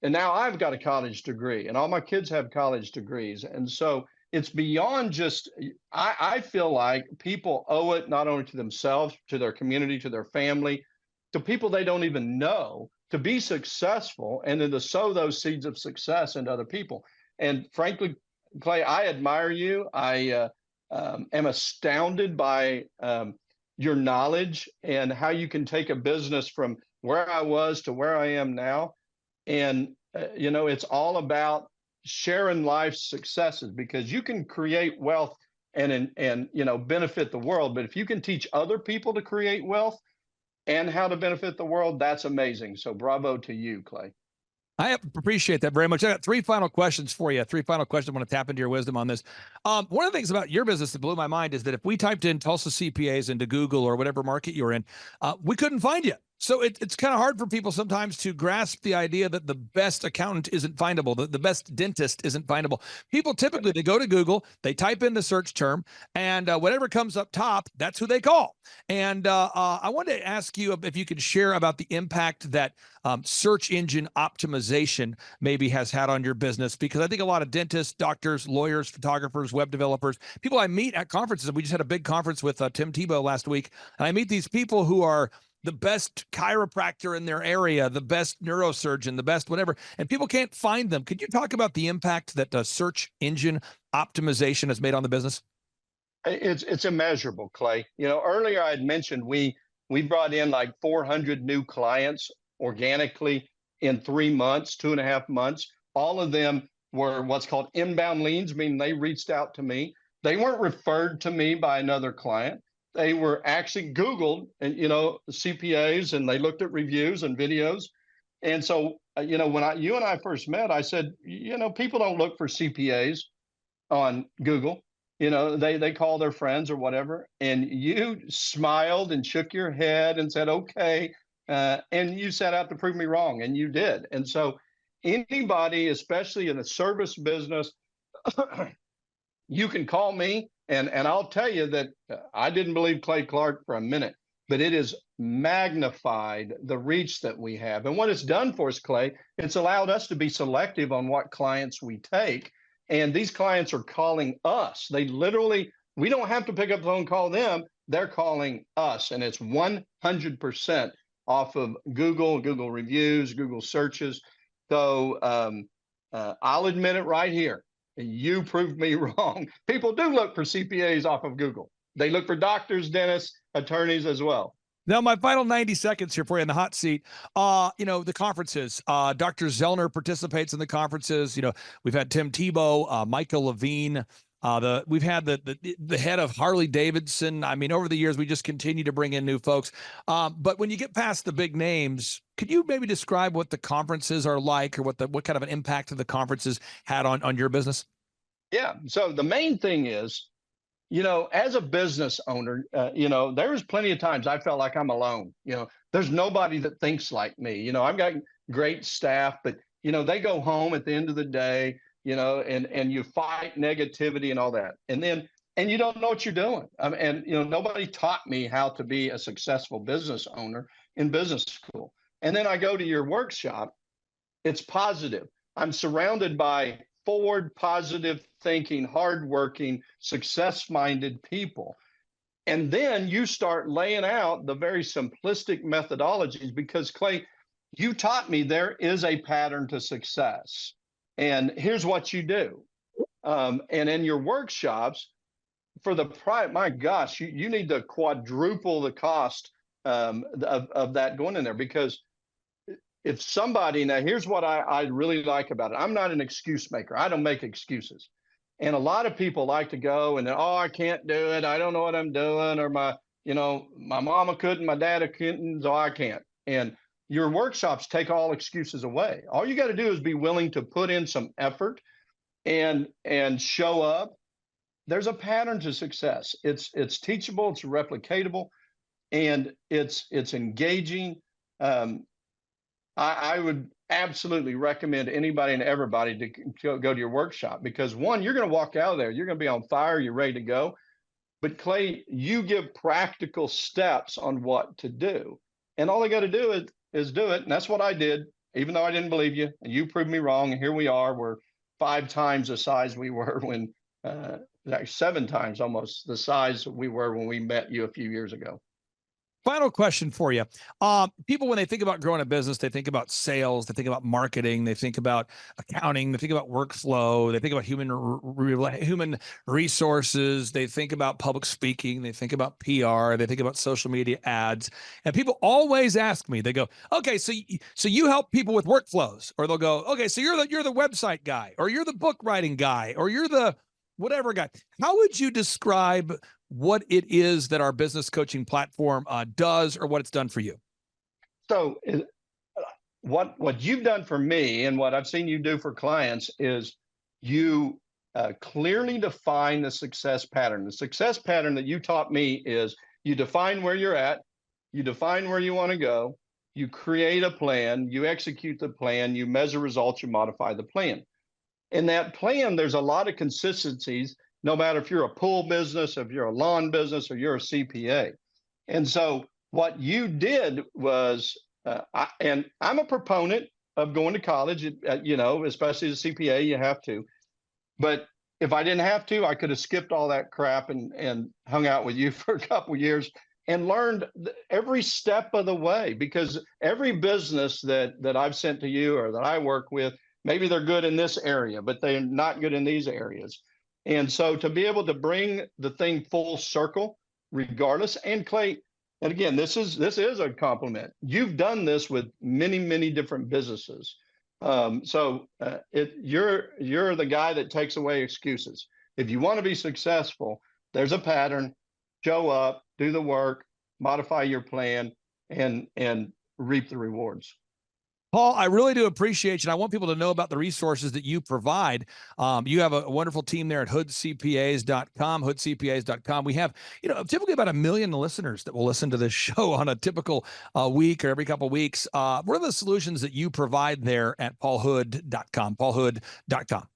And now I've got a college degree, and all my kids have college degrees. And so it's beyond just, I feel like people owe it not only to themselves, to their community, to their family, to people they don't even know, to be successful, and then to sow those seeds of success into other people. And frankly, Clay, I admire you. I am astounded by your knowledge and how you can take a business from where I was to where I am now. And, it's all about sharing life's successes, because you can create wealth and benefit the world. But if you can teach other people to create wealth and how to benefit the world, that's amazing. So bravo to you, Clay. I appreciate that very much. I got three final questions for you. Three final questions. I want to tap into your wisdom on this. One of the things about your business that blew my mind is that if we typed in Tulsa CPAs into Google or whatever market you're in, we couldn't find you. So it's kind of hard for people sometimes to grasp the idea that the best accountant isn't findable, the best dentist isn't findable. People typically, they go to Google, they type in the search term, and whatever comes up top, that's who they call. And I wanted to ask you if you could share about the impact that search engine optimization maybe has had on your business, because I think a lot of dentists, doctors, lawyers, photographers, web developers, people I meet at conferences, we just had a big conference with Tim Tebow last week, and I meet these people who are the best chiropractor in their area, the best neurosurgeon, the best whatever, and people can't find them. Could you talk about the impact that search engine optimization has made on the business? It's immeasurable, Clay. Earlier I had mentioned we brought in like 400 new clients organically in 3 months, 2.5 months. All of them were what's called inbound leads, meaning they reached out to me. They weren't referred to me by another client. They were actually Googled, and CPAs, and they looked at reviews and videos. And so, when you and I first met, I said, people don't look for CPAs on Google. They call their friends or whatever. And you smiled and shook your head and said, okay. And you set out to prove me wrong, and you did. And so anybody, especially in the service business, you can call me, and I'll tell you that I didn't believe Clay Clark for a minute, but it has magnified the reach that we have. And what it's done for us, Clay, it's allowed us to be selective on what clients we take. And these clients are calling us. We don't have to pick up the phone and call them. They're calling us. And it's 100% off of Google reviews, Google searches. So I'll admit it right here. you proved me wrong. People do look for CPAs off of Google. They look for doctors, dentists, attorneys as well. Now, my final 90 seconds here for you in the hot seat. The conferences. Dr. Zellner participates in the conferences. We've had Tim Tebow, Michael Levine. We've had the head of Harley Davidson. I mean, over the years, we just continue to bring in new folks. But when you get past the big names, could you maybe describe what the conferences are like, or what kind of an impact the conferences had on your business? Yeah. So the main thing is, as a business owner, there was plenty of times I felt like I'm alone. There's nobody that thinks like me. I've got great staff, but, they go home at the end of the day, and you fight negativity and all that. And you don't know what you're doing. Nobody taught me how to be a successful business owner in business school. And then I go to your workshop. It's positive. I'm surrounded by forward, positive thinking, hardworking, success-minded people. And then you start laying out the very simplistic methodologies, because Clay, you taught me there is a pattern to success. And here's what you do. And in your workshops, for the price, my gosh, you need to quadruple the cost of that going in there, because if somebody, now here's what I really like about it. I'm not an excuse maker. I don't make excuses. And a lot of people like to go and, I can't do it. I don't know what I'm doing. Or my mama couldn't, my dad couldn't, so I can't. And your workshops take all excuses away. All you got to do is be willing to put in some effort and show up. There's a pattern to success. It's teachable, it's replicatable, and it's engaging. I would absolutely recommend anybody and everybody to go to your workshop, because one, you're going to walk out of there, you're going to be on fire, you're ready to go. But Clay, you give practical steps on what to do. And all they got to do is do it. And that's what I did, even though I didn't believe you. And you proved me wrong. And here we are. We're 5 times the size we were when, like 7 times almost the size we were when we met you a few years ago. Final question for you. People, when they think about growing a business, they think about sales, they think about marketing, they think about accounting, they think about workflow, they think about human resources, they think about public speaking, they think about PR, they think about social media ads. And people always ask me, they go, okay, so you help people with workflows, or they'll go, okay, so you're the website guy, or you're the book writing guy, or you're the whatever guy. How would you describe what it is that our business coaching platform does, or what it's done for you? So what you've done for me, and what I've seen you do for clients, is you clearly define the success pattern. The success pattern that you taught me is you define where you're at, you define where you want to go, you create a plan, you execute the plan, you measure results, you modify the plan. In that plan, there's a lot of consistencies, no matter if you're a pool business, if you're a lawn business, or you're a CPA. And so what you did was, and I'm a proponent of going to college, especially as a CPA, you have to. But if I didn't have to, I could have skipped all that crap and hung out with you for a couple of years and learned every step of the way, because every business that I've sent to you or that I work with, maybe they're good in this area, but they're not good in these areas. And so to be able to bring the thing full circle, regardless, and Clay, and again, this is a compliment. You've done this with many, many different businesses. You're the guy that takes away excuses. If you want to be successful, there's a pattern. Show up, do the work, modify your plan, and reap the rewards. Paul, I really do appreciate you. And I want people to know about the resources that you provide. You have a wonderful team there at hoodcpas.com, hoodcpas.com. We have, typically about 1 million listeners that will listen to this show on a typical week or every couple of weeks. What are the solutions that you provide there at paulhood.com, paulhood.com?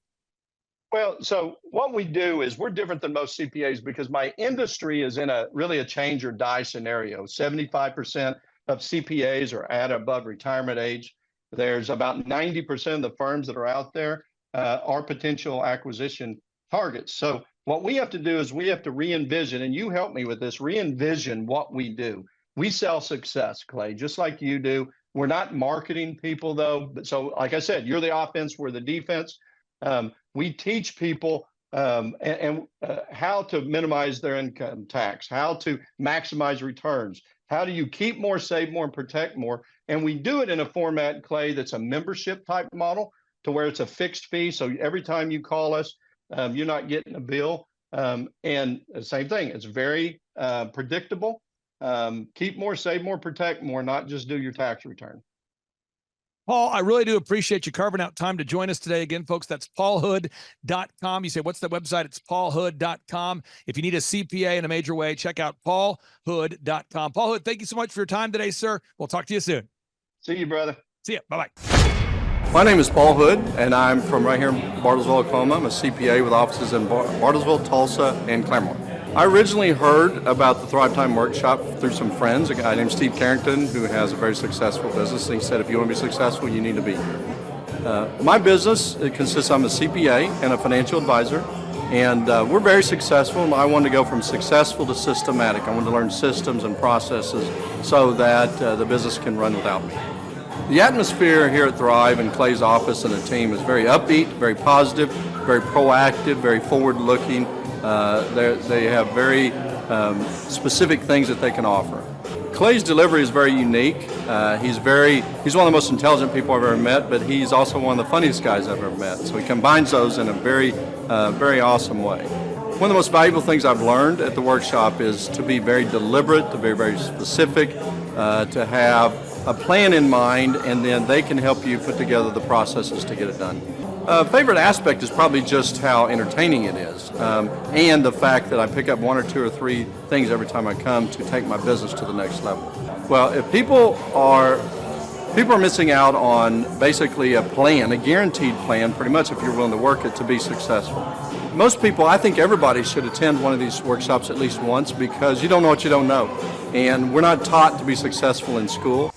Well, so what we do is we're different than most CPAs, because my industry is in really a change or die scenario. 75% of CPAs are at above retirement age. There's about 90% of the firms that are out there are potential acquisition targets. So what we have to do is we have to re-envision, and you help me with this, re-envision what we do. We sell success, Clay, just like you do. We're not marketing people, though. So like I said, you're the offense, we're the defense. We teach people how to minimize their income tax, how to maximize returns. How do you keep more, save more, and protect more? And we do it in a format, Clay, that's a membership type model to where it's a fixed fee. So every time you call us, you're not getting a bill. And the same thing, it's very predictable. Keep more, save more, protect more, not just do your tax return. Paul, I really do appreciate you carving out time to join us today. Again, folks, that's paulhood.com. You say, what's the website? It's paulhood.com. If you need a CPA in a major way, check out paulhood.com. Paul Hood, thank you so much for your time today, sir. We'll talk to you soon. See you, brother. See ya. Bye-bye. My name is Paul Hood, and I'm from right here in Bartlesville, Oklahoma. I'm a CPA with offices in Bartlesville, Tulsa, and Claremont. I originally heard about the Thrivetime workshop through some friends, a guy named Steve Carrington, who has a very successful business. And he said, if you want to be successful, you need to be. My business, it consists, I'm a CPA and a financial advisor, and we're very successful. I wanted to go from successful to systematic. I wanted to learn systems and processes so that the business can run without me. The atmosphere here at Thrive and Clay's office and the team is very upbeat, very positive, very proactive, very forward-looking. They have very specific things that they can offer. Clay's delivery is very unique. He's one of the most intelligent people I've ever met, but he's also one of the funniest guys I've ever met. So he combines those in a very awesome way. One of the most valuable things I've learned at the workshop is to be very deliberate, to be very specific, to have a plan in mind, and then they can help you put together the processes to get it done. Favorite aspect is probably just how entertaining it is, and the fact that I pick up 1 or 2 or 3 things every time I come to take my business to the next level. Well, if people are missing out on basically a plan, a guaranteed plan, pretty much if you're willing to work it to be successful. Most people, I think everybody should attend one of these workshops at least once, because you don't know what you don't know, and we're not taught to be successful in school.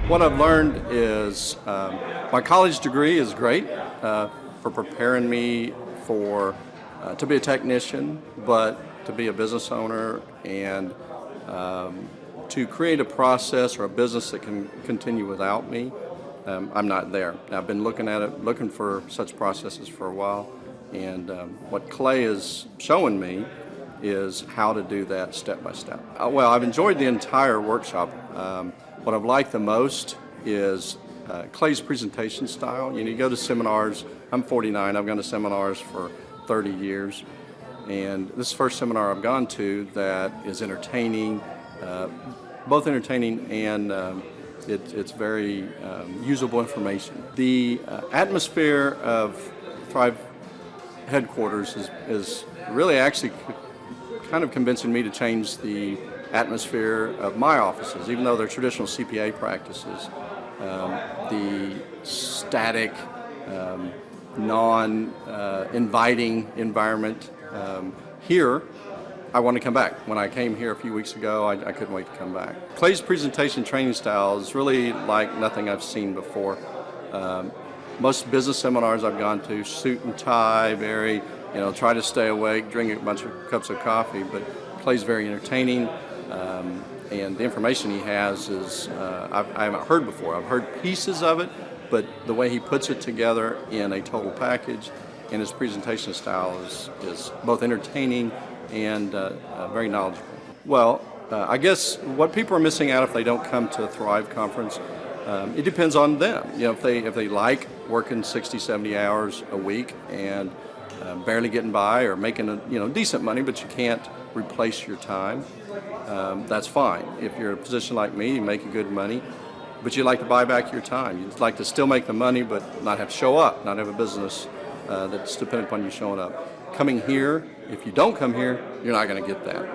What I've learned is my college degree is great for preparing me to be a technician, but to be a business owner and to create a process or a business that can continue without me. I'm not there. I've been looking for such processes for a while, and what Clay is showing me is how to do that step by step. Well, I've enjoyed the entire workshop. What I've liked the most is Clay's presentation style. You go to seminars. I'm 49. I've gone to seminars for 30 years. And this is the first seminar I've gone to that is entertaining, both entertaining and it's very usable information. The atmosphere of Thrive headquarters is really actually kind of convincing me to change the atmosphere of my offices, even though they're traditional CPA practices. The static, non-inviting environment. Here, I want to come back. When I came here a few weeks ago, I couldn't wait to come back. Clay's presentation training style is really like nothing I've seen before. Most business seminars I've gone to, suit and tie, very, try to stay awake, drink a bunch of cups of coffee, but Clay's very entertaining. And the information he has is I haven't heard before. I've heard pieces of it, but the way he puts it together in a total package and his presentation style is both entertaining and very knowledgeable. Well, I guess what people are missing out if they don't come to the Thrive conference, it depends on them. If they like working 60, 70 hours a week and barely getting by or making decent money, but you can't replace your time, that's fine. If you're in a position like me, you make good money, but you'd like to buy back your time. You'd like to still make the money, but not have to show up, not have a business that's dependent upon you showing up. Coming here, if you don't come here, you're not going to get that.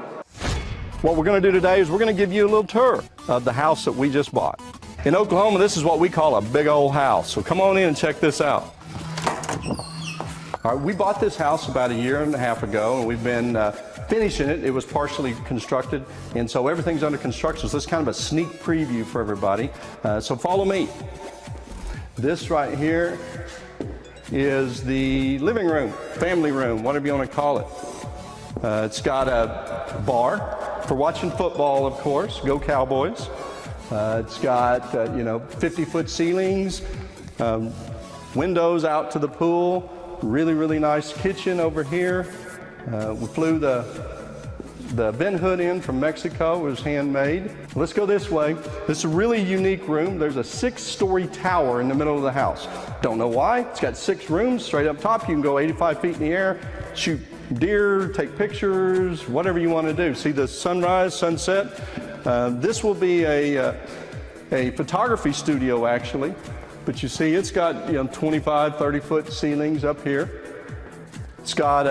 What we're going to do today is we're going to give you a little tour of the house that we just bought. In Oklahoma, this is what we call a big old house. So come on in and check this out. All right, we bought this house about 1.5 years ago, and we've been finishing it. It was partially constructed, and so everything's under construction. So this is kind of a sneak preview for everybody. So follow me. This right here is the living room, family room, whatever you want to call it. It's got a bar for watching football, of course. Go Cowboys. It's got 50-foot ceilings. windows out to the pool. Really, really nice kitchen over here. We flew the bin hood in from Mexico. It was handmade. Let's go this way. This is a really unique room. There's a 6-story tower in the middle of the house. Don't know why. It's got 6 rooms straight up top. You can go 85 feet in the air, shoot deer, take pictures, whatever you want to do. See the sunrise, sunset. This will be a photography studio actually. But you see, it's got 25, 30-foot ceilings up here. It's got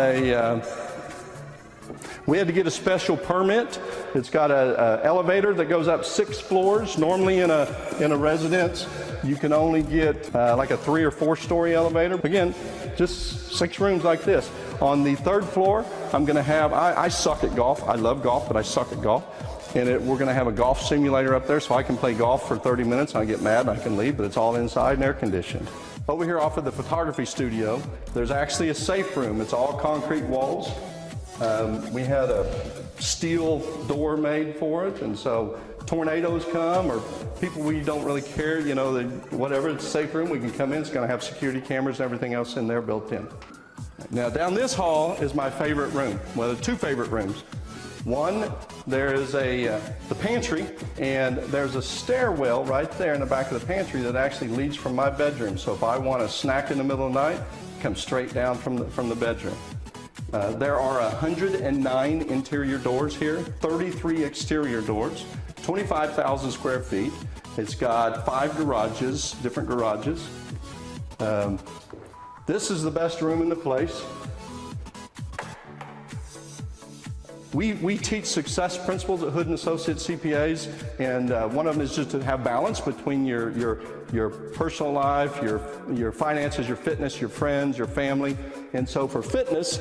we had to get a special permit. It's got a elevator that goes up 6 floors. Normally in a residence, you can only get like a 3 or 4-story elevator. Again, just 6 rooms like this. On the 3rd floor, I'm going to have, I suck at golf. I love golf, but I suck at golf. And we're going to have a golf simulator up there so I can play golf for 30 minutes. I get mad and I can leave, but it's all inside and air conditioned. Over here off of the photography studio, there's actually a safe room. It's all concrete walls. We had a steel door made for it, and so tornadoes come or people we don't really care, whatever, it's a safe room, we can come in. It's going to have security cameras and everything else in there built in. Now down this hall is my favorite room. Well, there are 2 favorite rooms. One, there is the pantry, and there's a stairwell right there in the back of the pantry that actually leads from my bedroom. So if I want a snack in the middle of the night, it comes straight down from the bedroom. There are 109 interior doors here, 33 exterior doors, 25,000 square feet. It's got 5 garages, different garages. This is the best room in the place. We teach success principles at Hood & Associates CPAs, and one of them is just to have balance between your personal life, your finances, your fitness, your friends, your family. And so for fitness,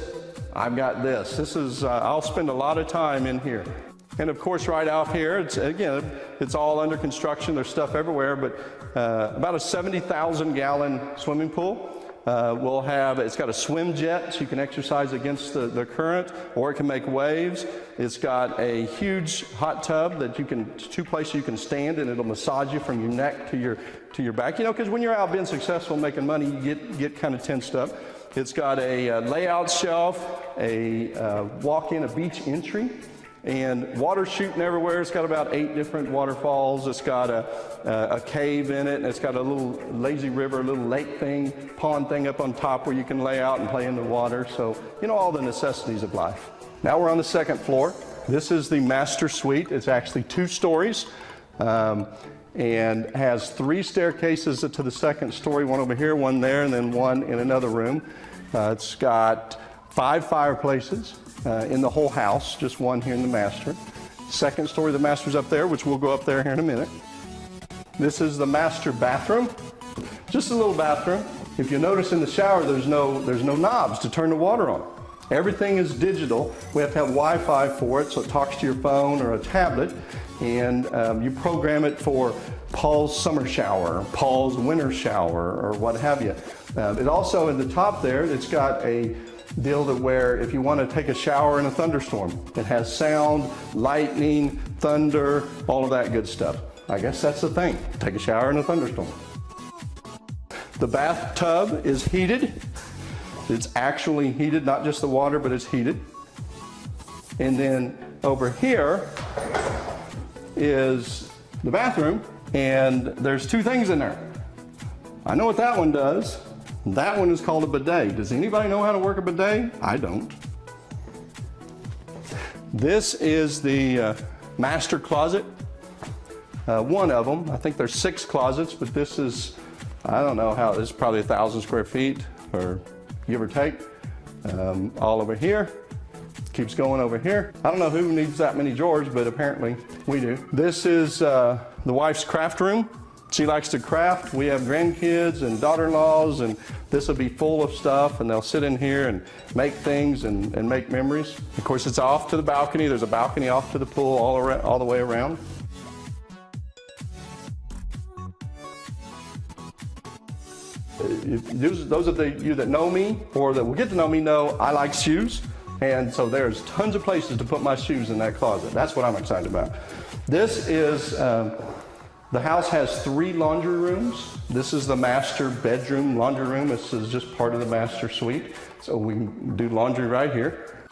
I've got this. This is, I'll spend a lot of time in here. And of course, right out here, it's all under construction. There's stuff everywhere, but about a 70,000 gallon swimming pool. It's got a swim jet, so you can exercise against the current, or it can make waves. It's got a huge hot tub that 2 places you can stand, and it'll massage you from your neck to your back. Because when you're out being successful, making money, you get kind of tensed up. It's got a layout shelf, a walk-in, a beach entry, and water shooting everywhere. It's got about 8 different waterfalls. It's got a cave in it, and it's got a little lazy river, a little lake thing, pond thing up on top where you can lay out and play in the water. So, all the necessities of life. Now we're on the 2nd floor. This is the master suite. It's actually 2 stories and has 3 staircases to the 2nd story, one over here, one there, and then one in another room. It's got 5 fireplaces in the whole house, just one here in the master. 2nd story, the master's up there, which we'll go up there here in a minute. This is the master bathroom, just a little bathroom. If you notice in the shower, there's no knobs to turn the water on. Everything is digital. We have to have Wi-Fi for it, so it talks to your phone or a tablet, and you program it for Paul's summer shower, Paul's winter shower, or what have you. It also, at the top there, it's got a deal that where if you want to take a shower in a thunderstorm, it has sound, lightning, thunder, all of that good stuff. I guess that's the thing, take a shower in a thunderstorm. The bathtub is heated. It's actually heated, not just the water, but it's heated. And then over here is the bathroom, and there's 2 things in there. I know what that one does. That one is called a bidet. Does anybody know how to work a bidet? I don't. This is the master closet. One of them. I think there's 6 closets, but this is, I don't know how, this is probably 1,000 square feet, or give or take. All over here. Keeps going over here. I don't know who needs that many drawers, but apparently we do. This is the wife's craft room. She likes to craft. We have grandkids and daughter-in-laws, and this will be full of stuff, and they'll sit in here and make things and make memories. Of course, it's off to the balcony. There's a balcony off to the pool all the way around. Those of you that know me or that will get to know me know I like shoes, and so there's tons of places to put my shoes in that closet. That's what I'm excited about. This is the The house has 3 laundry rooms. This is the master bedroom laundry room. This is just part of the master suite. So we can do laundry right here.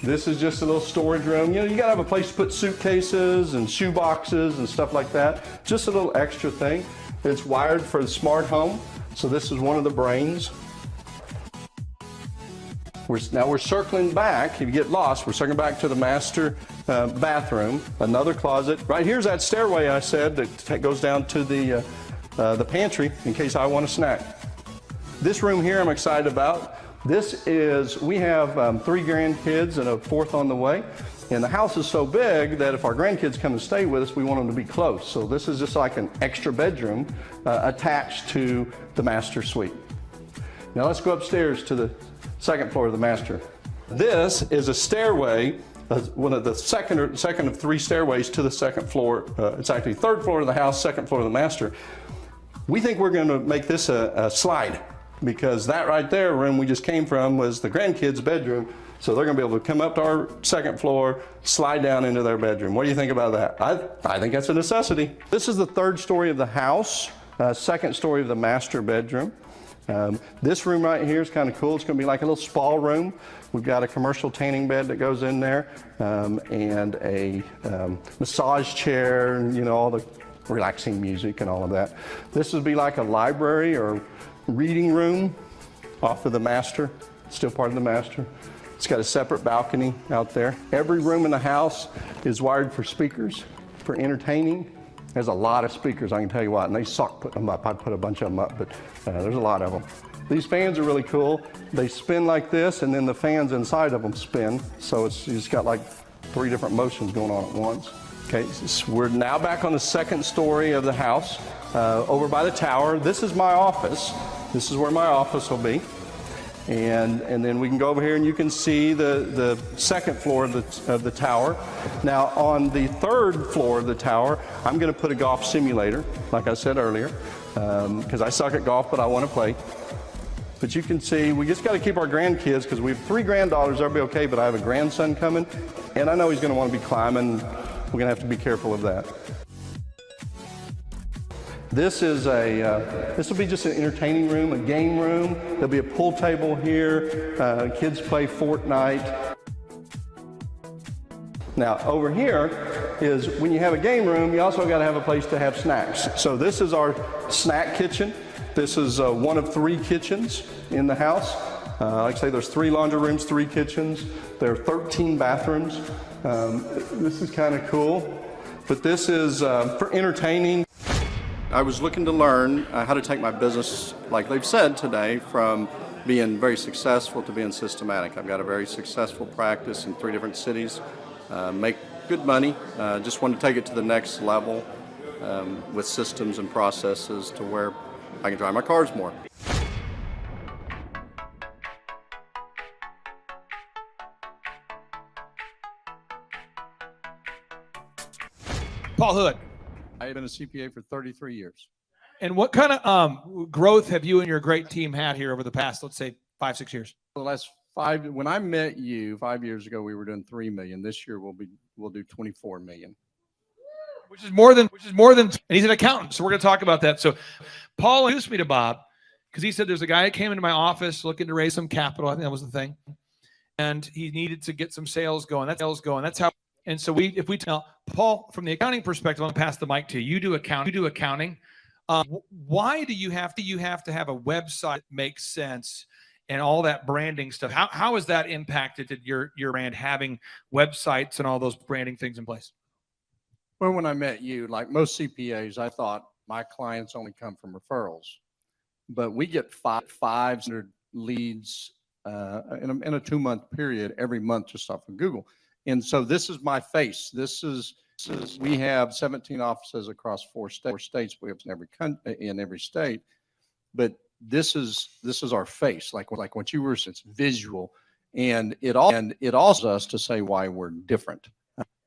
This is just a little storage room. You know, you gotta have a place to put suitcases and shoe boxes and stuff like that. Just a little extra thing. It's wired for the smart home. So this is one of the brains. Now we're circling back. If you get lost, we're circling back to the master bathroom, another closet. Right here's that stairway I said that goes down to the pantry in case I want a snack. This room here I'm excited about. This is, we have 3 grandkids and a 4th on the way. And the house is so big that if our grandkids come and stay with us, we want them to be close. So this is just like an extra bedroom attached to the master suite. Now let's go upstairs to the 2nd floor of the master. This is a stairway, one of the second of 3 stairways to the 2nd floor. It's actually 3rd floor of the house, 2nd floor of the master. We think we're going to make this a slide, because that right there, room we just came from, was the grandkids' bedroom. So they're going to be able to come up to our 2nd floor, slide down into their bedroom. What do you think about that? I think that's a necessity. This is the 3rd story of the house, 2nd story of the master bedroom. This room right here is kind of cool. It's going to be like a little spa room. We've got a commercial tanning bed that goes in there, and a massage chair, and you know, all the relaxing music and all of that. This would be like a library or reading room off of the master, still part of the master. It's got a separate balcony out there. Every room in the house is wired for speakers, for entertaining. There's a lot of speakers, I can tell you what, and they suck putting them up. I put a bunch of them up, but there's a lot of them. These fans are really cool. They spin like this, and then the fans inside of them spin. So you just got like 3 different motions going on at once. Okay, so we're now back on the 2nd story of the house, over by the tower. This is my office. This is where my office will be. And then we can go over here and you can see the 2nd floor of the tower. Now on the 3rd floor of the tower, I'm going to put a golf simulator, like I said earlier, because I suck at golf, but I want to play. But you can see, we just got to keep our grandkids, because we have 3 granddaughters, they'll be okay, but I have a grandson coming, and I know he's going to want to be climbing. We're going to have to be careful of that. This is this will be just an entertaining room, a game room. There'll be a pool table here. Kids play Fortnite. Now over here is when you have a game room, you also got to have a place to have snacks. So this is our snack kitchen. This is one of 3 kitchens in the house. Like I say, there's 3 laundry rooms, 3 kitchens. There are 13 bathrooms. This is kind of cool. But this is for entertaining. I was looking to learn how to take my business, like they've said today, from being very successful to being systematic. I've got a very successful practice in 3 different cities, make good money. Just want to take it to the next level with systems and processes to where I can drive my cars more. Paul Hood. I've been a CPA for 33 years. And what kind of growth have you and your great team had here over the past, let's say, 5-6 years? The last 5, when I met you 5 years ago, we were doing 3 million. This year we'll do 24 million. Which is more than, and he's an accountant. So we're going to talk about that. So Paul introduced me to Bob because he said there's a guy that came into my office looking to raise some capital. I think that was the thing. And he needed to get some sales going. That's how. And so if we tell Paul, from the accounting perspective, I'm going to pass the mic to you. You do accounting. Why do you have to have a website that makes sense and all that branding stuff? How has that impacted your brand, having websites and all those branding things in place? Well, when I met you, like most CPAs, I thought my clients only come from referrals, but we get 500 leads in a 2-month period every month just off of Google. And so this is my face. We have 17 offices across 4 states. We have in every state, but this is our face. Like what you were, it's visual, and it also us to say why we're different.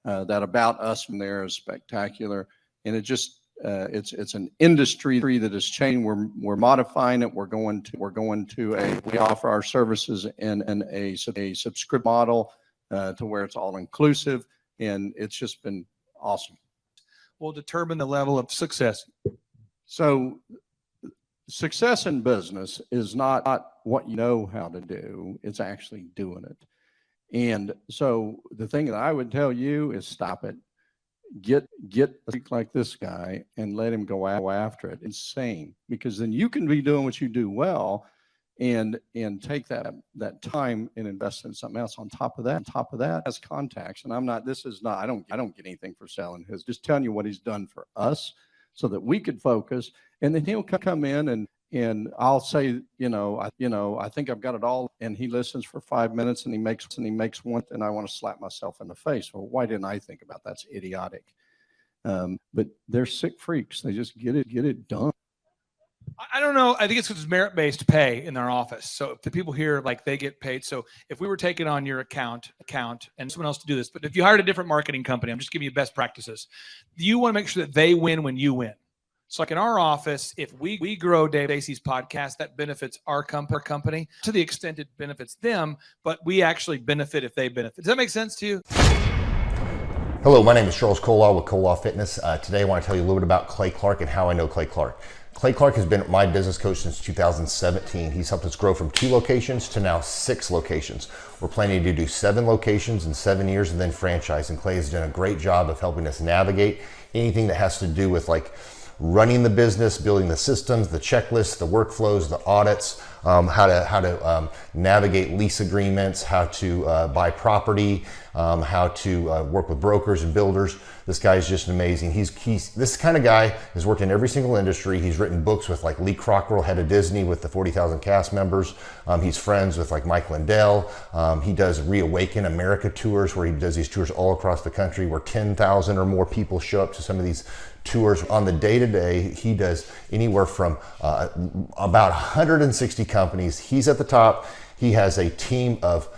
That about us from there is spectacular, and it just it's an industry that is changing. We're modifying it. We're going to we offer our services in a subscription model to where it's all inclusive, and it's just been awesome. will determine the level of success? So success in business is not what you know how to do, it's actually doing it. And so the thing that I would tell you is stop it. Get a freak like this guy and let him go after it. Insane, because then you can be doing what you do well and take that time and invest in something else on top of that has contacts. And I don't get anything for selling his, just telling you what he's done for us so that we could focus. And then he'll come in and I'll say, I think I've got it all. And he listens for 5 minutes and he makes one, and I want to slap myself in the face. Well, why didn't I think about that? That's idiotic. But they're sick freaks. They just get it done. I don't know. I think it's because it's merit-based pay in their office. So if the people here, like, they get paid. So if we were taking on your account and someone else to do this, but if you hired a different marketing company, I'm just giving you best practices. You want to make sure that they win when you win. So like in our office, if we grow Dave Stacy's podcast, that benefits our company to the extent it benefits them, but we actually benefit if they benefit. Does that make sense to you? Hello, my name is Charles Kolaw with Kolaw Fitness. Today I want to tell you a little bit about Clay Clark and how I know Clay Clark. Clay Clark has been my business coach since 2017. He's helped us grow from 2 locations to now 6 locations. We're planning to do 7 locations in 7 years and then franchise. And Clay has done a great job of helping us navigate anything that has to do with like running the business, building the systems, the checklists, the workflows, the audits, how to navigate lease agreements, how to buy property, how to work with brokers and builders. This guy is just amazing. He's this kind of guy has worked in every single industry. He's written books with like Lee Crockrell, head of Disney, with the 40,000 cast members. He's friends with like Mike Lindell. He does Reawaken America tours, where he does these tours all across the country where 10,000 or more people show up to some of these tours. On the day-to-day, he does anywhere from about 160 companies. He's at the top. He has a team of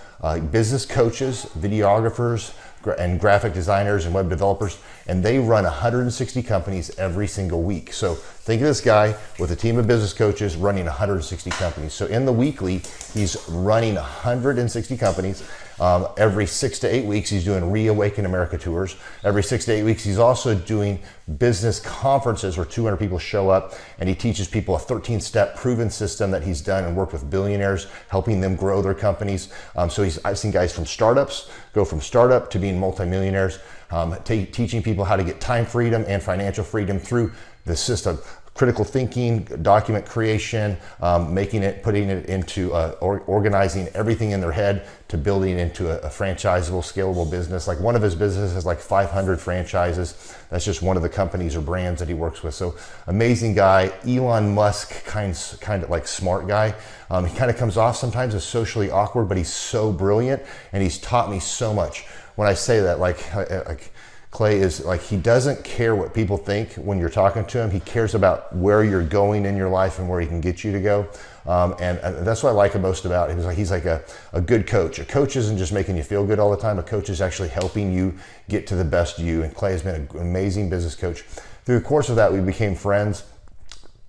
business coaches, videographers, and graphic designers and web developers, and they run 160 companies every single week. So think of this guy with a team of business coaches running 160 companies. So in the weekly, he's running 160 companies. Every 6 to 8 weeks, he's doing Reawaken America tours. Every 6 to 8 weeks, he's also doing business conferences where 200 people show up, and he teaches people a 13-step proven system that he's done and worked with billionaires, helping them grow their companies. So I've seen guys from startups go from startup to being multimillionaires, teaching people how to get time freedom and financial freedom through the system. Critical thinking, document creation, putting it into organizing everything in their head to building into a franchisable, scalable business. Like one of his businesses has like 500 franchises. That's just one of the companies or brands that he works with. So amazing guy. Elon Musk kind of like smart guy. He kind of comes off sometimes as socially awkward, but he's so brilliant and he's taught me so much. When I say that, like Clay is like, he doesn't care what people think when you're talking to him. He cares about where you're going in your life and where he can get you to go. And that's what I like most about him. He's like a good coach. A coach isn't just making you feel good all the time. A coach is actually helping you get to the best you. And Clay has been an amazing business coach. Through the course of that, we became friends.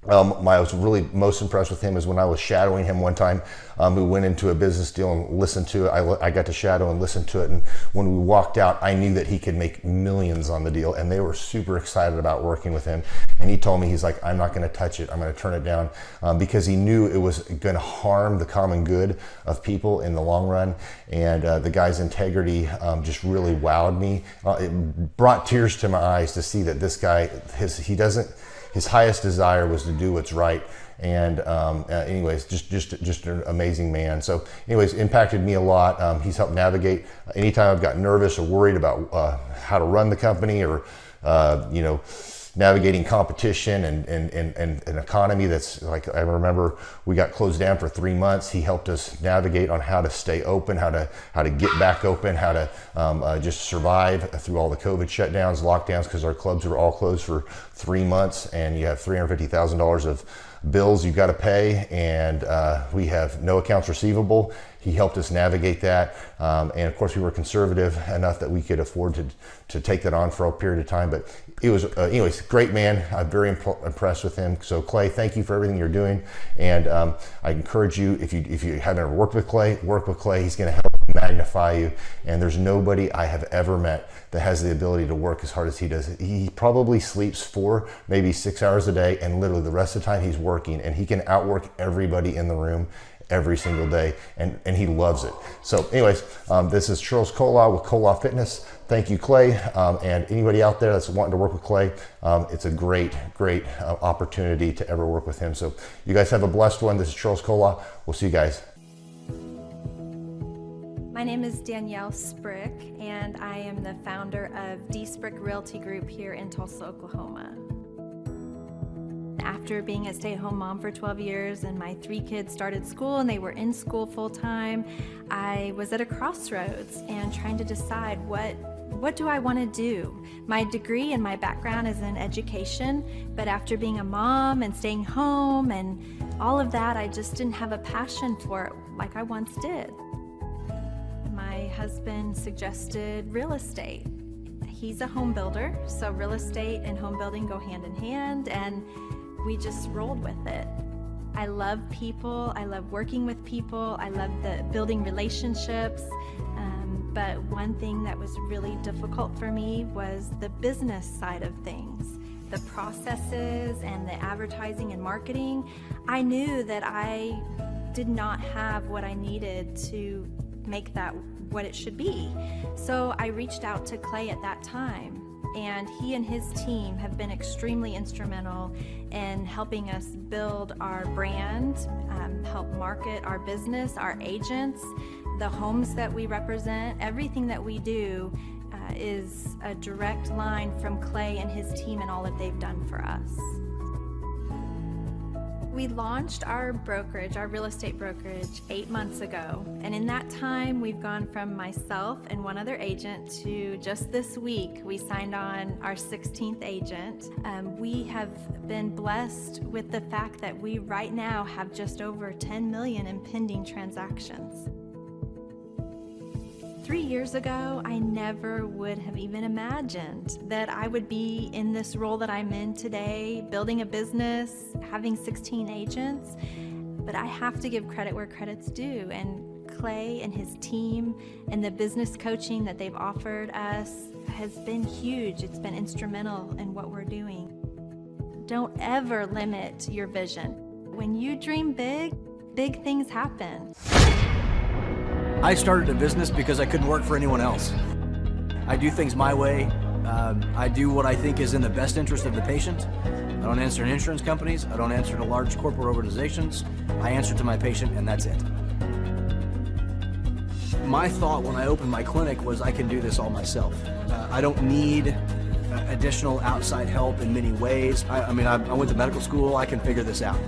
I was really most impressed with him is when I was shadowing him one time. We went into a business deal and listened to it. I got to shadow and listen to it. And when we walked out, I knew that he could make millions on the deal. And they were super excited about working with him. And he told me, he's like, I'm not going to touch it. I'm going to turn it down because he knew it was going to harm the common good of people in the long run. And the guy's integrity just really wowed me. It brought tears to my eyes to see that this guy, his highest desire was to do what's right. And anyways, just an amazing man. So anyways, impacted me a lot. He's helped navigate anytime I've got nervous or worried about how to run the company or, navigating competition and an economy that's like, I remember we got closed down for 3 months. He helped us navigate on how to stay open, how to get back open, how to just survive through all the COVID shutdowns, lockdowns, because our clubs were all closed for 3 months, and you have $350,000 of bills you've got to pay, and we have no accounts receivable. He helped us navigate that, and of course we were conservative enough that we could afford to take that on for a period of time. But it was, anyways, great man. I'm very impressed with him. So Clay, thank you for everything you're doing, and I encourage you, if you haven't ever worked with Clay, work with Clay. He's going to help magnify you. And there's nobody I have ever met that has the ability to work as hard as he does. He probably sleeps 4, maybe 6 hours a day, and literally the rest of the time he's working, and he can outwork everybody in the room every single day, and he loves it. So anyways, this is Charles Kola with Kola Fitness. Thank you, Clay, and anybody out there that's wanting to work with Clay, it's a great opportunity to ever work with him. So you guys have a blessed one. This is Charles Kola. We'll see you guys. My name is Danielle Sprick, and I am the founder of D Sprick Realty Group here in Tulsa, Oklahoma. After being a stay-at-home mom for 12 years and my 3 kids started school and they were in school full-time, I was at a crossroads and trying to decide what do I want to do? My degree and my background is in education, but after being a mom and staying home and all of that, I just didn't have a passion for it like I once did. My husband suggested real estate. He's a home builder, so real estate and home building go hand in hand, and we just rolled with it. I love people, I love working with people, I love the building relationships, but one thing that was really difficult for me was the business side of things. The processes and the advertising and marketing. I knew that I did not have what I needed to make that what it should be. So I reached out to Clay at that time, and he and his team have been extremely instrumental in helping us build our brand, help market our business, our agents, the homes that we represent. Everything that we do is a direct line from Clay and his team and all that they've done for us. We launched our brokerage, our real estate brokerage, 8 months ago. And in that time, we've gone from myself and one other agent to just this week, we signed on our 16th agent. We have been blessed with the fact that we right now have just over 10 million in pending transactions. 3 years ago, I never would have even imagined that I would be in this role that I'm in today, building a business, having 16 agents. But I have to give credit where credit's due. And Clay and his team and the business coaching that they've offered us has been huge. It's been instrumental in what we're doing. Don't ever limit your vision. When you dream big, big things happen. I started a business because I couldn't work for anyone else. I do things my way. I do what I think is in the best interest of the patient. I don't answer to insurance companies. I don't answer to large corporate organizations. I answer to my patient, and that's it. My thought when I opened my clinic was I can do this all myself. I don't need additional outside help in many ways. I went to medical school. I can figure this out.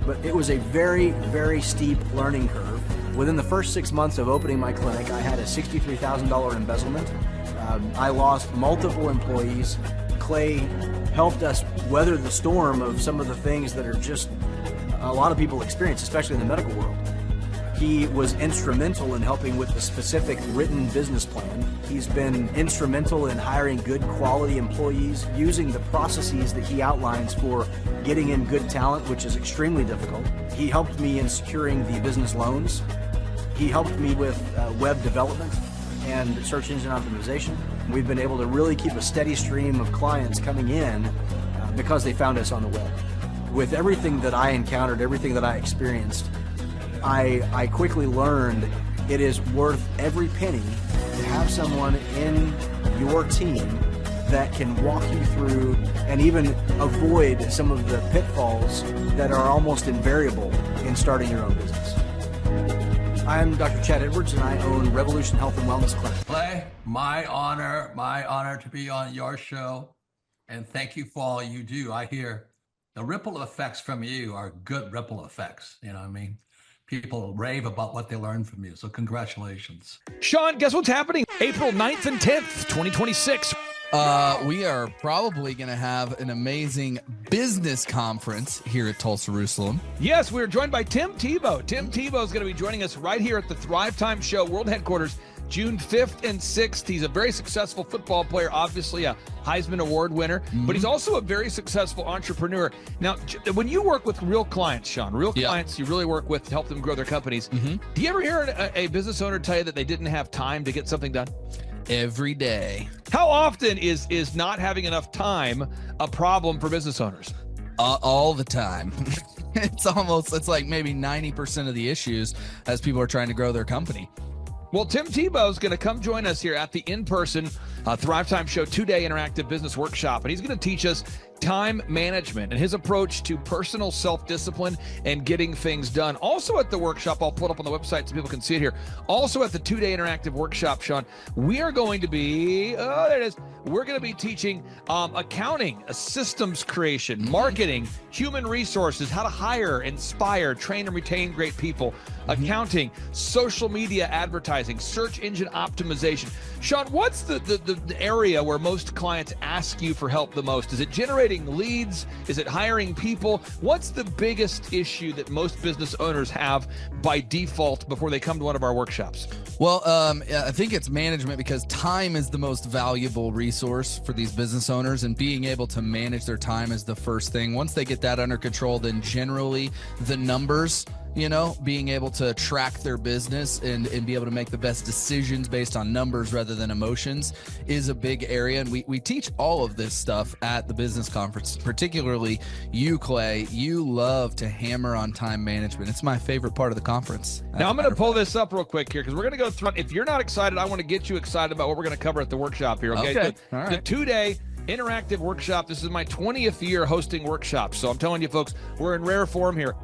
But it was a very, very steep learning curve. Within the first 6 months of opening my clinic, I had a $63,000 embezzlement. I lost multiple employees. Clay helped us weather the storm of some of the things that are just a lot of people experience, especially in the medical world. He was instrumental in helping with the specific written business plan. He's been instrumental in hiring good quality employees, using the processes that he outlines for getting in good talent, which is extremely difficult. He helped me in securing the business loans. He helped me with web development and search engine optimization. We've been able to really keep a steady stream of clients coming in because they found us on the web. With everything that I encountered, everything that I experienced, I quickly learned it is worth every penny to have someone in your team that can walk you through and even avoid some of the pitfalls that are almost invariable in starting your own business. I'm Dr. Chad Edwards, and I own Revolution Health and Wellness Clinic. Clay, my honor to be on your show, and thank you for all you do. I hear the ripple effects from you are good ripple effects. You know what I mean? People rave about what they learned from you, so congratulations. Sean, guess what's happening April 9th and 10th, 2026? We are probably going to have an amazing business conference here at Tulsa Jerusalem. Yes, we're joined by Tim Tebow. Tim Tebow is going to be joining us right here at the Thrivetime Show World Headquarters June 5th and 6th. He's a very successful football player, obviously a Heisman Award winner, but he's also a very successful entrepreneur. Now, when you work with real clients, Sean, real clients you really work with to help them grow their companies, do you ever hear a business owner tell you that they didn't have time to get something done? Every day. How often is not having enough time a problem for business owners? All the time. It's like maybe 90% of the issues as people are trying to grow their company. Well, Tim Tebow is going to come join us here at the in-person Thrivetime Show 2-day interactive business workshop, and he's going to teach us time management and his approach to personal self-discipline and getting things done. Also at the workshop, I'll put up on the website so people can see it here. Also at the 2-day interactive workshop, Sean, we are going to be, there it is. We're going to be teaching accounting, systems creation, marketing, human resources, how to hire, inspire, train, and retain great people, accounting, social media advertising, search engine optimization. Sean, what's the area where most clients ask you for help the most? Is it generating leads? Is it hiring people? What's the biggest issue that most business owners have by default before they come to one of our workshops? Well, I think it's management, because time is the most valuable resource for these business owners, and being able to manage their time is the first thing. Once they get that under control, then generally the numbers, being able to track their business and be able to make the best decisions based on numbers rather than emotions is a big area. And we teach all of this stuff at the business conference, particularly you, Clay. You love to hammer on time management. It's my favorite part of the conference. Now, I'm going to pull this up real quick here because we're going to go through. If you're not excited, I want to get you excited about what we're going to cover at the workshop here. Okay. All right. The 2-day interactive workshop. This is my 20th year hosting workshops. So I'm telling you, folks, we're in rare form here.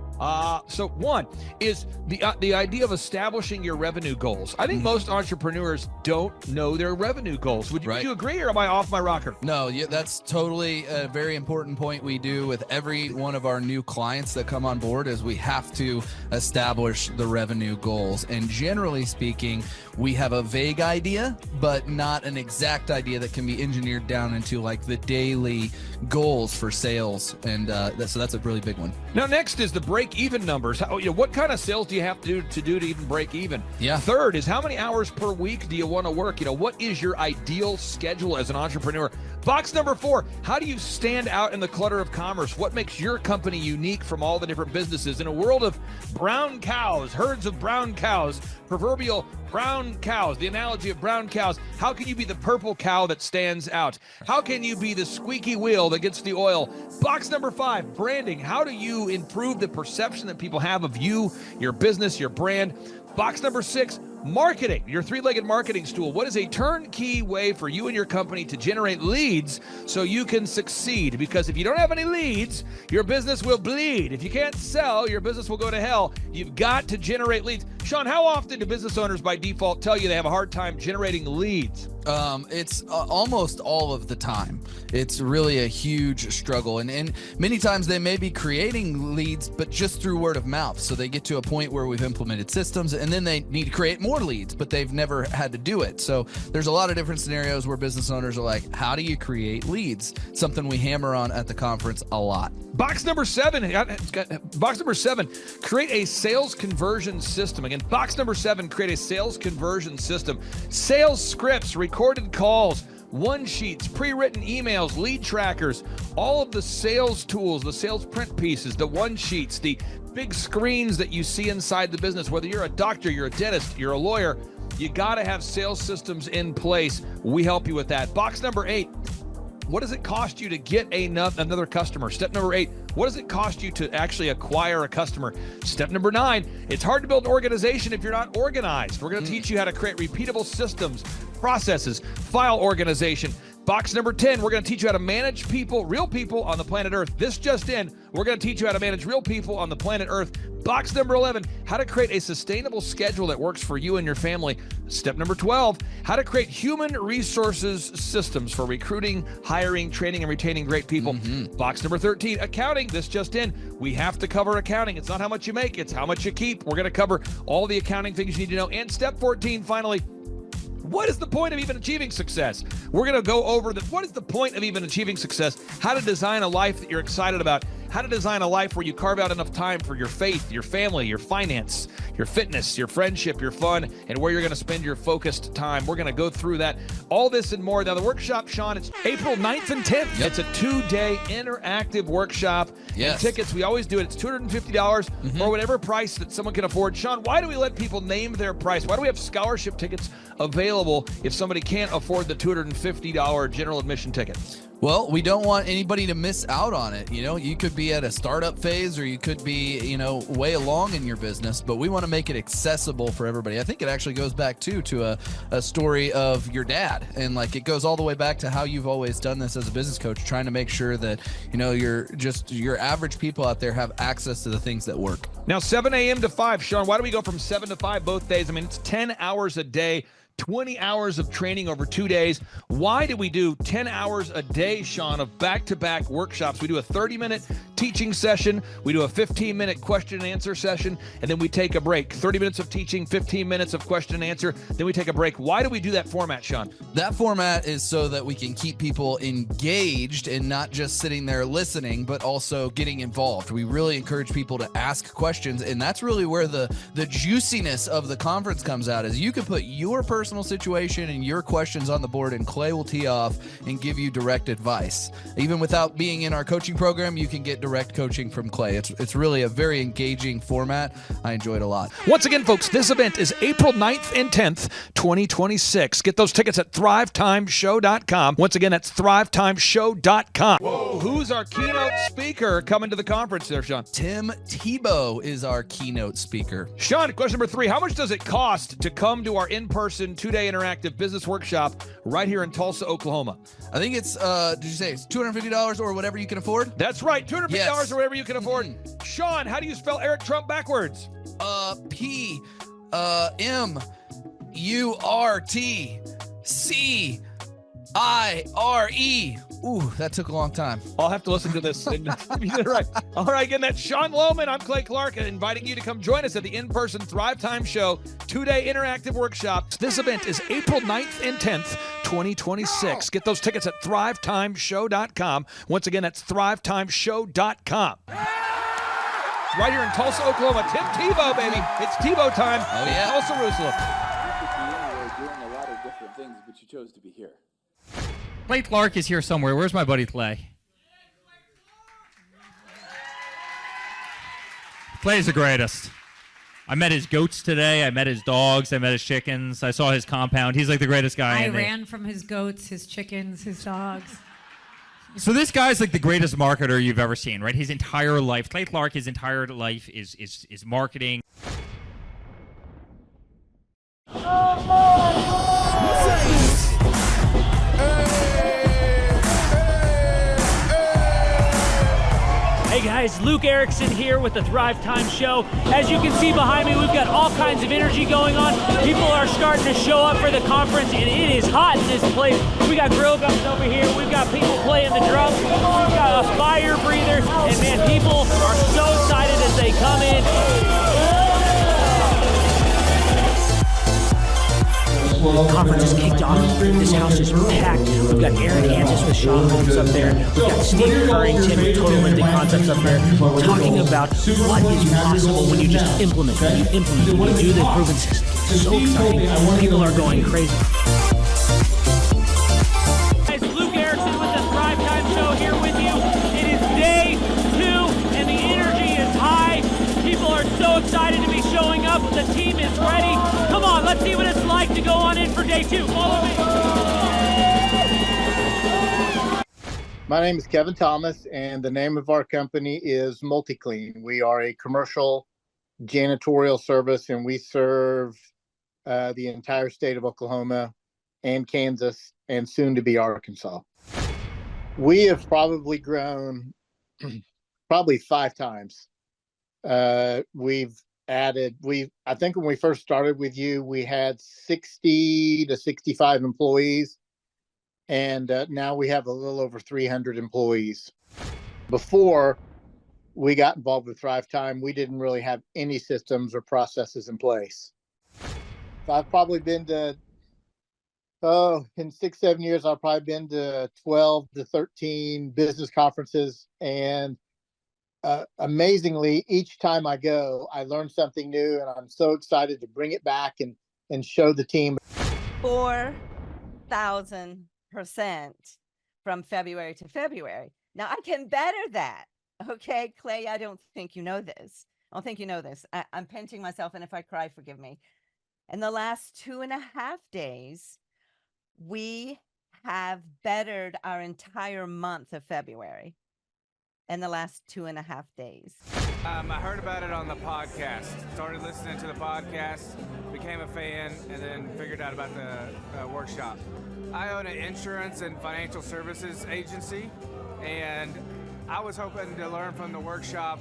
So one is the idea of establishing your revenue goals. I think most entrepreneurs don't know their revenue goals. Would you agree, or am I off my rocker? No, that's totally a very important point we do with every one of our new clients that come on board, is we have to establish the revenue goals. And generally speaking, we have a vague idea, but not an exact idea that can be engineered down into like the daily goals for sales. And so that's a really big one. Now, next is the break-even numbers. What kind of sales do you have to do to even break even? Yeah. Third is, how many hours per week do you want to work? What is your ideal schedule as an entrepreneur? Box number 4, how do you stand out in the clutter of commerce? What makes your company unique from all the different businesses? In a world of brown cows, herds of brown cows, proverbial brown cows, the analogy of brown cows, how can you be the purple cow that stands out? How can you be the squeaky wheel that gets the oil? Box number 5, branding. How do you improve the perception that people have of you, your business, your brand? Box number 6, marketing, your 3-legged marketing stool. What is a turnkey way for you and your company to generate leads so you can succeed? Because if you don't have any leads, your business will bleed. If you can't sell, your business will go to hell. You've got to generate leads. Sean, how often do business owners by default tell you they have a hard time generating leads? It's almost all of the time. It's really a huge struggle. And many times they may be creating leads, but just through word of mouth. So they get to a point where we've implemented systems, and then they need to create more leads, but they've never had to do it. So there's a lot of different scenarios where business owners are like, how do you create leads? Something we hammer on at the conference a lot. Box number 7, create a sales conversion system. Again, box number 7, create a sales conversion system. Sales scripts, recorded calls, one-sheets, pre-written emails, lead trackers, all of the sales tools, the sales print pieces, the one-sheets, the big screens that you see inside the business. Whether you're a doctor, you're a dentist, you're a lawyer, you got to have sales systems in place. We help you with that. Box number 8, what does it cost you to get another customer? Step number 8, what does it cost you to actually acquire a customer? Step number 9, it's hard to build an organization if you're not organized. We're going to teach you how to create repeatable systems, processes, file organization. Box number 10, we're going to teach you how to manage people, real people on the planet Earth. This just in, we're going to teach you how to manage real people on the planet Earth. Box number 11, how to create a sustainable schedule that works for you and your family. Step number 12, how to create human resources systems for recruiting, hiring, training, and retaining great people. Box number 13, accounting. This just in, we have to cover accounting. It's not how much you make, it's how much you keep. We're going to cover all the accounting things you need to know. And step 14, finally, what is the point of even achieving success? We're going to go over what is the point of even achieving success, how to design a life that you're excited about, how to design a life where you carve out enough time for your faith, your family, your finance, your fitness, your friendship, your fun, and where you're going to spend your focused time. We're going to go through that, all this and more. Now, the workshop, Sean, it's April 9th and 10th. It's a 2-day interactive workshop. Yes. And tickets, we always do it. It's $250 or whatever price that someone can afford. Sean, why do we let people name their price? Why do we have scholarship tickets available if somebody can't afford the $250 general admission ticket? Well, we don't want anybody to miss out on it. You know, you could be at a startup phase or you could be, you know, way along in your business, but we want to make it accessible for everybody. I think it actually goes back to a story of your dad. And like, it goes all the way back to how you've always done this as a business coach, trying to make sure that, you know, your average people out there have access to the things that work. Now, 7 a.m. to 5, Sean, why do we go from 7 to 5 both days? I mean, it's 10 hours a day. 20 hours of training over 2 days. Why do we do 10 hours a day, Sean, of back-to-back workshops? We do a 30-minute teaching session. We do a 15-minute question and answer session, and then we take a break. 30 minutes of teaching, 15 minutes of question and answer, then we take a break. Why do we do that format, Sean? That format is so that we can keep people engaged and not just sitting there listening, but also getting involved. We really encourage people to ask questions, and that's really where the juiciness of the conference comes out, is you can put your personal situation and your questions on the board, and Clay will tee off and give you direct advice. Even without being in our coaching program, you can get direct coaching from Clay. It's really a very engaging format. I enjoy it a lot. Once again, folks, this event is April 9th and 10th, 2026. Get those tickets at thrivetimeshow.com. Once again, that's thrivetimeshow.com. Whoa. Who's our keynote speaker coming to the conference there, Sean? Tim Tebow is our keynote speaker. Sean, question number 3, how much does it cost to come to our in-person 2-day interactive business workshop right here in Tulsa, Oklahoma? I think it's, did you say it's $250 or whatever you can afford? That's right, $250 or whatever you can afford. Sean, how do you spell Eric Trump backwards? P-M-U-R-T-C-I-R-E. Ooh, that took a long time. I'll have to listen to this. And you did it right. All right, again, that's Sean Lohman. I'm Clay Clark, inviting you to come join us at the in-person Thrivetime Show 2-day interactive workshop. This event is April 9th and 10th, 2026. Get those tickets at thrivetimeshow.com. Once again, that's thrivetimeshow.com. Right here in Tulsa, Oklahoma, Tim Tebow, baby. It's Tebow time. Oh, yeah. Tulsa, Jerusalem. You could be anywhere doing a lot of different things, but you chose to be here. Clay Clark is here somewhere. Where's my buddy Clay? Clay's the greatest. I met his goats today. I met his dogs. I met his chickens. I saw his compound. He's like the greatest guy. I ran from his goats, his chickens, his dogs. So this guy's like the greatest marketer you've ever seen, right? His entire life, Clay Clark, his entire life is marketing. Hey guys, Luke Erickson here with the Thrivetime Show. As you can see behind me, we've got all kinds of energy going on. People are starting to show up for the conference, and it is hot in this place. We got grill guns over here. We've got people playing the drums. We've got a fire breather, and man, people are so excited as they come in. The conference is kicked off. This house is packed. We've got Aaron Hansis with Sean Holmes up there. We've got Steve Currington with Total Lending Concepts up there talking about what is possible when you just implement, when you do the proven system. It's so exciting. People are going crazy. Guys, Luke Erickson with the Thrivetime Show here with you. It is day 2 and the energy is high. People are so excited to be showing up. The team is ready. Come on, let's see what it's like to go on in for day 2. Follow me. My name is Kevin Thomas, and the name of our company is MultiClean. We are a commercial janitorial service, and we serve the entire state of Oklahoma and Kansas, and soon to be Arkansas. We have probably grown probably 5 times. We've added, I think when we first started with you, we had 60 to 65 employees, and now we have a little over 300 employees. Before we got involved with Thrivetime, we didn't really have any systems or processes in place. So I've probably been to, in 6-7 years, I've probably been to 12 to 13 business conferences, and amazingly, each time I go, I learn something new, and I'm so excited to bring it back and show the team. 4,000% from February to February. Now I can better that. Okay, Clay, I don't think you know this. I don't think you know this. I'm pinching myself, and if I cry, forgive me. In the last 2.5 days, we have bettered our entire month of February in the last 2.5 days. I heard about it on the podcast. Started listening to the podcast, became a fan, and then figured out about the workshop. I own an insurance and financial services agency, and I was hoping to learn from the workshop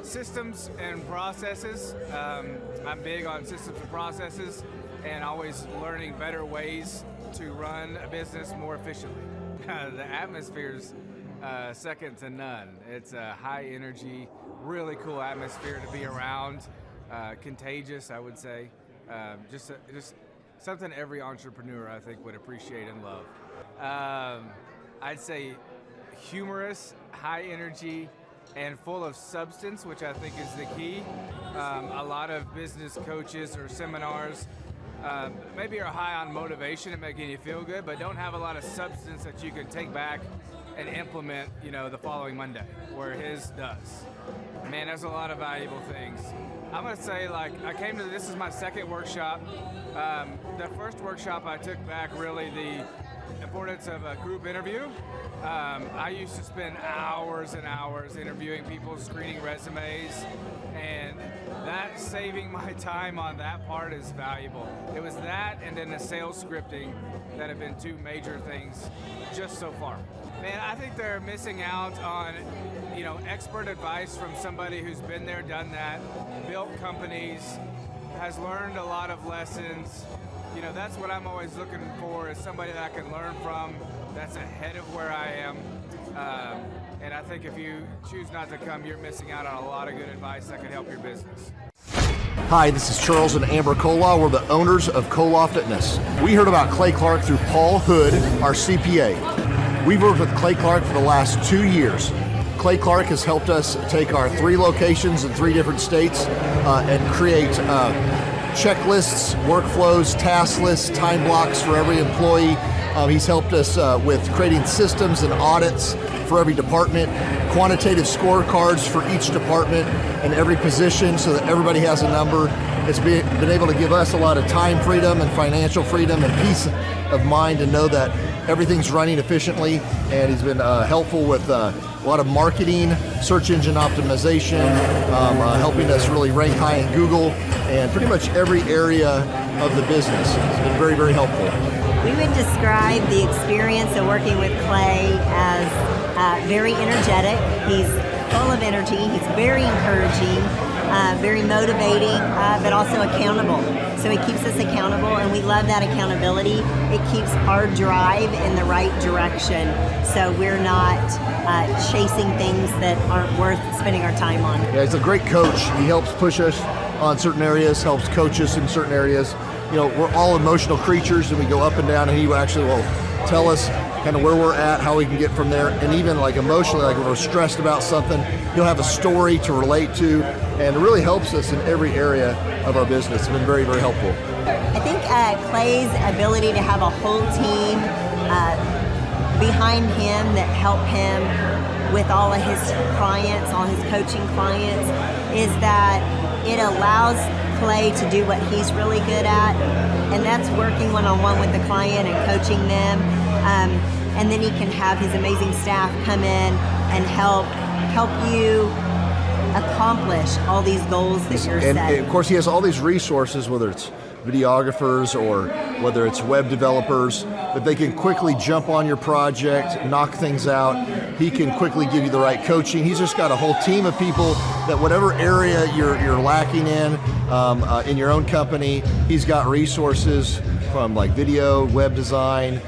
systems and processes. I'm big on systems and processes, and always learning better ways to run a business more efficiently. The atmosphere's second to none. It's a high energy, really cool atmosphere to be around. Contagious, I would say. Just something every entrepreneur, I think, would appreciate and love. I'd say humorous, high energy, and full of substance, which I think is the key. A lot of business coaches or seminars maybe are high on motivation and making you feel good, but don't have a lot of substance that you can take back and implement, the following Monday, where his does. Man, there's a lot of valuable things. I'm gonna say, this is my second workshop. The first workshop I took back really the importance of a group interview. I used to spend hours and hours interviewing people, screening resumes, and that saving my time on that part is valuable. It was that and then the sales scripting that have been two major things just so far. Man, I think they're missing out on, expert advice from somebody who's been there, done that, built companies, has learned a lot of lessons. That's what I'm always looking for, is somebody that I can learn from that's ahead of where I am. And I think if you choose not to come, you're missing out on a lot of good advice that could help your business. Hi, this is Charles and Amber Kolaw. We're the owners of Kolaw Fitness. We heard about Clay Clark through Paul Hood, our CPA. We've worked with Clay Clark for the last 2 years. Clay Clark has helped us take our 3 locations in 3 different states and create checklists, workflows, task lists, time blocks for every employee. He's helped us with creating systems and audits for every department, quantitative scorecards for each department and every position so that everybody has a number. It's been able to give us a lot of time freedom and financial freedom and peace of mind to know that everything's running efficiently, and he's been helpful with a lot of marketing, search engine optimization, helping us really rank high in Google, and pretty much every area of the business. It's been very, very helpful. We would describe the experience of working with Clay as very energetic. He's full of energy. He's very encouraging, very motivating, but also accountable. So he keeps us accountable, and we love that accountability. It keeps our drive in the right direction, so we're not chasing things that aren't worth spending our time on. Yeah, he's a great coach. He helps push us on certain areas, helps coach us in certain areas. We're all emotional creatures, and we go up and down, and he actually will tell us kind of where we're at, how we can get from there, and even emotionally, when we're stressed about something, he'll have a story to relate to, and it really helps us in every area of our business. It's been very, very helpful. I think Clay's ability to have a whole team behind him that help him with all of his clients, all his coaching clients, is that it allows Clay to do what he's really good at, and that's working one-on-one with the client and coaching them. And then he can have his amazing staff come in and help you accomplish all these goals that you're setting. And of course, he has all these resources, whether it's videographers or whether it's web developers, that they can quickly jump on your project, knock things out. He can quickly give you the right coaching. He's just got a whole team of people that whatever area you're lacking in your own company, he's got resources from video, web design,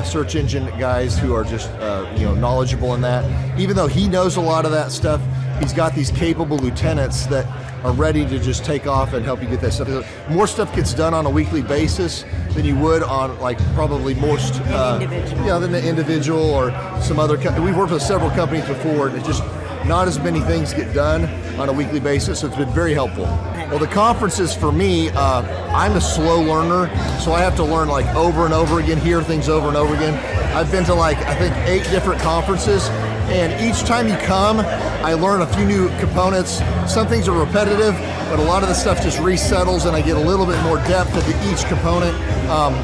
search engine guys who are just knowledgeable in that. Even though he knows a lot of that stuff, he's got these capable lieutenants that are ready to just take off and help you get that stuff. More stuff gets done on a weekly basis than you would on probably most than the individual or some other company. We've worked with several companies before, and not as many things get done on a weekly basis, so it's been very helpful. Well, the conferences for me, I'm a slow learner, so I have to learn like over and over again, hear things over and over again. I've been to like, I think 8 different conferences, and each time you come, I learn a few new components. Some things are repetitive, but a lot of the stuff just resettles and I get a little bit more depth into each component.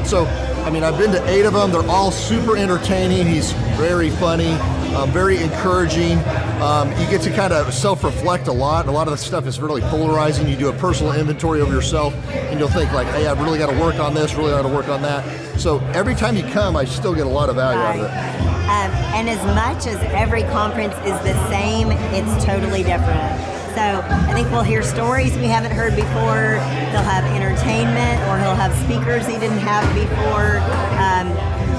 So, I mean, I've been to 8 of them. They're all super entertaining. He's very funny, very encouraging. You get to kind of self-reflect a lot. A lot of the stuff is really polarizing. You do a personal inventory of yourself and you'll think like, hey, I've really got to work on this, really got to work on that. So every time you come, I still get a lot of value out of it. And as much as every conference is the same, it's totally different. So I think we'll hear stories we haven't heard before. He'll have entertainment, or he'll have speakers he didn't have before.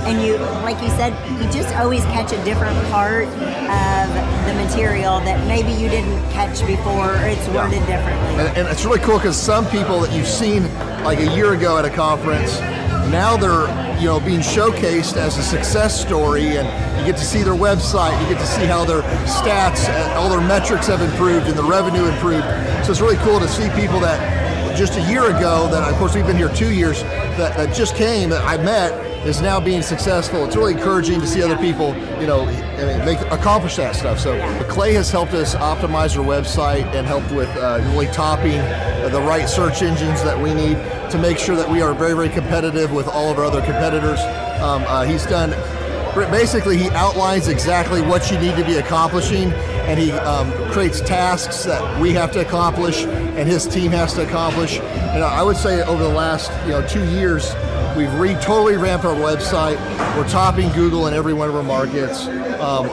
And you, like you said, you just always catch a different part of the material that maybe you didn't catch before, or it's worded differently. And it's really cool because some people that you've seen like a year ago at a conference, now they're being showcased as a success story, and you get to see their website, you get to see how their stats, all their metrics have improved and the revenue improved. So it's really cool to see people that just a year ago, that of course we've been here 2 years, that just came, that I met, is now being successful. It's really encouraging to see other people, accomplish that stuff. So Clay has helped us optimize our website and helped with really topping the right search engines that we need to make sure that we are very, very competitive with all of our other competitors. He's done, basically he outlines exactly what you need to be accomplishing, and he creates tasks that we have to accomplish and his team has to accomplish. And I would say over the last 2 years, we've totally ramped our website. We're topping Google in every one of our markets.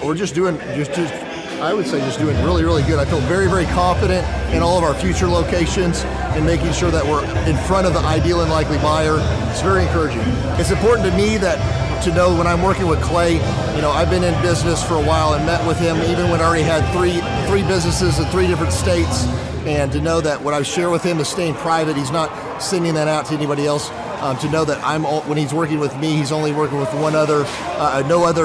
We're just doing, I would say just doing really, really good. I feel very, very confident in all of our future locations and making sure that we're in front of the ideal and likely buyer. It's very encouraging. It's important to me to know when I'm working with Clay, I've been in business for a while and met with him even when I already had three businesses in 3 different states, and to know that what I share with him is staying private. He's not sending that out to anybody else. To know that when he's working with me, he's only working with no other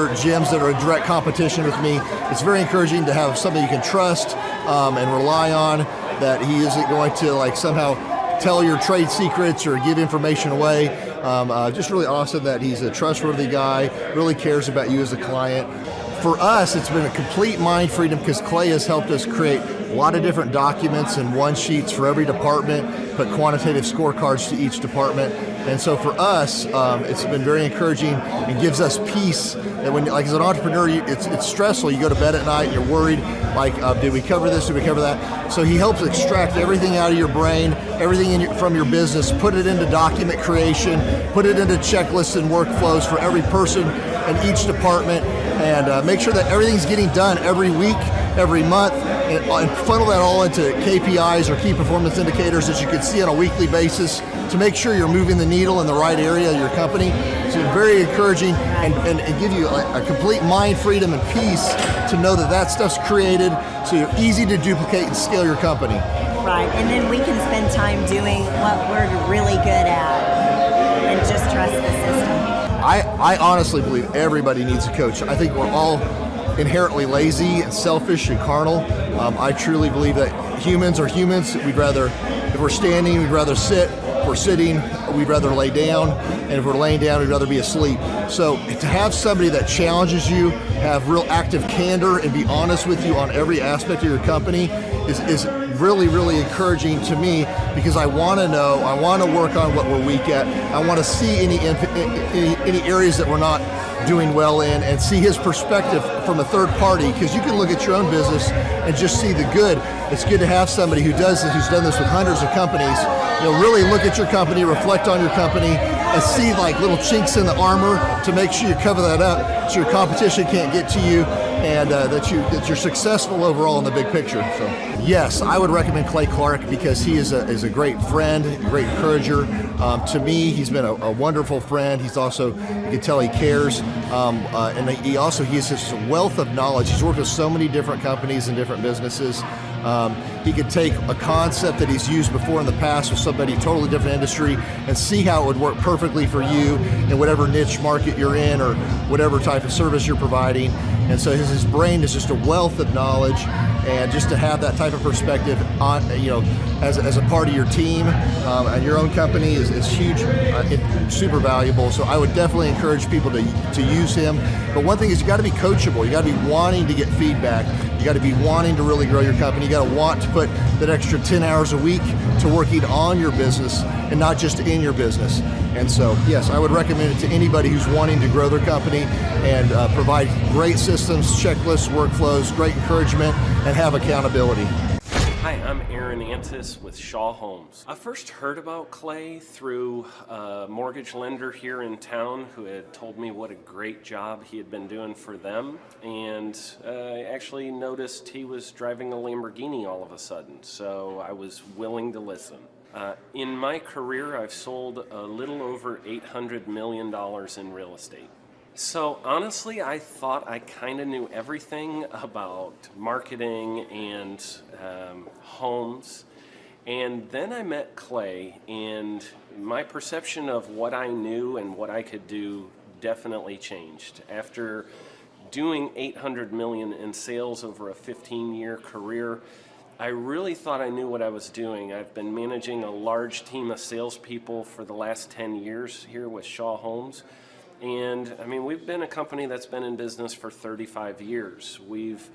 gyms that are in direct competition with me. It's very encouraging to have somebody you can trust and rely on, that he isn't going to somehow tell your trade secrets or give information away. Just really awesome that he's a trustworthy guy, really cares about you as a client. For us, it's been a complete mind freedom because Clay has helped us create a lot of different documents and one-sheets for every department, put quantitative scorecards to each department. And so for us, it's been very encouraging and gives us peace. That when, as an entrepreneur, it's stressful. You go to bed at night, you're worried, did we cover this, did we cover that? So he helps extract everything out of your brain, everything from your business, put it into document creation, put it into checklists and workflows for every person in each department, and make sure that everything's getting done every week, every month, and funnel that all into KPIs or key performance indicators that you can see on a weekly basis to make sure you're moving the needle in the right area of your company. So it's very encouraging and give you a complete mind freedom and peace to know that stuff's created, so you're easy to duplicate and scale your company. Right, and then we can spend time doing what we're really good at and just trust the system. I honestly believe everybody needs a coach. I think we're all inherently lazy and selfish and carnal. I truly believe that humans are humans. If we're standing, we'd rather sit. If we're sitting, we'd rather lay down. And if we're laying down, we'd rather be asleep. So to have somebody that challenges you, have real active candor, and be honest with you on every aspect of your company is really, really encouraging to me, because I want to know, I want to work on what we're weak at. I want to see any areas that we're not doing well in, and see his perspective from a third party, because you can look at your own business and just see the good. It's good to have somebody who does this, who's done this with hundreds of companies, really look at your company, reflect on your company, and see little chinks in the armor to make sure you cover that up so your competition can't get to you, and that you're successful overall in the big picture. So yes, I would recommend Clay Clark because he is a great friend, a great encourager. To me, he's been a wonderful friend. He's also, you can tell he cares, and he has just a wealth of knowledge. He's worked with so many different companies and different businesses. He could take a concept that he's used before in the past with somebody totally different industry and see how it would work perfectly for you in whatever niche market you're in or whatever type of service you're providing. And so his brain is just a wealth of knowledge, and just to have that type of perspective on, as a part of your team and your own company is huge, super valuable. So I would definitely encourage people to use him. But one thing is, you got to be coachable. You got to be wanting to get feedback. You got to be wanting to really grow your company. You got to want to put that extra 10 hours a week to working on your business and not just in your business. And so, yes, I would recommend it to anybody who's wanting to grow their company and provide great systems, checklists, workflows, great encouragement, and have accountability. Hi, I'm Aaron Antis with Shaw Homes. I first heard about Clay through a mortgage lender here in town who had told me what a great job he had been doing for them, and I actually noticed he was driving a Lamborghini all of a sudden, so I was willing to listen. In my career, I've sold a little over $800 million in real estate. So honestly, I thought I kind of knew everything about marketing and homes. And then I met Clay, and my perception of what I knew and what I could do definitely changed. After doing $800 million in sales over a 15-year career, I really thought I knew what I was doing. I've been managing a large team of salespeople for the last 10 years here with Shaw Homes. And I mean, we've been a company that's been in business for 35 years. We've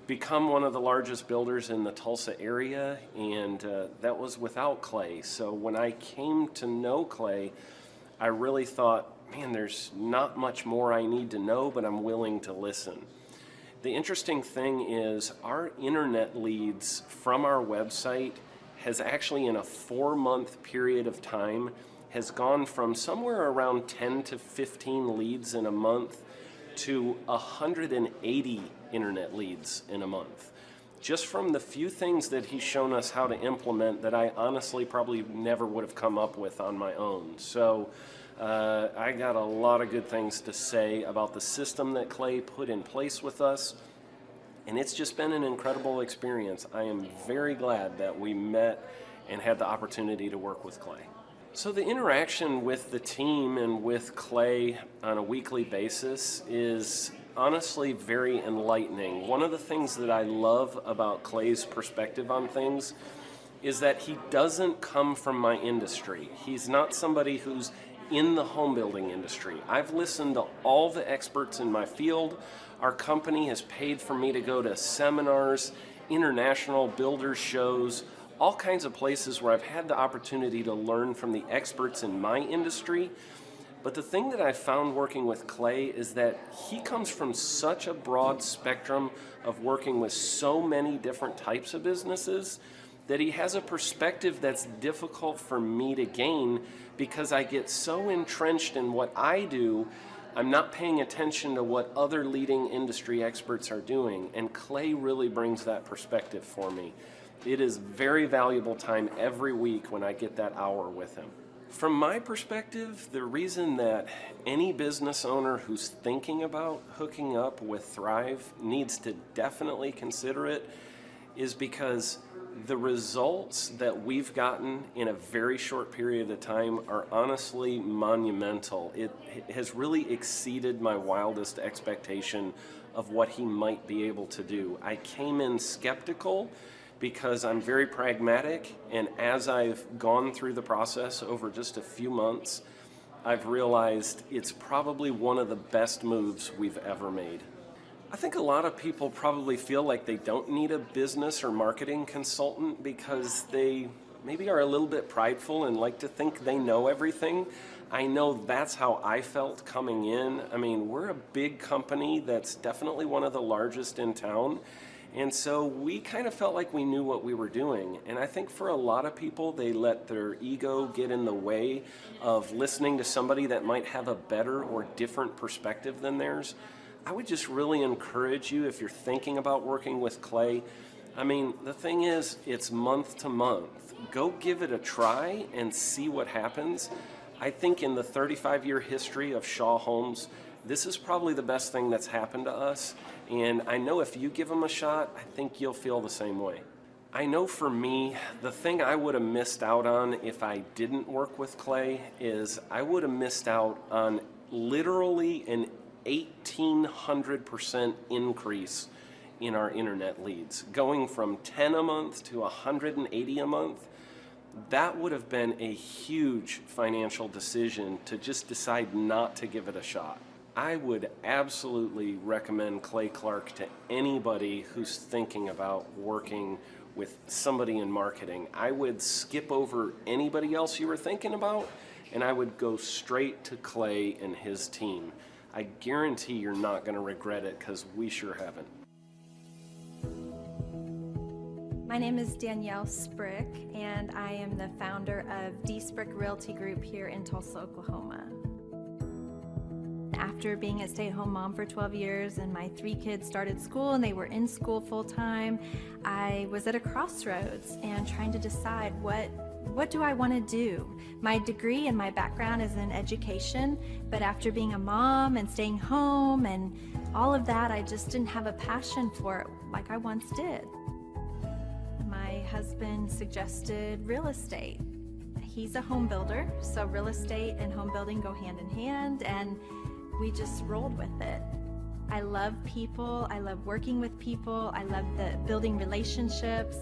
become one of the largest builders in the Tulsa area, and that was without Clay. So when I came to know Clay, I really thought, man, there's not much more I need to know, but I'm willing to listen. The interesting thing is our internet leads from our website has actually, in a 4-month period of time, has gone from somewhere around 10 to 15 leads in a month to 180 internet leads in a month. Just from the few things that he's shown us how to implement that I honestly probably never would have come up with on my own. So I got a lot of good things to say about the system that Clay put in place with us, and it's just been an incredible experience. I am very glad that we met and had the opportunity to work with Clay. So the interaction with the team and with Clay on a weekly basis is honestly very enlightening. One of the things that I love about Clay's perspective on things is that he doesn't come from my industry. He's not somebody who's in the home building industry. I've listened to all the experts in my field. Our company has paid for me to go to seminars, international builders shows, all kinds of places where I've had the opportunity to learn from the experts in my industry. But the thing that I found working with Clay is that he comes from such a broad spectrum of working with so many different types of businesses that he has a perspective that's difficult for me to gain because I get so entrenched in what I do, I'm not paying attention to what other leading industry experts are doing. And Clay really brings that perspective for me. It is very valuable time every week when I get that hour with him. From my perspective, the reason that any business owner who's thinking about hooking up with Thrive needs to definitely consider it is because the results that we've gotten in a very short period of time are honestly monumental. It has really exceeded my wildest expectation of what he might be able to do. I came in skeptical because I'm very pragmatic, and as I've gone through the process over just a few months, I've realized it's probably one of the best moves we've ever made. I think a lot of people probably feel like they don't need a business or marketing consultant because they maybe are a little bit prideful and like to think they know everything. I know that's how I felt coming in. I mean, we're a big company that's definitely one of the largest in town. And so we kind of felt like we knew what we were doing. And I think for a lot of people, they let their ego get in the way of listening to somebody that might have a better or different perspective than theirs. I would just really encourage you, if you're thinking about working with Clay, I mean, the thing is, it's month to month. Go give it a try and see what happens. I think in the 35-year history of Shaw Homes, this is probably the best thing that's happened to us. And I know if you give them a shot, I think you'll feel the same way. I know for me, the thing I would have missed out on if I didn't work with Clay is I would have missed out on literally an 1,800% increase in our internet leads. Going from 10 a month to 180 a month, that would have been a huge financial decision to just decide not to give it a shot. I would absolutely recommend Clay Clark to anybody who's thinking about working with somebody in marketing. I would skip over anybody else you were thinking about, and I would go straight to Clay and his team. I guarantee you're not going to regret it, because we sure haven't. My name is Danielle Sprick, and I am the founder of D Sprick Realty Group here in Tulsa, Oklahoma. After being a stay-at-home mom for 12 years and my 3 kids started school and they were in school full-time, I was at a crossroads and trying to decide what do I want to do? My degree and my background is in education, but after being a mom and staying home and all of that, I just didn't have a passion for it like I once did. My husband suggested real estate. He's a home builder, so real estate and home building go hand in hand, and we just rolled with it. I love people, I love working with people, I love building relationships,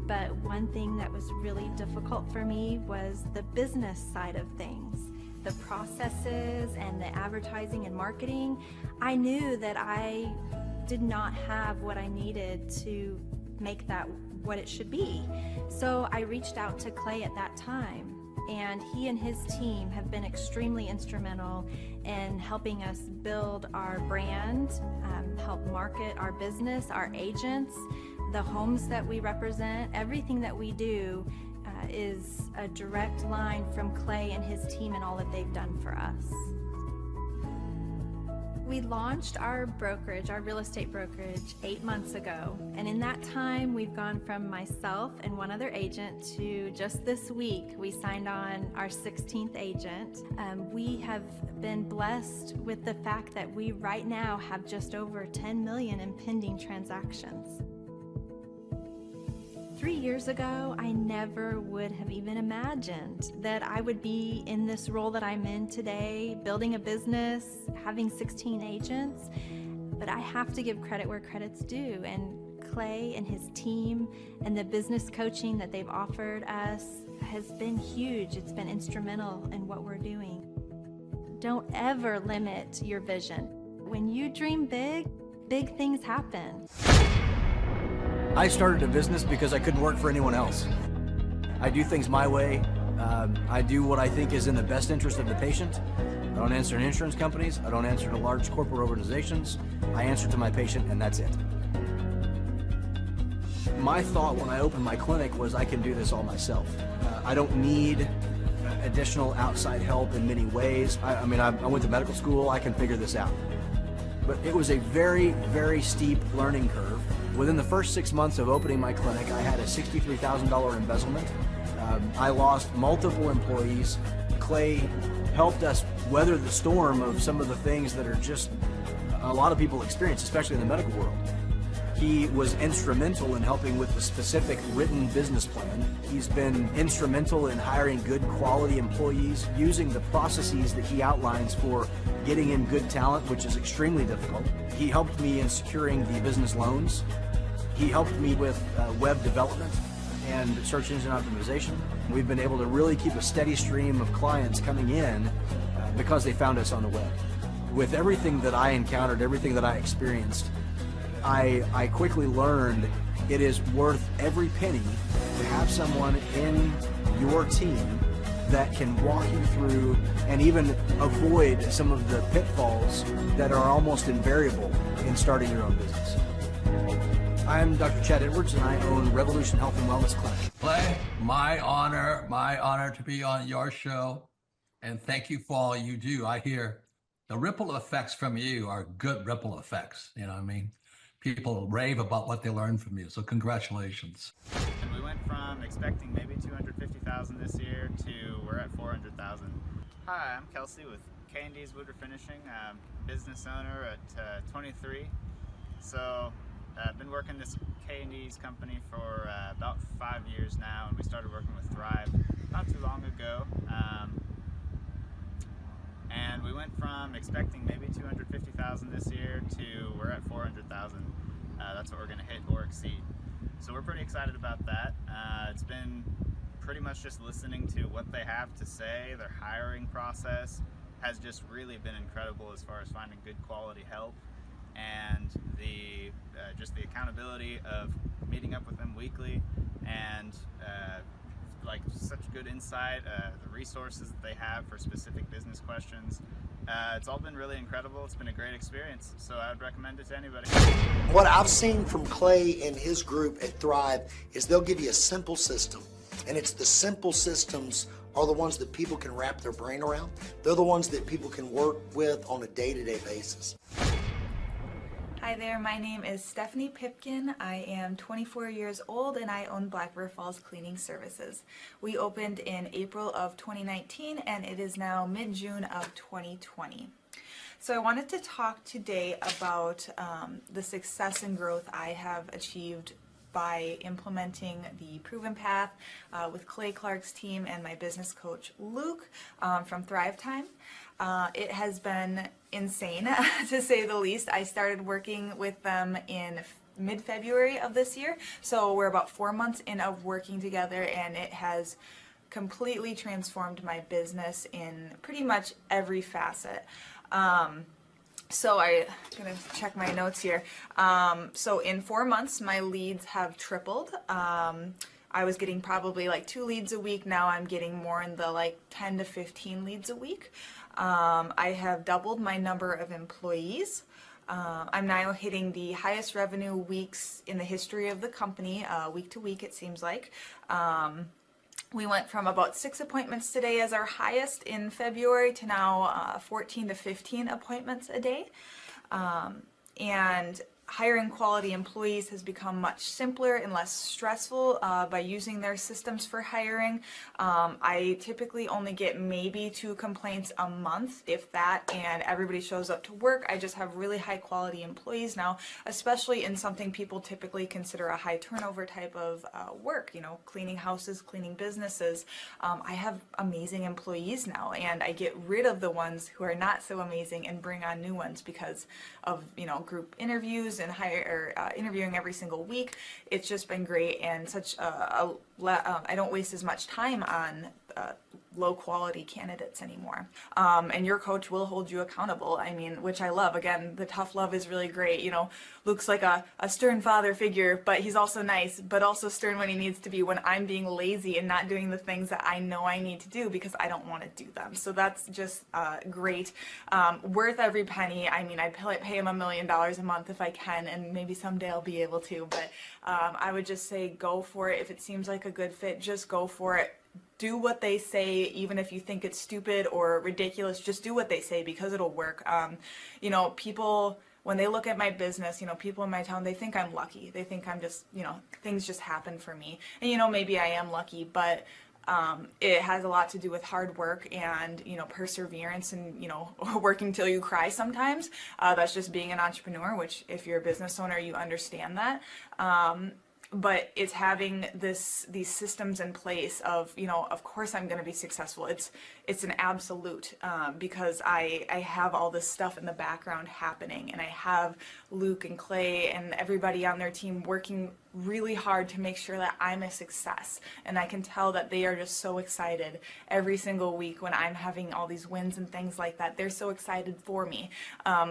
but one thing that was really difficult for me was the business side of things. The processes and the advertising and marketing. I knew that I did not have what I needed to make that what it should be. So I reached out to Clay at that time, and he and his team have been extremely instrumental in helping us build our brand, help market our business, our agents, the homes that we represent. Everything that we do is a direct line from Clay and his team and all that they've done for us. We launched our brokerage, our real estate brokerage, 8 months ago. And in that time, we've gone from myself and one other agent to just this week, we signed on our 16th agent. We have been blessed with the fact that we right now have just over 10 million in pending transactions. 3 years ago, I never would have even imagined that I would be in this role that I'm in today, building a business, having 16 agents. But I have to give credit where credit's due, and Clay and his team and the business coaching that they've offered us has been huge. It's been instrumental in what we're doing. Don't ever limit your vision. When you dream big, big things happen. I started a business because I couldn't work for anyone else. I do things my way. I do what I think is in the best interest of the patient. I don't answer to insurance companies. I don't answer to large corporate organizations. I answer to my patient, and that's it. My thought when I opened my clinic was I can do this all myself. I don't need additional outside help in many ways. I went to medical school. I can figure this out. But it was a very, very steep learning curve. Within the first 6 months of opening my clinic, I had a $63,000 embezzlement. I lost multiple employees. Clay helped us weather the storm of some of the things that are just a lot of people experience, especially in the medical world. He was instrumental in helping with the specific written business plan. He's been instrumental in hiring good quality employees, using the processes that he outlines for getting in good talent, which is extremely difficult. He helped me in securing the business loans. He helped me with web development and search engine optimization. We've been able to really keep a steady stream of clients coming in because they found us on the web. With everything that I encountered, everything that I experienced, I quickly learned it is worth every penny to have someone in your team that can walk you through and even avoid some of the pitfalls that are almost invariable in starting your own business. I'm Dr. Chad Edwards, and I own Revolution Health and Wellness Clinic. Clay, my honor to be on your show, and thank you for all you do. I hear the ripple effects from you are good ripple effects, you know what I mean? People rave about what they learned from you, so congratulations. And we went from expecting maybe 250,000 this year to we're at 400,000. Hi, I'm Kelsey with K&D's Woodruff Finishing, business owner at 23. So I've been working this K&D's company for about 5 years now, and we started working with Thrive not too long ago. And we went from expecting maybe 250,000 this year to we're at 400,000. That's what we're going to hit or exceed. So we're pretty excited about that. It's been pretty much just listening to what they have to say. Their hiring process has just really been incredible as far as finding good quality help, and the just the accountability of meeting up with them weekly, and like such good insight, the resources that they have for specific business questions. It's all been really incredible. It's been a great experience, so I would recommend it to anybody. What I've seen from Clay and his group at Thrive is they'll give you a simple system, and it's the simple systems are the ones that people can wrap their brain around. They're the ones that people can work with on a day-to-day basis. Hi there, my name is Stephanie Pipkin. I am 24 years old and I own Black River Falls Cleaning Services. We opened in April of 2019 and it is now mid-June of 2020. So I wanted to talk today about the success and growth I have achieved by implementing the Proven Path with Clay Clark's team and my business coach Luke from Thrivetime. It has been insane to say the least. I started working with them in mid-February of this year, so we're about 4 months in of working together, and it has completely transformed my business in pretty much every facet. So I'm gonna check my notes here. So in 4 months, my leads have tripled. I was getting probably like 2 leads a week. Now I'm getting more in the like 10 to 15 leads a week. I have doubled my number of employees. I'm now hitting the highest revenue weeks in the history of the company, week to week it seems like. We went from about 6 appointments today as our highest in February to now 14 to 15 appointments a day. And hiring quality employees has become much simpler and less stressful by using their systems for hiring. I typically only get maybe 2 complaints a month, if that, and everybody shows up to work. I just have really high quality employees now, especially in something people typically consider a high turnover type of work, you know, cleaning houses, cleaning businesses. I have amazing employees now, and I get rid of the ones who are not so amazing and bring on new ones because of, you know, group interviews and interviewing every single week. It's just been great, and such I don't waste as much time on low quality candidates anymore. And your coach will hold you accountable. I mean, which I love. Again, the tough love is really great. You know, Luke's like a stern father figure, but he's also nice, but also stern when he needs to be, when I'm being lazy and not doing the things that I know I need to do because I don't want to do them. So that's just great. Worth every penny. I mean, I'd pay him $1 million a month if I can, and maybe someday I'll be able to, but I would just say go for it. If it seems like a good fit, just go for it. Do what they say, even if you think it's stupid or ridiculous. Just do what they say because it'll work. You know, people, when they look at my business, you know, people in my town, they think I'm lucky. They think I'm just, you know, things just happen for me. And, you know, maybe I am lucky, but it has a lot to do with hard work and, you know, perseverance and, you know, working till you cry sometimes. That's just being an entrepreneur, which if you're a business owner, you understand that. But it's having these systems in place of, you know, of course I'm going to be successful. It's an absolute because I have all this stuff in the background happening, and I have Luke and Clay and everybody on their team working really hard to make sure that I'm a success. And I can tell that they are just so excited every single week when I'm having all these wins and things like that. They're so excited for me.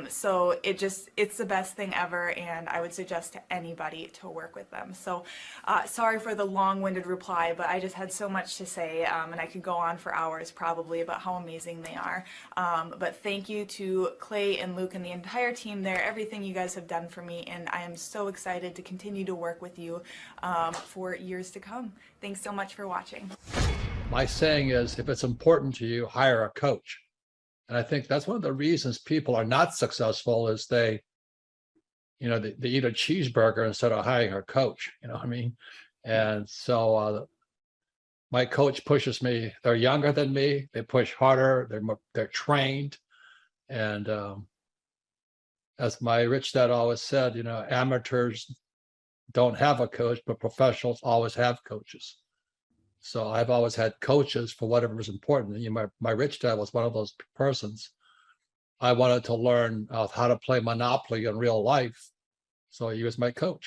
So it's the best thing ever, and I would suggest to anybody to work with them. So sorry for the long-winded reply, but I just had so much to say, and I could go on for hours probably about how amazing they are. But thank you to Clay and Luke and the entire team there, everything you guys have done for me, and I am so excited to continue to work with you for years to come. Thanks so much for watching. My saying is, if it's important to you, hire a coach. And I think that's one of the reasons people are not successful is they eat a cheeseburger instead of hiring a coach, you know what I mean? And so my coach pushes me. They're younger than me. They push harder. They're trained. And as my rich dad always said, you know, amateurs don't have a coach, but professionals always have coaches. So I've always had coaches for whatever is important. You know, my rich dad was one of those persons. I wanted to learn how to play Monopoly in real life. So he was my coach.